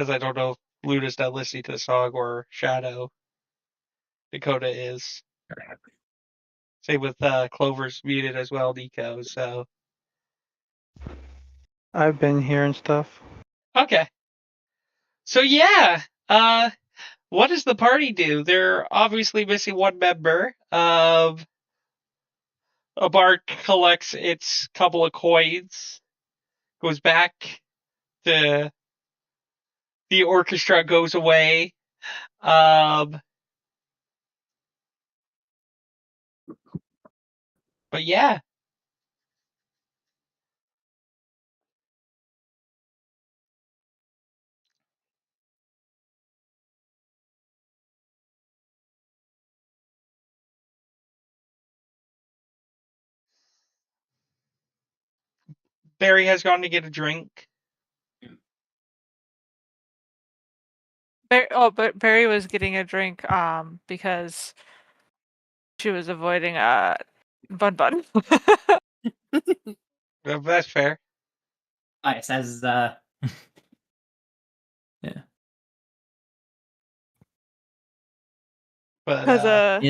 I don't know if Luda's not listening to the song or Shadow. Dakota is. Same with Clover's muted as well, Nico. So I've been here and stuff. okay. So yeah, what does the party do? They're obviously missing one member. A bar collects its couple of coins, goes back. The orchestra goes away. But yeah. Barry has gone to get a drink. But Barry was getting a drink because she was avoiding Bun Bun. That's fair. It says yeah. But Because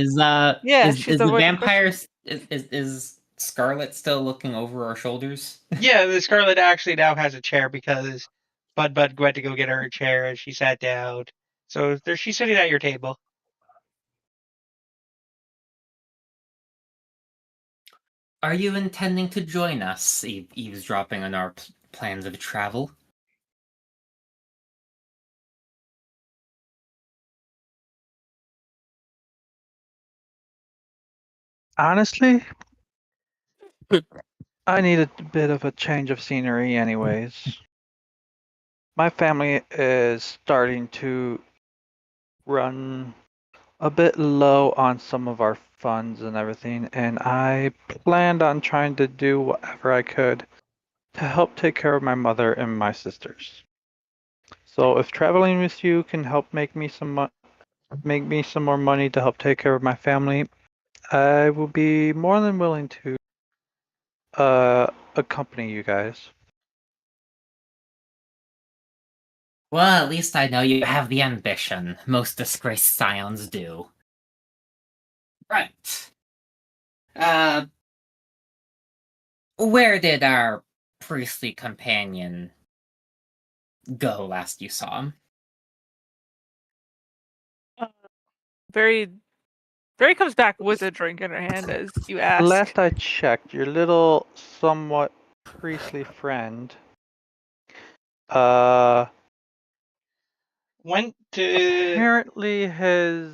yeah, she's is the avoiding vampire is Scarlet still looking over our shoulders? yeah, the Scarlet actually now has a chair because Bud went to go get her a chair and she sat down. So she's sitting at your table. Are you intending to join us, eavesdropping on our plans of travel? Honestly, I need a bit of a change of scenery anyways. My family is starting to run a bit low on some of our funds and everything, and I planned on trying to do whatever I could to help take care of my mother and my sisters. So if traveling with you can help make me some more money to help take care of my family, I will be more than willing to accompany you guys. Well, at least I know you have the ambition. Most disgraced scions do. Right. Where did our priestly companion go last you saw him? Barry comes back with a drink in her hand as you ask. Last I checked, your little somewhat priestly friend Went to apparently has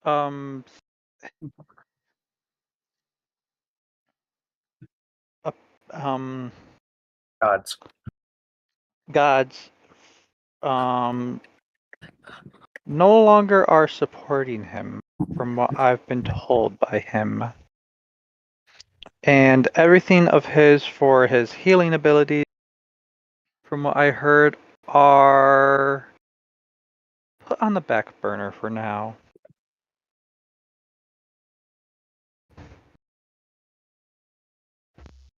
um Gods. gods no longer are supporting him from what I've been told by him. And everything of his for his healing abilities, from what I heard, are put on the back burner for now.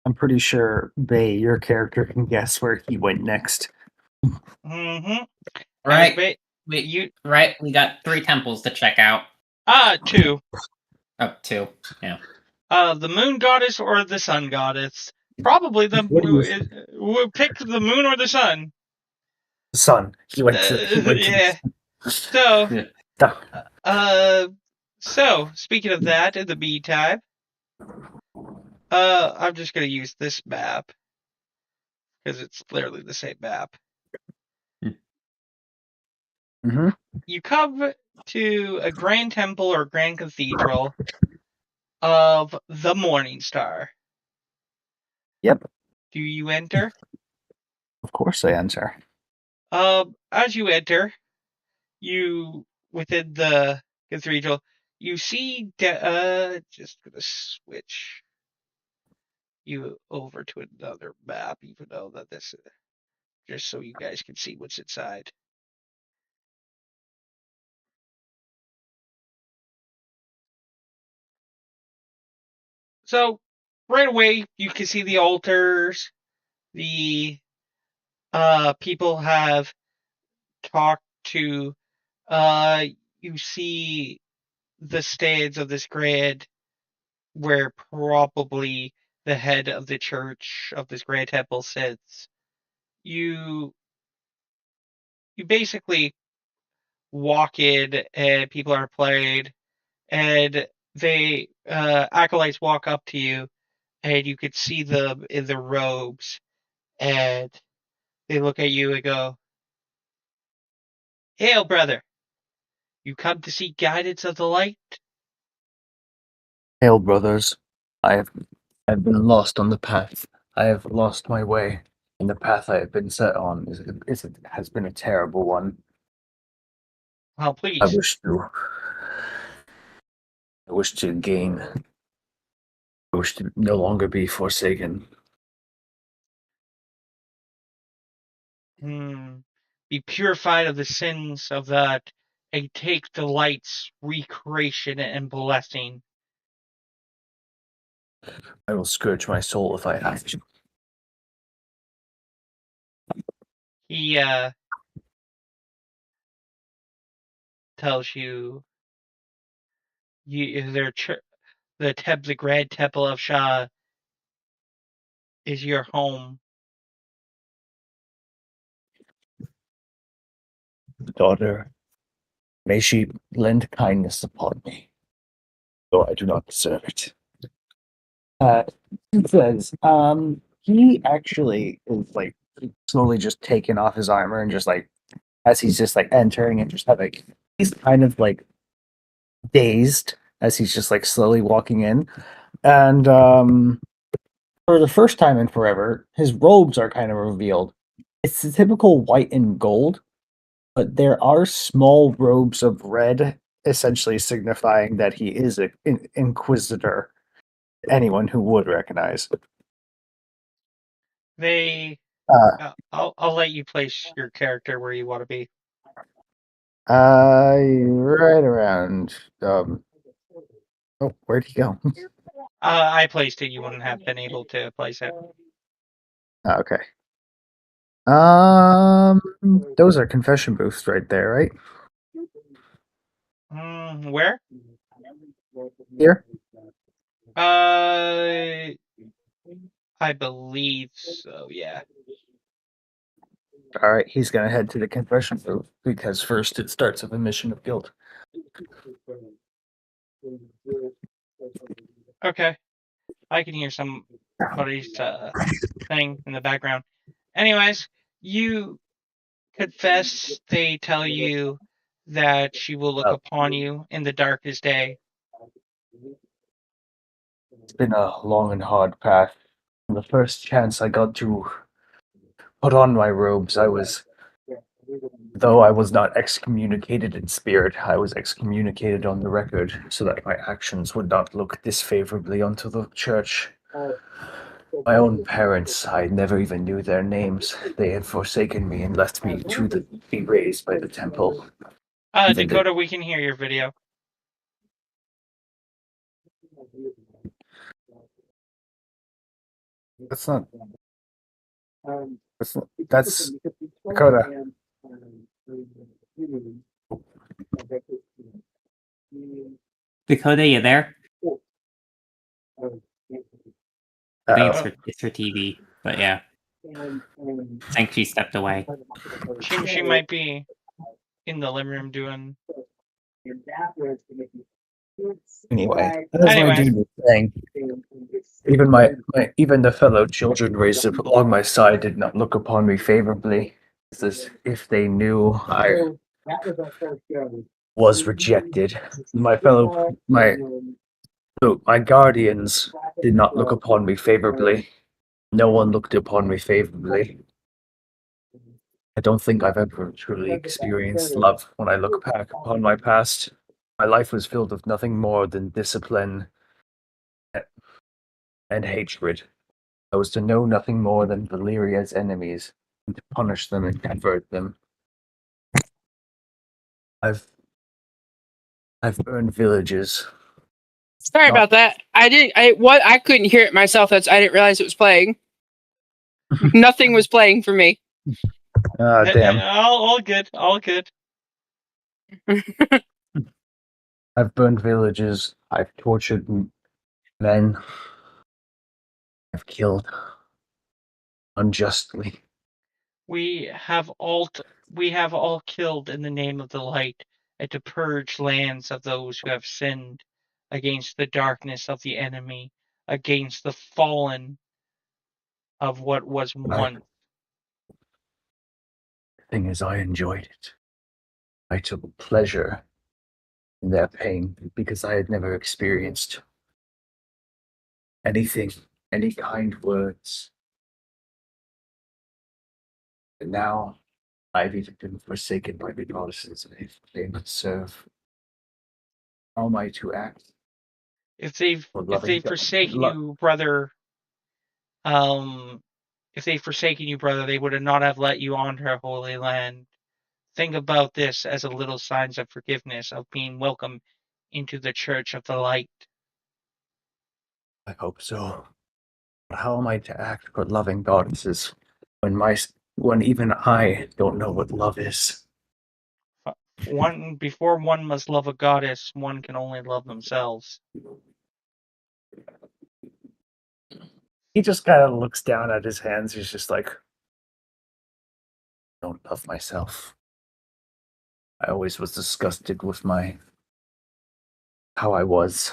I'm pretty sure your character, can guess where he went next. Mm-hmm. Right. We got 3 temples to check out. 2. Oh, 2. Yeah. The moon goddess or the sun goddess. Probably we'll pick the moon or the sun. The sun. He went to yeah. So speaking of that, in the meantime, I'm just gonna use this map because it's clearly the same map. Mm-hmm. You come to a grand temple or grand cathedral of the Morning Star. Yep. Do you enter? Of course I enter. As you enter, within the cathedral, you see, just gonna switch you over to another map, even though that this, just so you guys can see what's inside. So right away, you can see the altars. The people have talked to. You see the stands of this grid where probably the head of the church of this grand temple sits. You basically walk in and people are playing, and they acolytes walk up to you, and you could see them in their robes, and they look at you and go, "Hail, brother! You come to seek guidance of the light?" Hail, brothers. I've been lost on the path. I have lost my way, and the path I have been set on has been a terrible one. Well, I please. wish to gain. I wish to no longer be forsaken. Be purified of the sins of that, and take the light's recreation and blessing. I will scourge my soul if I have to. He tells you, the Grand Temple of Shah is your home. Daughter, may she lend kindness upon me, though I do not deserve it. He says, he actually is like slowly just taking off his armor and just like, as he's just like entering and just having, he's kind of like dazed as he's just like slowly walking in. And for the first time in forever, his robes are kind of revealed. It's the typical white and gold, but there are small robes of red, essentially signifying that he is an inquisitor. Anyone who would recognize. They, I'll let you place your character where you want to be. Right around. Oh, where'd he go? I placed it. You wouldn't have been able to place it. Okay. Those are confession booths right there, right? Where? Here. I believe so. Yeah. All right, he's gonna head to the confession booth because first it starts with a mission of guilt. Okay. I can hear somebody's thing in the background. Anyways, you confess. They tell you that she will look upon you in the darkest day. It's been a long and hard path. The first chance I got to put on my robes, though I was not excommunicated in spirit, I was excommunicated on the record so that my actions would not look disfavorably onto the church. My own parents, I never even knew their names. They had forsaken me and left me to be raised by the temple. Dakota, we can hear your video. That's Dakota. Dakota, you there? I think it's her TV, but yeah. I think she stepped away. She might be in the living room doing. Anyway, as my dude was saying, even the fellow children raised along my side did not look upon me favorably, as if they knew I was rejected. My guardians did not look upon me favorably. No one looked upon me favorably. I don't think I've ever truly experienced love when I look back upon my past. My life was filled with nothing more than discipline and hatred. I was to know nothing more than Valeria's enemies, and to punish them and convert them. I've burned villages. Sorry Not- about that. I couldn't hear it myself. I didn't realize it was playing. Nothing was playing for me. Ah, damn. All good. All good. I've burned villages. I've tortured men. I've killed unjustly. We have all killed in the name of the light, and to purge lands of those who have sinned against the darkness of the enemy, against the fallen of what was once. The thing is, I enjoyed it. I took pleasure in their pain because I had never experienced anything, any kind words. And now I've even been forsaken by the goddesses I claim to serve. How am I to act? If they've forsaken you, brother, if they've forsaken you, brother, they would have not have let you onto our holy land. Think about this as a little signs of forgiveness, of being welcome into the church of the light. I hope so. But how am I to act for loving goddesses when even I don't know what love is? Before one must love a goddess, one can only love themselves. He just kind of looks down at his hands. He's just like, I don't love myself. I always was disgusted with how I was.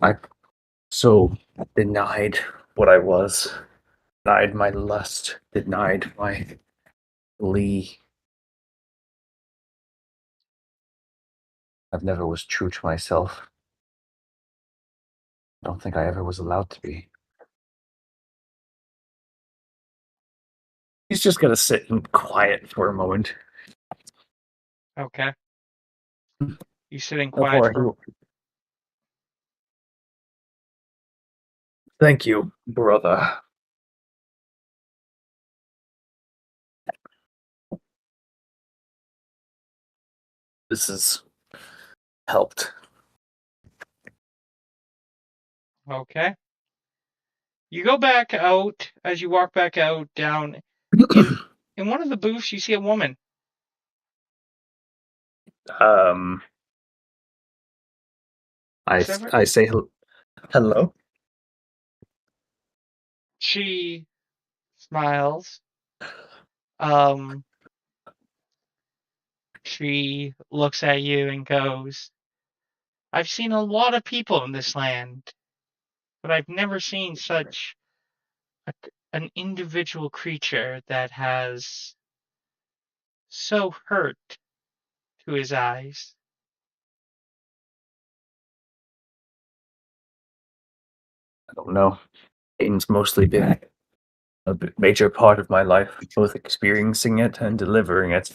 I so denied what I was, denied my lust, denied my glee. I've never was true to myself. I don't think I ever was allowed to be. He's just gonna sit and quiet for a moment. Okay. You sitting quiet for... Thank you, brother. This has helped. Okay. You go back out. As you walk back out, down in one of the booths, you see a woman. I say hello. She smiles. She looks at you and goes, I've seen a lot of people in this land, but I've never seen such an individual creature that has so hurt to his eyes. I don't know. Satan's mostly been a major part of my life, both experiencing it and delivering it.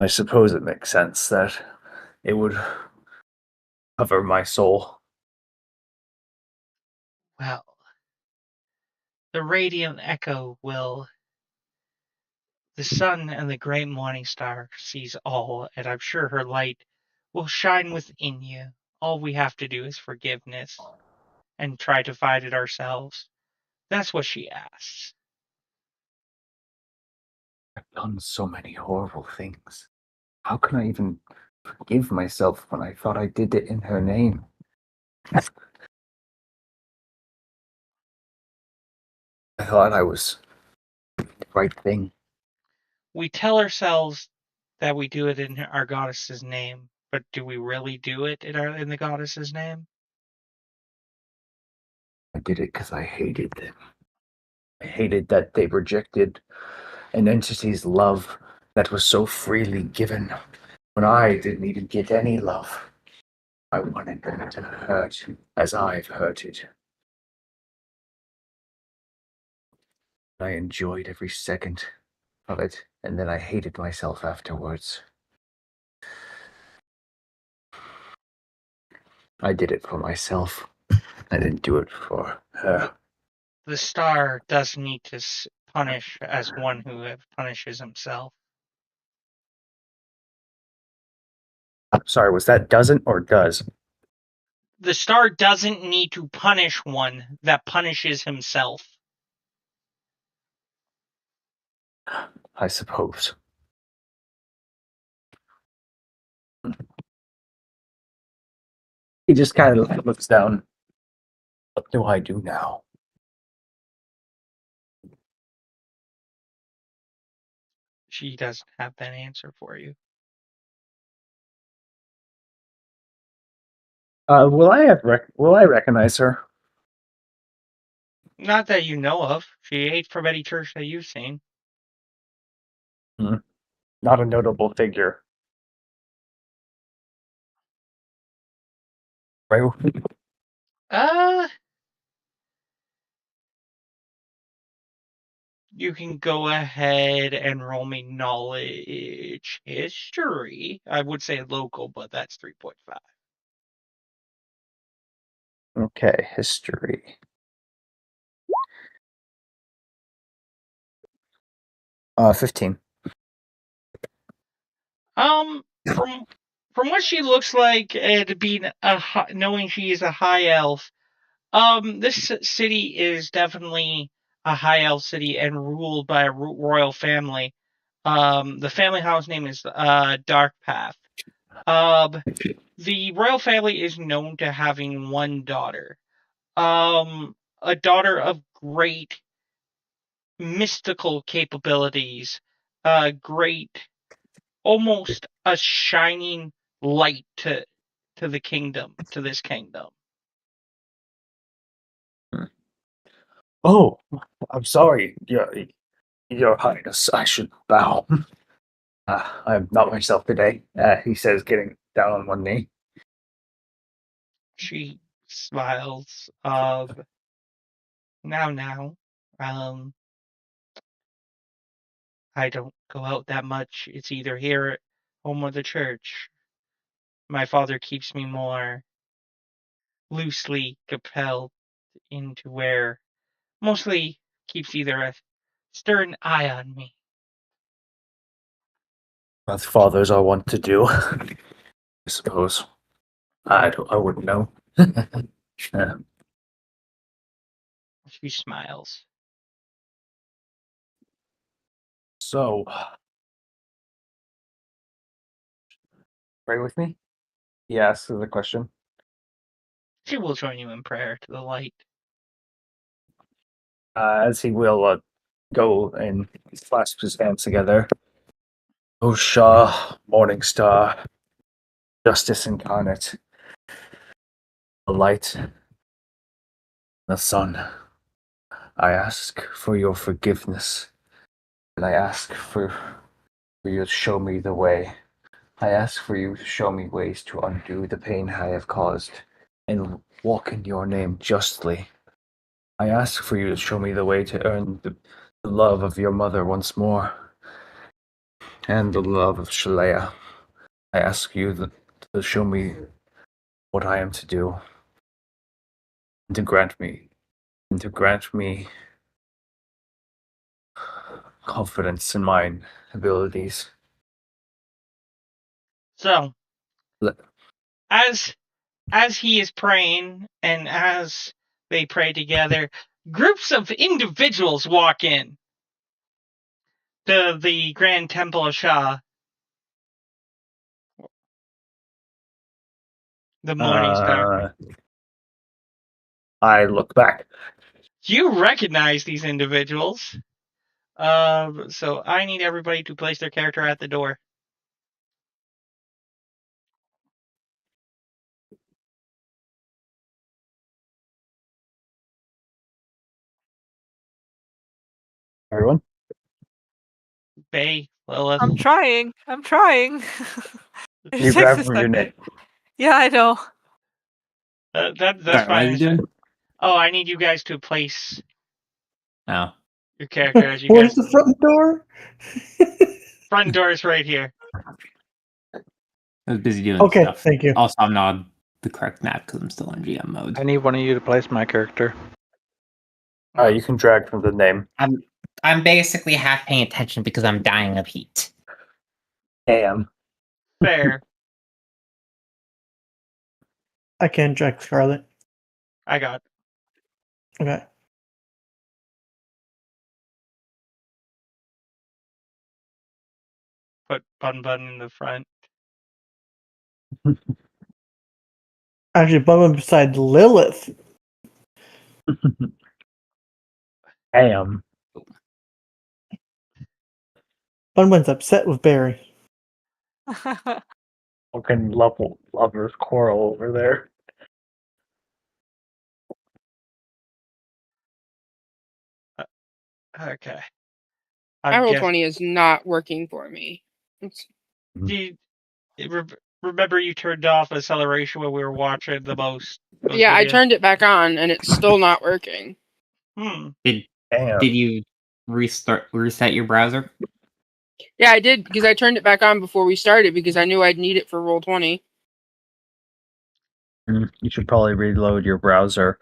I suppose it makes sense that it would cover my soul. Well, the radiant echo will... The sun and the great morning star sees all, and I'm sure her light will shine within you. All we have to do is forgiveness and try to find it ourselves. That's what she asks. I've done so many horrible things. How can I even forgive myself when I thought I did it in her name? I thought I was the right thing. We tell ourselves that we do it in our goddess's name, but do we really do it in the goddess's name? I did it because I hated them. I hated that they rejected an entity's love that was so freely given when I didn't even get any love. I wanted them to hurt as I've hurted. I enjoyed every second of it, and then I hated myself afterwards. I did it for myself. I didn't do it for her. The star does need to punish as one who punishes himself. I'm sorry, was that doesn't or does? The star doesn't need to punish one that punishes himself. I suppose. He just kind of looks down. What do I do now? She doesn't have that answer for you. Will I recognize her? Not that you know of. She ain't from any church that you've seen. Not a notable figure. Right? You can go ahead and roll me knowledge history. I would say local, but that's 3.5. Okay, history. 15. From what she looks like, and being knowing she is a high elf, this city is definitely a high elf city and ruled by a royal family. The family house name is Dark Path. The royal family is known to having one daughter. A daughter of great mystical capabilities, great, almost a shining light to the kingdom, to this kingdom. Oh, I'm sorry, Your Highness. I should bow. I'm not myself today. He says, getting down on one knee. She smiles. Now, I don't go out that much. It's either here at home or the church. My father keeps me more loosely compelled into where mostly keeps either a stern eye on me. As fathers are wont to do, I suppose. I wouldn't know. She smiles. So, pray with me? He asks the question. She will join you in prayer to the light. As he will go and clasp his hands together. O Shah, Morning Star, Justice Incarnate, the light, the sun. I ask for your forgiveness, and I ask for you to show me the way. I ask for you to show me ways to undo the pain I have caused, and walk in your name justly. I ask for you to show me the way to earn the love of your mother once more, and the love of Shalea. I ask you to show me what I am to do, and to grant me confidence in my abilities. So, Le- as he is praying and as they pray together, groups of individuals walk in to the Grand Temple of Shah. The Morning Star. I look back. You recognize these individuals. So I need everybody to place their character at the door. Everyone? Bay, Lilith. I'm trying. It You takes grab a from your second. neck. Yeah, I know. That's Sorry, what are fine. you doing? Oh, I need you guys to place Oh. your character as you Where's guys. the front door? Front door is right here. I was busy doing Okay, stuff. thank you. Also, I'm not the correct map because I'm still on GM mode. I need one of you to place my character. You can drag from the name. I'm basically half paying attention because I'm dying of heat. Damn. Fair. I can drag Scarlet. I got. Okay. Put Bun in the front. Actually, Bun beside Lilith. Damn. Bun's upset with Barry. Fucking lovers quarrel over there. Okay. My roll 20 is not working for me. Remember you turned off acceleration when we were watching the most Yeah, I videos? turned it back on and it's still not working. Did you reset your browser? Yeah, I did because I turned it back on before we started because I knew I'd need it for roll 20. You should probably reload your browser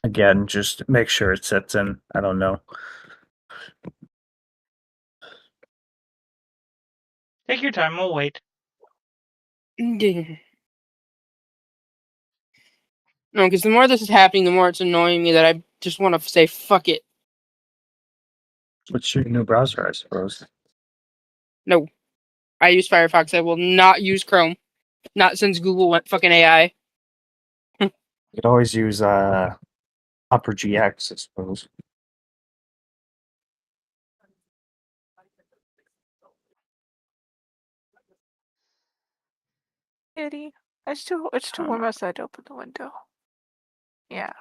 again. Just make sure it sets in. I don't know. Take your time. We'll wait. No, because the more this is happening, the more it's annoying me that I just want to say fuck it. What's your new browser, I suppose? No, I use Firefox. I will not use Chrome. Not since Google went fucking AI. You could always use Upper GX, I suppose. Kitty, it's too warm outside to open the window. Yeah.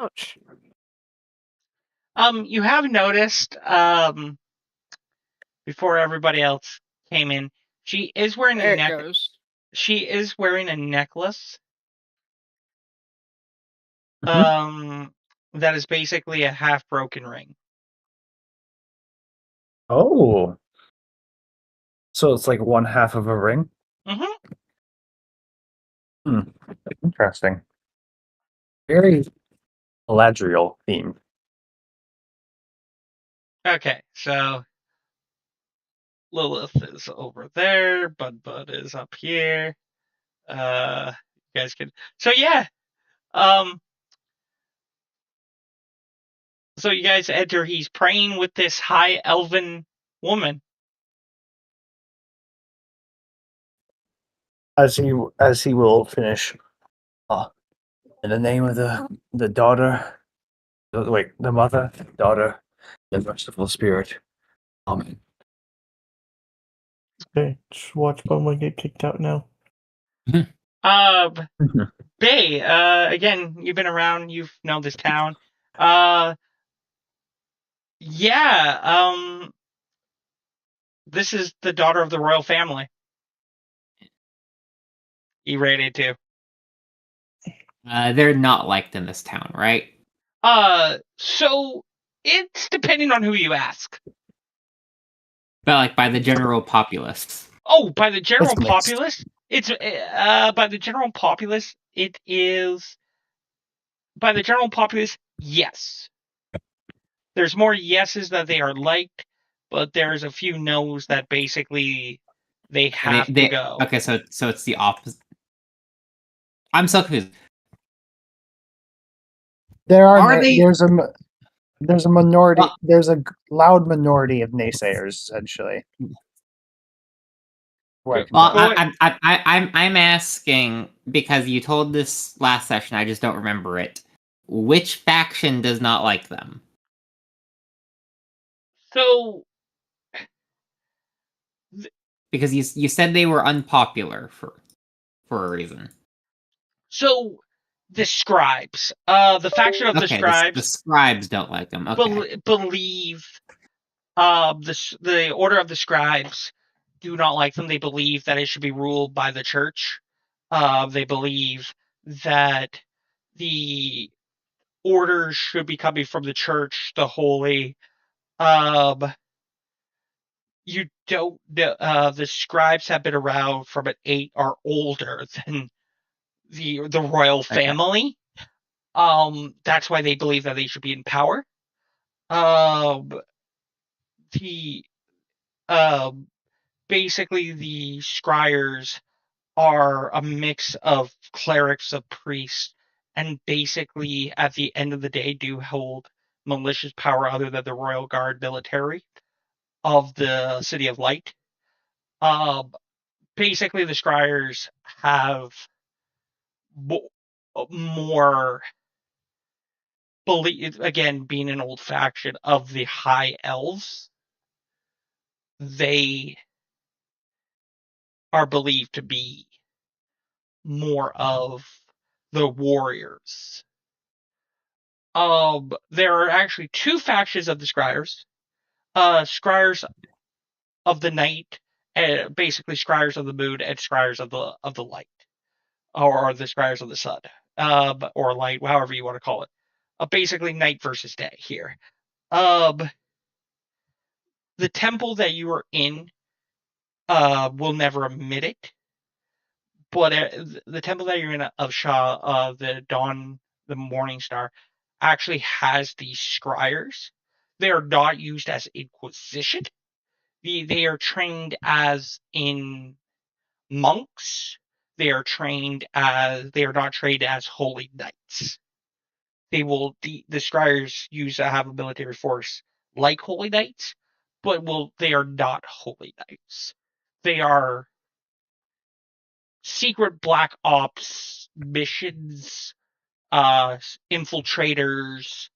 Ouch. You have noticed, before everybody else came in, she is wearing There a it necklace. goes. She is wearing a necklace. That is basically a half broken ring. Oh. So it's like one half of a ring? Interesting. Very Galadriel themed. Okay, so Lilith is over there. Bud is up here. You guys can. So yeah. So you guys enter. He's praying with this high elven woman. As he will finish. In the name of the daughter, the mother, daughter, the merciful spirit. Amen. Okay, just watch Bun get kicked out now. Bay, again, you've been around, you know this town. This is the daughter of the royal family. E-rated too. They're not liked in this town, right? So it's depending on who you ask. But like by the general populace. Oh, by the general populace? It's by the general populace, it is by the general populace, yes. There's more yeses that they are liked, but there's a few no's that basically they have to go. Okay, so it's the opposite. I'm so confused. There's a There's a minority. Well- There's a loud minority of naysayers, essentially. What I can Well, tell. I'm asking because you told this last session. I just don't remember it. Which faction does not like them? So Because you said they were unpopular for a reason. So the scribes, the faction of the Okay, the scribes, scribes don't like them. Okay. believe the order of the scribes do not like them. They believe that it should be ruled by the church. They believe that the orders should be coming from the church, the holy. You don't know, the scribes have been around from an 8 are older than the royal family. That's why they believe that they should be in power. The basically the scryers are a mix of clerics of priests, and basically at the end of the day do hold malicious power other than the royal guard military of the City of Light. Basically the scryers have more believe, again being an old faction of the high elves. They are believed to be more of the warriors. There are actually two factions of the scryers. Scryers of the night, basically scryers of the moon, and scryers of the light, or the scryers of the sun, or light, however you want to call it. Basically night versus day here. The temple that you are in will never admit it, but the temple that you're in of Shah, the Dawn, the Morning Star, actually has these scryers. They are not used as Inquisition. They are trained as in monks. They are not trained as holy knights. The scryers have a military force like holy knights, but they are not holy knights. They are secret black ops missions, infiltrators.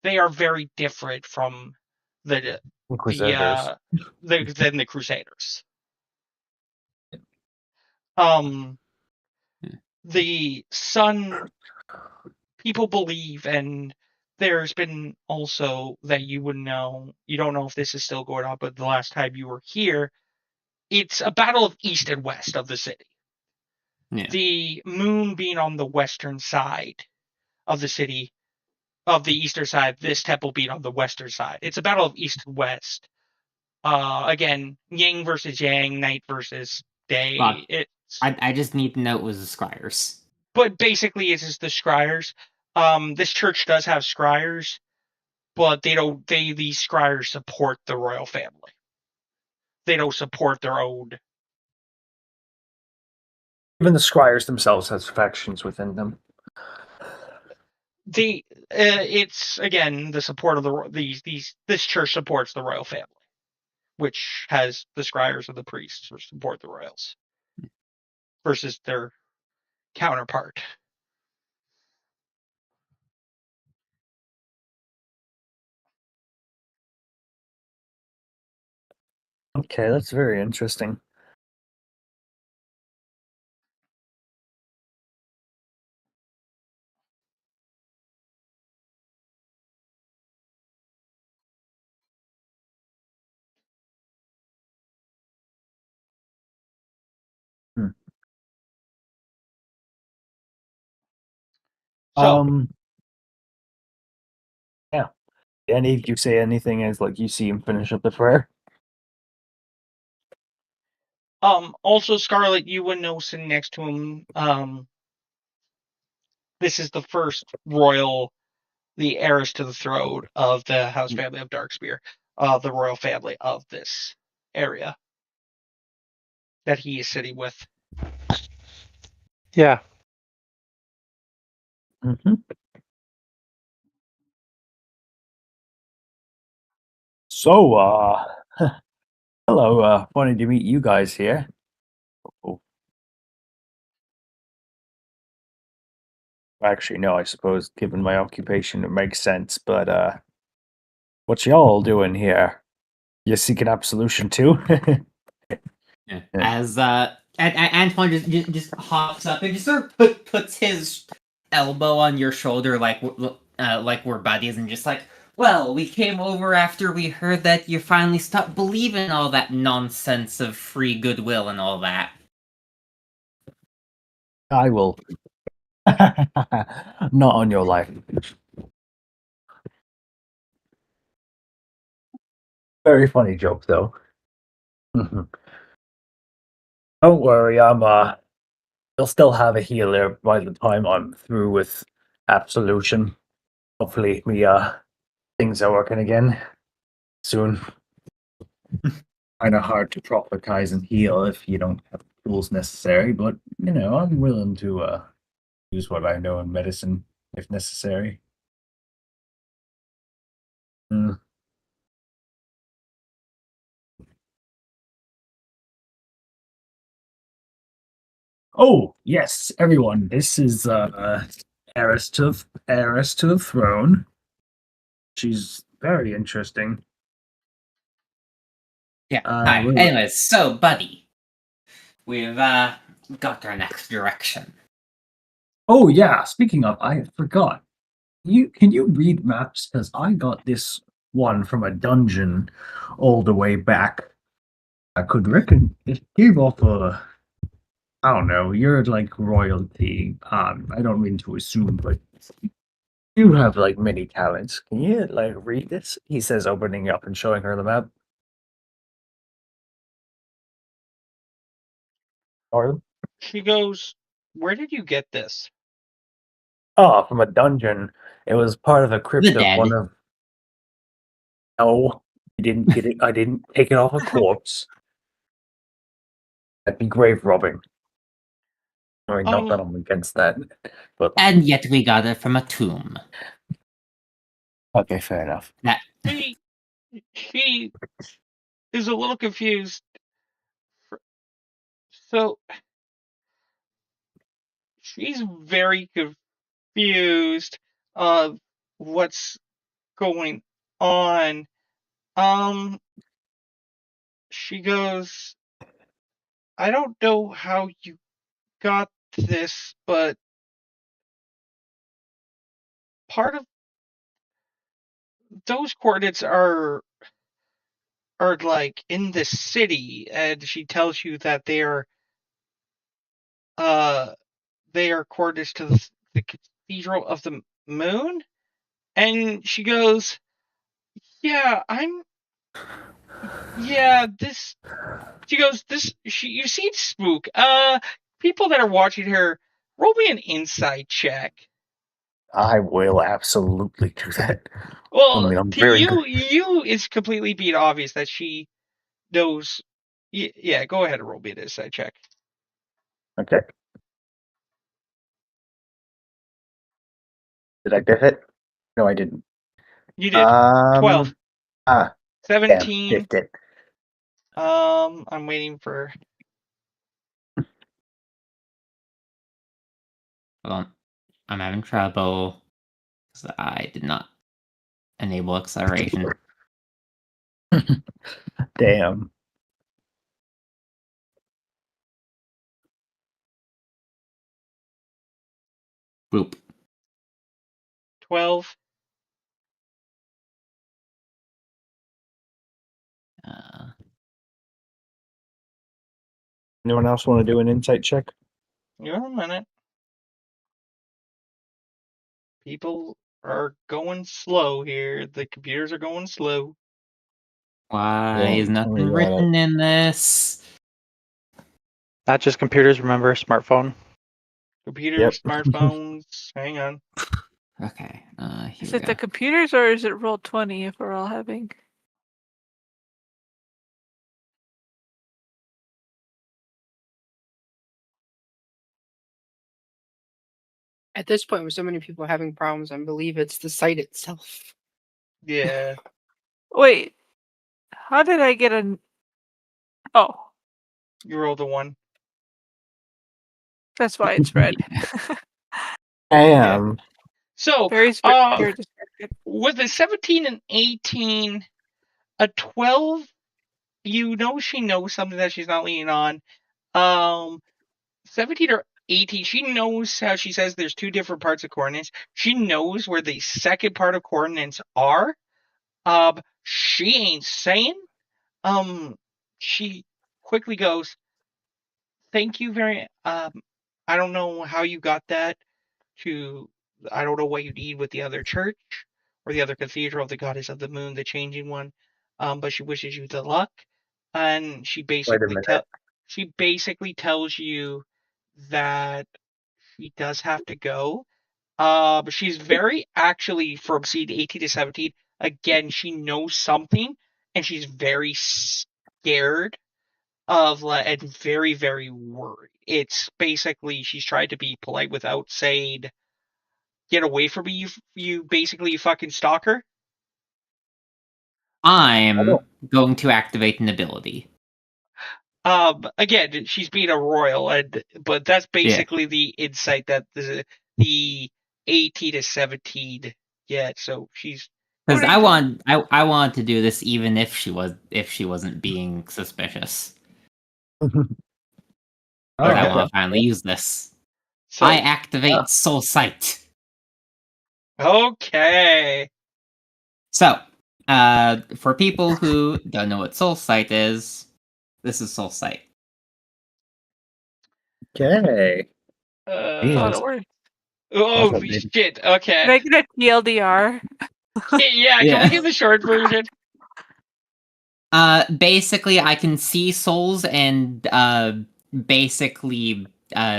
They are very different from the Inquisitors. than the Crusaders. The sun, people believe, and there's been also that you would know. You don't know if this is still going on, but the last time you were here, it's a battle of east and west of the city. Yeah. The moon being on the western side of the city, of the eastern side, this temple being on the western side. It's a battle of east and west. Again, yin versus yang, night versus day. Well, I just need to know it was the scryers. But basically, it's just the scryers. This church does have scryers, but they don't. These scryers support the royal family. They don't support their own. Even the scryers themselves has factions within them. It's again the support of this church supports the royal family, which has the scryers and the priests who support the royals versus their counterpart. Okay, that's very interesting. So, Yeah. Any of you say anything as like you see him finish up the prayer? also Scarlet, you would know sitting next to him. This is the first royal, the heiress to the throne of the house family of Darkspear, the royal family of this area that he is sitting with. Yeah. Mm-hmm. So, hello, funny to meet you guys here. Oh. Actually, no, I suppose given my occupation it makes sense, but, what y'all doing here? You seeking absolution too? Yeah. Yeah. As Antoine just hops up and just sort of puts his elbow on your shoulder like we're buddies and just like, well, we came over after we heard that you finally stopped believing all that nonsense of free goodwill and all that. I will. Not on your life. Very funny joke, though. Don't worry, you'll still have a healer by the time I'm through with absolution. Hopefully, things are working again soon. Kind of hard to prophetize and heal if you don't have the tools necessary, but I'm willing to use what I know in medicine if necessary. Mm. Oh yes, everyone. This is heiress to the throne. She's very interesting. Yeah. Hi. Really. Anyways, so buddy, we've got our next direction. Oh yeah. Speaking of, I forgot. Can you read maps? Because I got this one from a dungeon all the way back. I could reckon it gave off a. I don't know. You're like royalty. I don't mean to assume, but you have like many talents. Can you like read this? He says, opening up and showing her the map. Or She goes, "Where did you get this?" from a dungeon. It was part of a crypt The of dead. one of. No, I didn't get it. I didn't take it off a corpse. That'd be grave robbing. I mean, not that I'm against that, but And yet we got it from a tomb. okay, fair enough. That She is a little confused. So she's very confused of what's going on. She goes, "I don't know how you got this, but part of those coordinates are like in the city," and she tells you that they are coordinates to the Cathedral of the Moon. And she goes, "Yeah, this." She goes, you've seen Spook. People that are watching her, roll me an insight check. I will absolutely do that. Well, I'm to very you, good. it's completely being obvious that she knows. Yeah, go ahead and roll me an insight check. Okay. Did I get it? No, I didn't. You did. 12. 17. Damn, it. I'm waiting for. well, I'm having trouble because I did not enable acceleration. Damn. Boop. 12. Anyone else want to do an insight check? You're a minute. People are going slow here. The computers are going slow. Why is tell me nothing about written in this? Not just computers, remember, smartphone. Computers, smartphones. Hang on. Okay, here Is we it go. the computers or is it Roll20 if we're all having? At this point, with so many people having problems, I believe it's the site itself. Yeah. Wait, How did I get a? Oh, You rolled a 1. that's why it's red. Damn. So, Very distracted. with a 17 and 18, a 12, you know she knows something that she's not leaning on. 17 or 18, she knows how she says there's 2 different parts of coordinates. She knows where the second part of coordinates are. She ain't saying. She quickly goes, thank you very, I don't know how you got that I don't know what you need with the other church or the other cathedral of the goddess of the moon, the changing one. But she wishes you the luck. And she basically tells you that she does have to go. She's very actually from scene 18 to 17. Again, she knows something, and she's very scared of and very, very worried. It's basically she's tried to be polite without saying, "Get away from me, you basically you fucking stalker." I'm going to activate an ability. Again, she's being a royal, but that's basically the insight that the 18 to 17 get. So she's because I want to do this even if she wasn't being suspicious. I want to finally use this. So, I activate Soul Sight. Okay. So, for people who don't know what Soul Sight is, this is Soul Sight. Okay. Oh shit! Okay. Can I get a TLDR? Yeah, can we get the short version? Basically, I can see souls and basically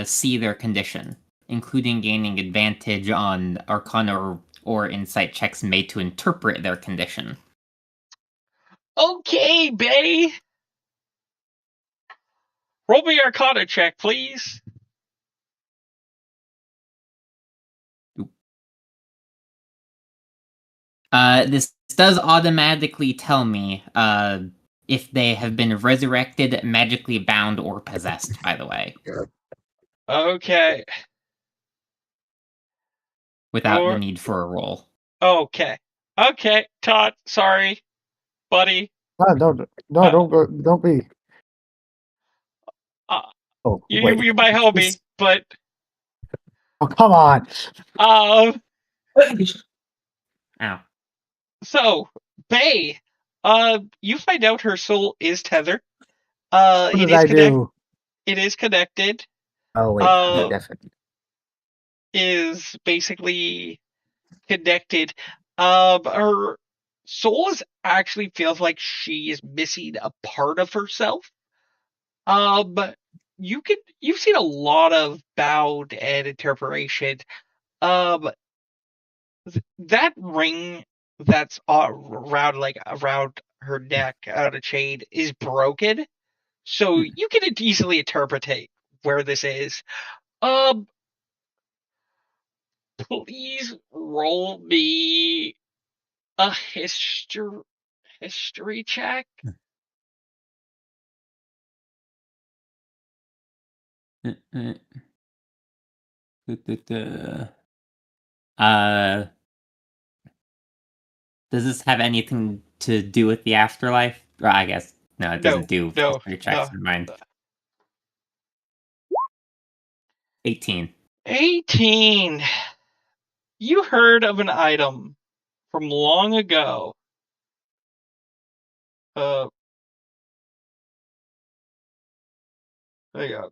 see their condition, including gaining advantage on Arcana or Insight checks made to interpret their condition. Okay, Bay. Roll me Arcana check, please. This does automatically tell me if they have been resurrected, magically bound, or possessed, by the way. Okay. Without the need for a roll. Okay. Okay, Todd, sorry. Buddy. Don't be. You're my homie, but... Oh, come on. Ow. So, Bay, you find out her soul is tethered. What did I do? It is connected. Oh, wait. Definitely. Is basically connected. Her soul actually feels like she is missing a part of herself. You've seen a lot of bound and interpretation. That ring that's around her neck on a chain is broken, so you can easily interpret where this is. Please roll me a history check. Does this have anything to do with the afterlife? Or I guess no, it doesn't do history checks in mine. 18. 18. You heard of an item from long ago. Hang on.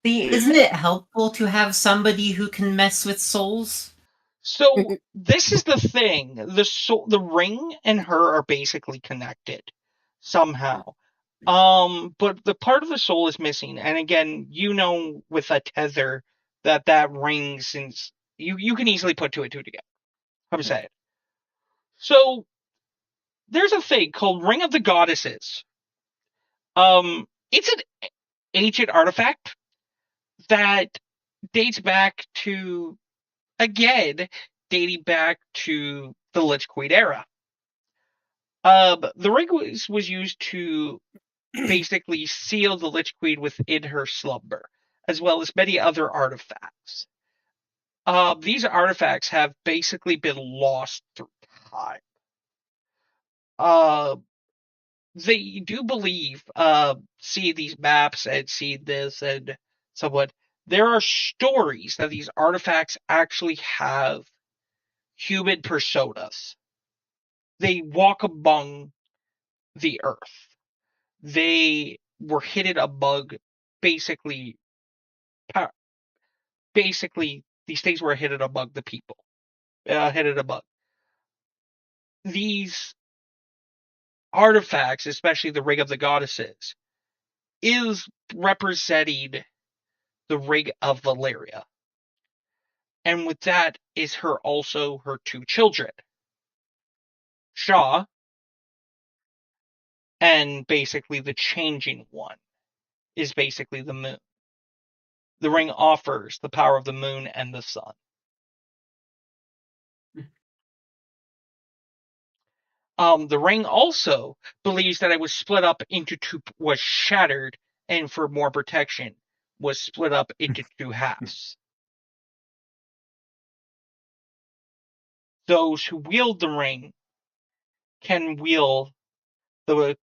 See, isn't it helpful to have somebody who can mess with souls? So this is the thing. The ring and her are basically connected somehow. But the part of the soul is missing. And again, with a tether that ring, since you can easily put 2 and 2 together. I'm saying. So there's a thing called Ring of the Goddesses. It's ancient artifact that dates back to, again, dating back to the Lich Queen era. The ring was used to basically seal the Lich Queen within her slumber, as well as many other artifacts. These artifacts have basically been lost through time. They do believe, see these maps and see this and somewhat, there are stories that these artifacts actually have human personas. They walk among the earth. They were hidden among basically these things were hidden among the people. Hidden among these artifacts, especially the Ring of the Goddesses, is representing the Ring of Valeria. And with that is also her two children, Shaw, and basically the changing one is basically the moon. The ring offers the power of the moon and the sun. The ring also believes that it was split up into two, was shattered, and for more protection, was split up into two halves. Those who wield the ring can wield the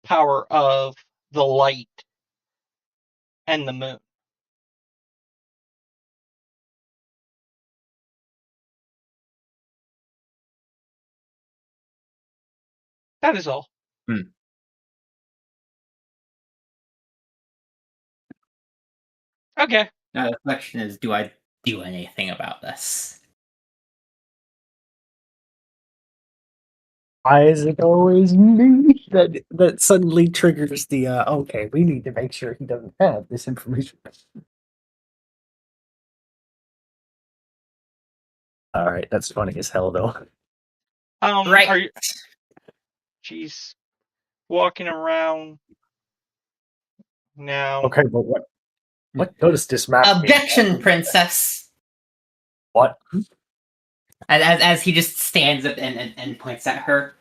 power of the light and the moon. That is all. Okay. Now the question is, do I do anything about this? Why is it always me that suddenly triggers the okay, we need to make sure he doesn't have this information. Alright, that's funny as hell though. Right. Are you... She's walking around now. Okay, but what does this map mean? Objection, princess! What? As he just stands up and points at her.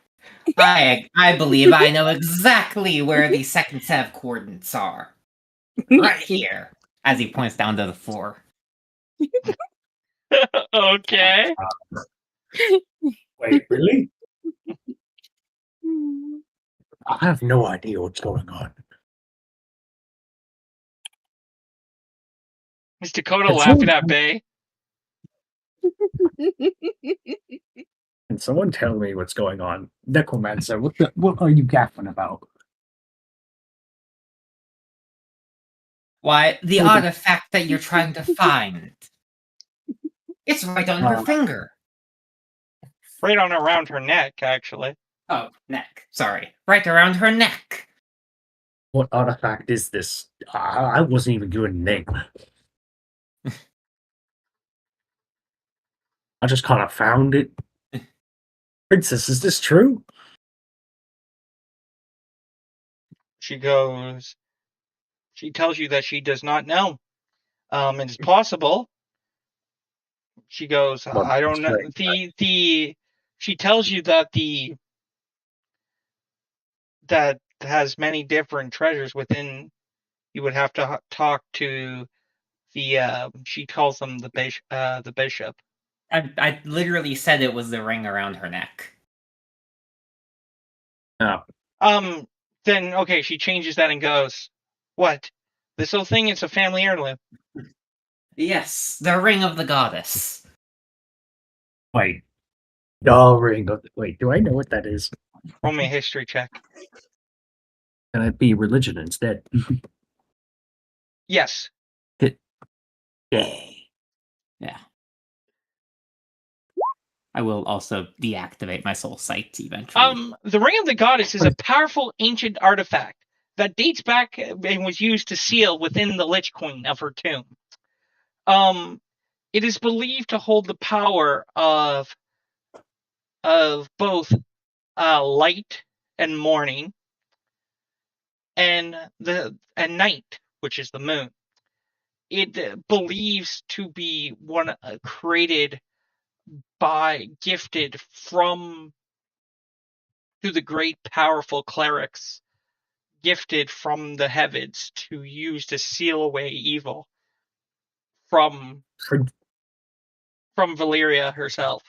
I believe I know exactly where the second set of coordinates are. Right here. As he points down to the floor. Okay. Wait, really? I have no idea what's going on. Is Dakota laughing at Bay? Can someone tell me what's going on? Necromancer, what are you gaffing about? Why, the artifact that you're trying to find. It's right on her finger. Right on around her neck, actually. Oh, neck. Sorry. Right around her neck. What artifact is this? I wasn't even given a name. I just kind of found it. Princess, is this true? She tells you that she does not know. It's possible. She goes, I don't know. She tells you that that has many different treasures within. You would have to talk to the. She calls them the bishop. I literally said it was the ring around her neck. Oh. Then okay, she changes that and goes, "What? This whole thing is a family heirloom." Yes, the ring of the goddess. Wait. The ring of... Wait, do I know what that is? Roll me a history check. Can it be religion instead? Yes. Yeah. I will also deactivate my soul sight eventually. The Ring of the Goddess is a powerful ancient artifact that dates back and was used to seal within the Lich Queen of her tomb. It is believed to hold the power of both light and morning, and night, which is the moon. It believes to be one created by, gifted from, to the great powerful clerics, gifted from the heavens to use to seal away evil from Valeria herself.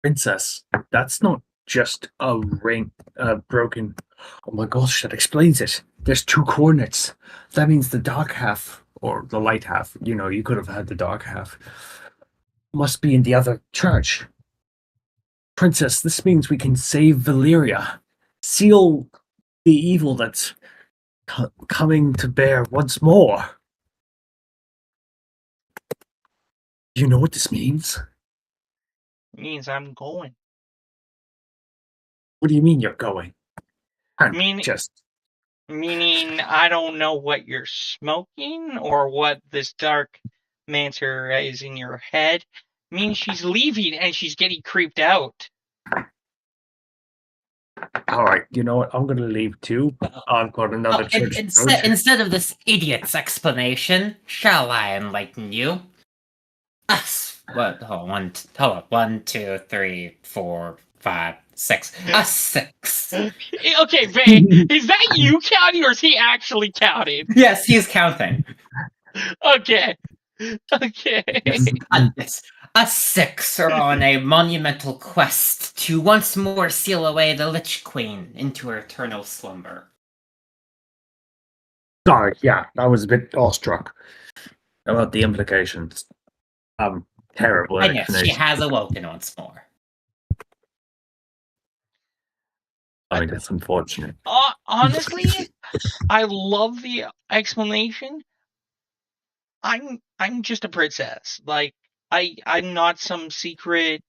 Princess, that's not just a ring, broken. Oh my gosh, that explains it. There's two coordinates. That means the dark half, or the light half, you could have had the dark half, must be in the other church. Princess, this means we can save Valyria, seal the evil that's coming to bear once more. You know what this means? It means I'm going. What do you mean you're going? Meaning I don't know what you're smoking or what this dark mancer is in your head. Means she's leaving and she's getting creeped out. All right, you know what? I'm going to leave too. I've got another church. Instead of this idiot's explanation, shall I enlighten you? What? Hold on. Hold on. 1, 2, 3, 4, 5, 6. A 6. Okay, Vay, is that you counting or is he actually counting? Yes, he's counting. Okay. A 6 are on a monumental quest to once more seal away the Lich Queen into her eternal slumber. Sorry, yeah, I was a bit awestruck about the implications. Terrible. And yes, she has awoken once more. I mean, that's unfortunate. Honestly, I love the explanation. I'm just a princess. Like, I'm not some secret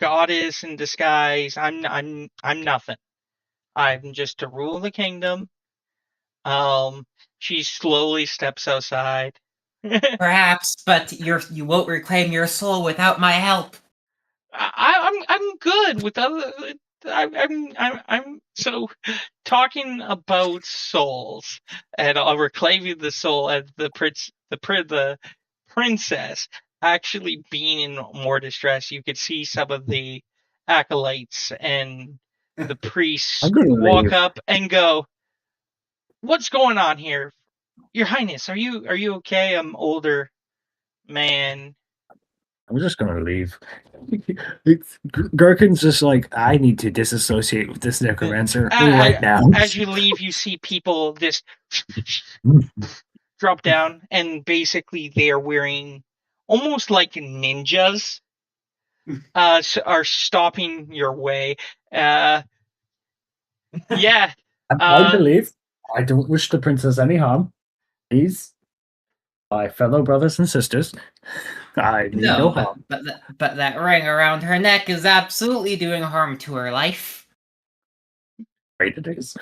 goddess in disguise. I'm nothing. I'm just to rule the kingdom. She slowly steps outside. Perhaps, but you won't reclaim your soul without my help. I'm good with other. I'm so talking about souls, and I'll reclaim the soul as the princess actually being in more distress. You could see some of the acolytes and the priests walk up and go, "What's going on here, Your Highness? Are you okay? I'm older man." I'm just going to leave. Gherkin's just like, I need to disassociate with this necromancer right now. As you leave, you see people just drop down, and basically they are wearing almost like ninjas. Are stopping your way. Yeah. I'm trying to leave. I don't wish the princess any harm. Please, my fellow brothers and sisters, I need no harm. But that ring around her neck is absolutely doing harm to her life. Right, it is.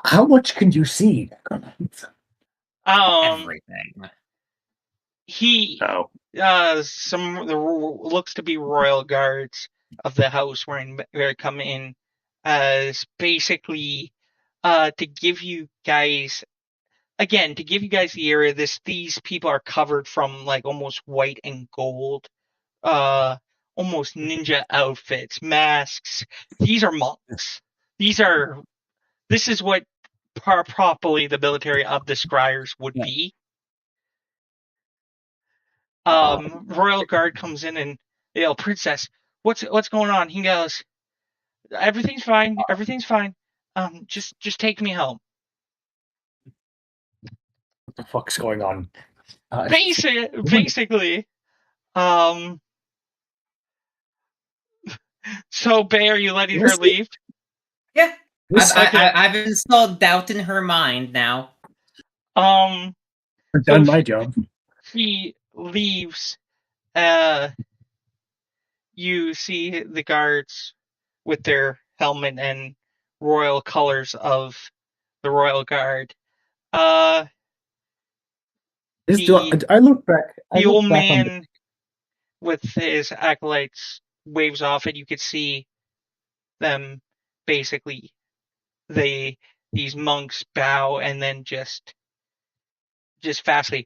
How much can you see? Everything. Looks to be royal guards of the house come in as basically to give you guys the area. These people are covered from like almost white and gold, almost ninja outfits, masks. These are monks. This is what properly the military of the Scryers would be. Royal guard comes in and princess, what's going on? He goes, everything's fine. Just take me home. What the fuck's going on? Basically, so Bay, are you letting her leave? Yeah. I've installed doubt in her mind now. I've done my job. He leaves. You see the guards with their helmet and royal colors of the royal guard. I look back. The old man with his acolytes waves off, and you could see them basically these monks bow and then just fastly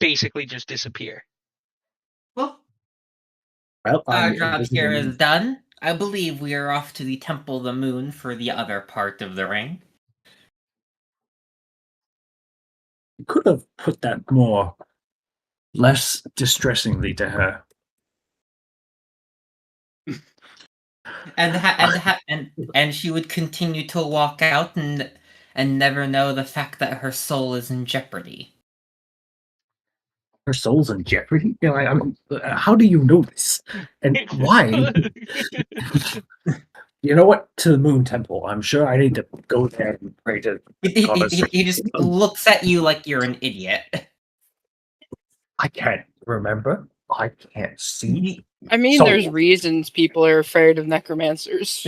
basically just disappear. Well, Well, our I'm job here envisioning is done. I believe we are off to the Temple of the Moon for the other part of the ring. you could have put that less distressingly to her. And she would continue to walk out and never know the fact that her soul is in jeopardy. Her soul's in jeopardy. You know, how do you know this? And why? You know what? To the Moon Temple. I'm sure I need to go there and pray to Goddess. He just looks at you like you're an idiot. I can't remember. I can't see. I mean, there's Soul. reasons people are afraid of necromancers.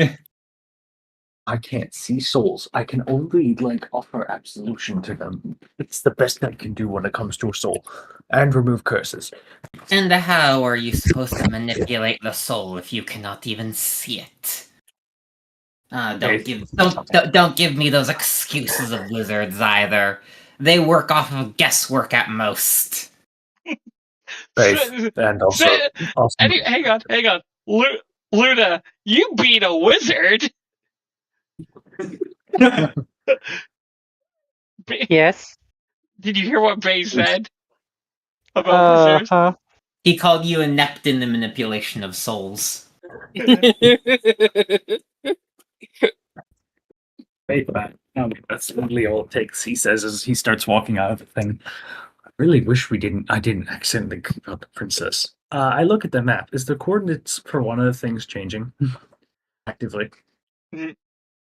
I can't see souls. I can only offer absolution to them. It's the best I can do when it comes to a soul, and remove curses. And how are you supposed to manipulate the soul if you cannot even see it? Don't give me those excuses of wizards either. They work off of guesswork at most. Faith, and also, Hang on. Luna, you beat a wizard. Yes. Did you hear what Bay said about wizards? He called you inept in the manipulation of souls. Faith, that's literally all it takes. He says as he starts walking out of the thing. I really wish I didn't accidentally creep out the princess. I look at the map. Is the coordinates for one of the things changing actively?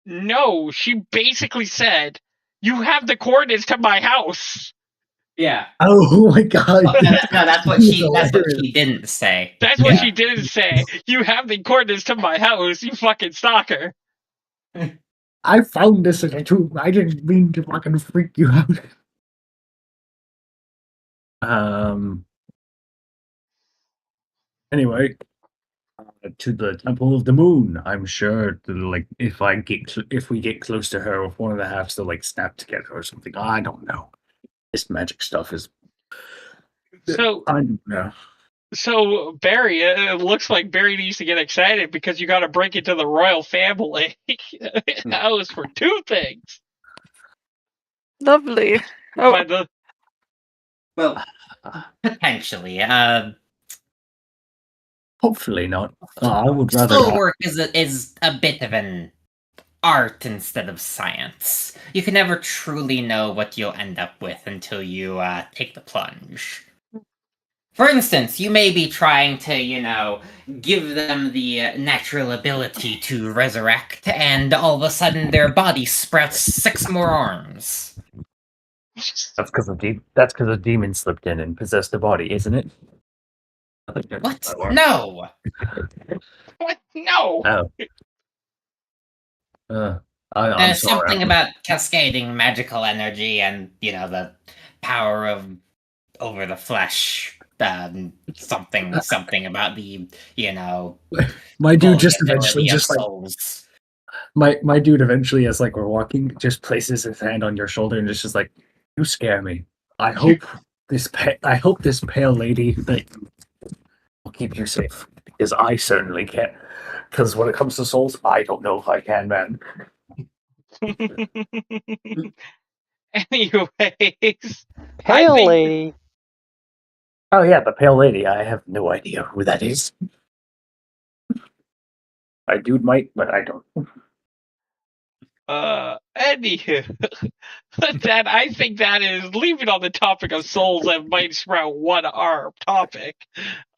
No, she basically said, "You have the coordinates to my house." Yeah. Oh my god! No, that's what she didn't say. That's what she didn't say. You have the coordinates to my house, you fucking stalker. I found this in a tomb. I didn't mean to fucking freak you out. Anyway, to the Temple of the Moon. I'm sure that, if we get close to her, if one of the halves to snap together or something. I don't know. This magic stuff is. So I don't know. So Barry, it looks like Barry needs to get excited because you got to break into the royal family house for two things. Lovely. By the Well, potentially. Hopefully not. I would rather Soul not. work is a bit of an art instead of science. You can never truly know what you'll end up with until you take the plunge. For instance, you may be trying to, give them the natural ability to resurrect, and all of a sudden their body sprouts 6 more arms. That's because the demon slipped in and possessed the body, isn't it? What? No! What? No! Oh. I'm sorry. Something about cascading magical energy and, the power of over the flesh. Something about the, my dude just eventually souls. My dude eventually, as we're walking, just places his hand on your shoulder and just you scare me. I hope this pale lady will keep you safe, because I certainly can't. Because when it comes to souls, I don't know if I can, man. Anyways, Pale lady. Oh yeah, the pale lady. I have no idea who that is. My dude might, but I don't. Anywho, I think that is leaving on the topic of souls that might sprout one arm topic.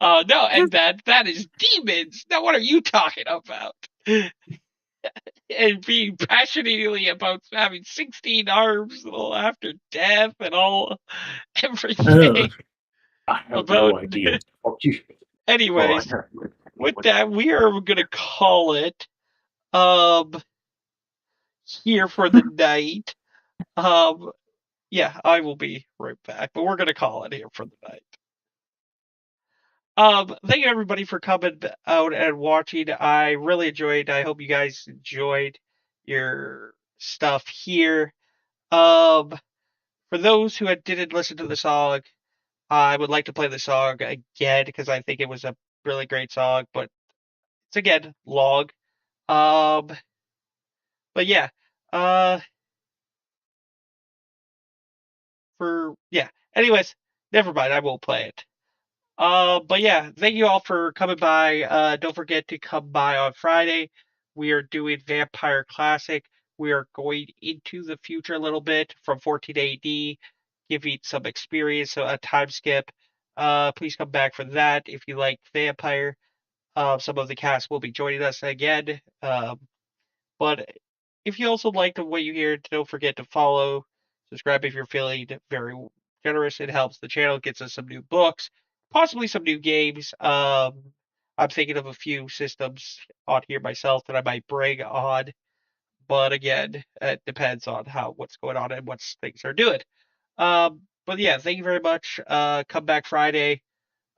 No, and that is demons. Now, what are you talking about? And being passionately about having 16 arms after death and everything. I have no idea. Anyways, with that, we are going to call it here for the night. Yeah, I will be right back, but we're going to call it here for the night. Thank you everybody for coming out and watching. I really enjoyed. I hope you guys enjoyed your stuff here. For those who didn't listen to the song, I would like to play the song again because I think it was a really great song, but it's again long. But yeah. Anyways, never mind. I won't play it. But yeah, thank you all for coming by. Don't forget to come by on Friday. We are doing Vampire Classic. We are going into the future a little bit from 14 AD, giving some experience, so a time skip. Please come back for that if you like Vampire. Some of the cast will be joining us again. But if you also like what you hear, don't forget to follow, subscribe if you're feeling very generous. It helps the channel, gets us some new books, possibly some new games. I'm thinking of a few systems on here myself that I might bring on, but again, it depends on what's going on and what things are doing. But yeah, thank you very much. Come back Friday.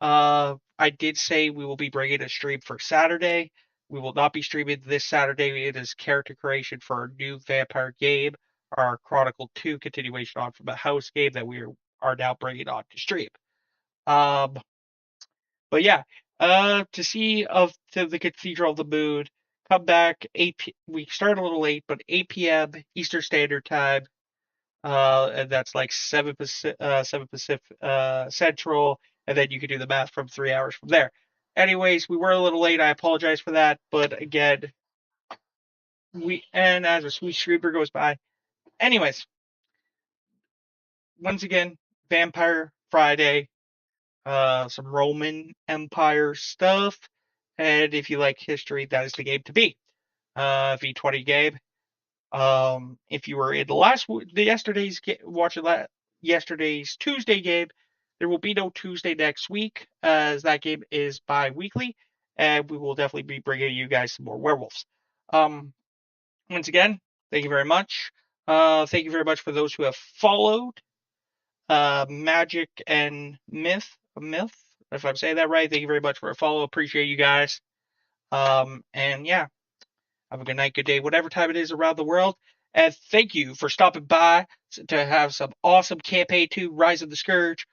I did say we will be bringing a stream for Saturday. We will not be streaming this Saturday. It is character creation for our new vampire game, our Chronicle 2 continuation on from a house game that we are now bringing on to stream. But yeah, to see to the Cathedral of the Moon, come back 8 we start a little late, but 8 p.m. Eastern Standard Time. And that's like 7 Pacific Central, and then you can do the math from 3 hours from there. Anyways, we were a little late. I apologize for that, but again, as a sweet streamer goes by. Anyways, once again, Vampire Friday, some Roman Empire stuff, and if you like history, that is the game to beat. V20 game. If you were in yesterday's Tuesday game, there will be no Tuesday next week, as that game is bi-weekly, and we will definitely be bringing you guys some more werewolves. Once again, thank you very much. Thank you very much for those who have followed Magic and Myth, if I'm saying that right. Thank you very much for a follow. Appreciate you guys. And yeah. Have a good night, good day, whatever time it is around the world. And thank you for stopping by to have some awesome Campaign 2 Rise of the Scourge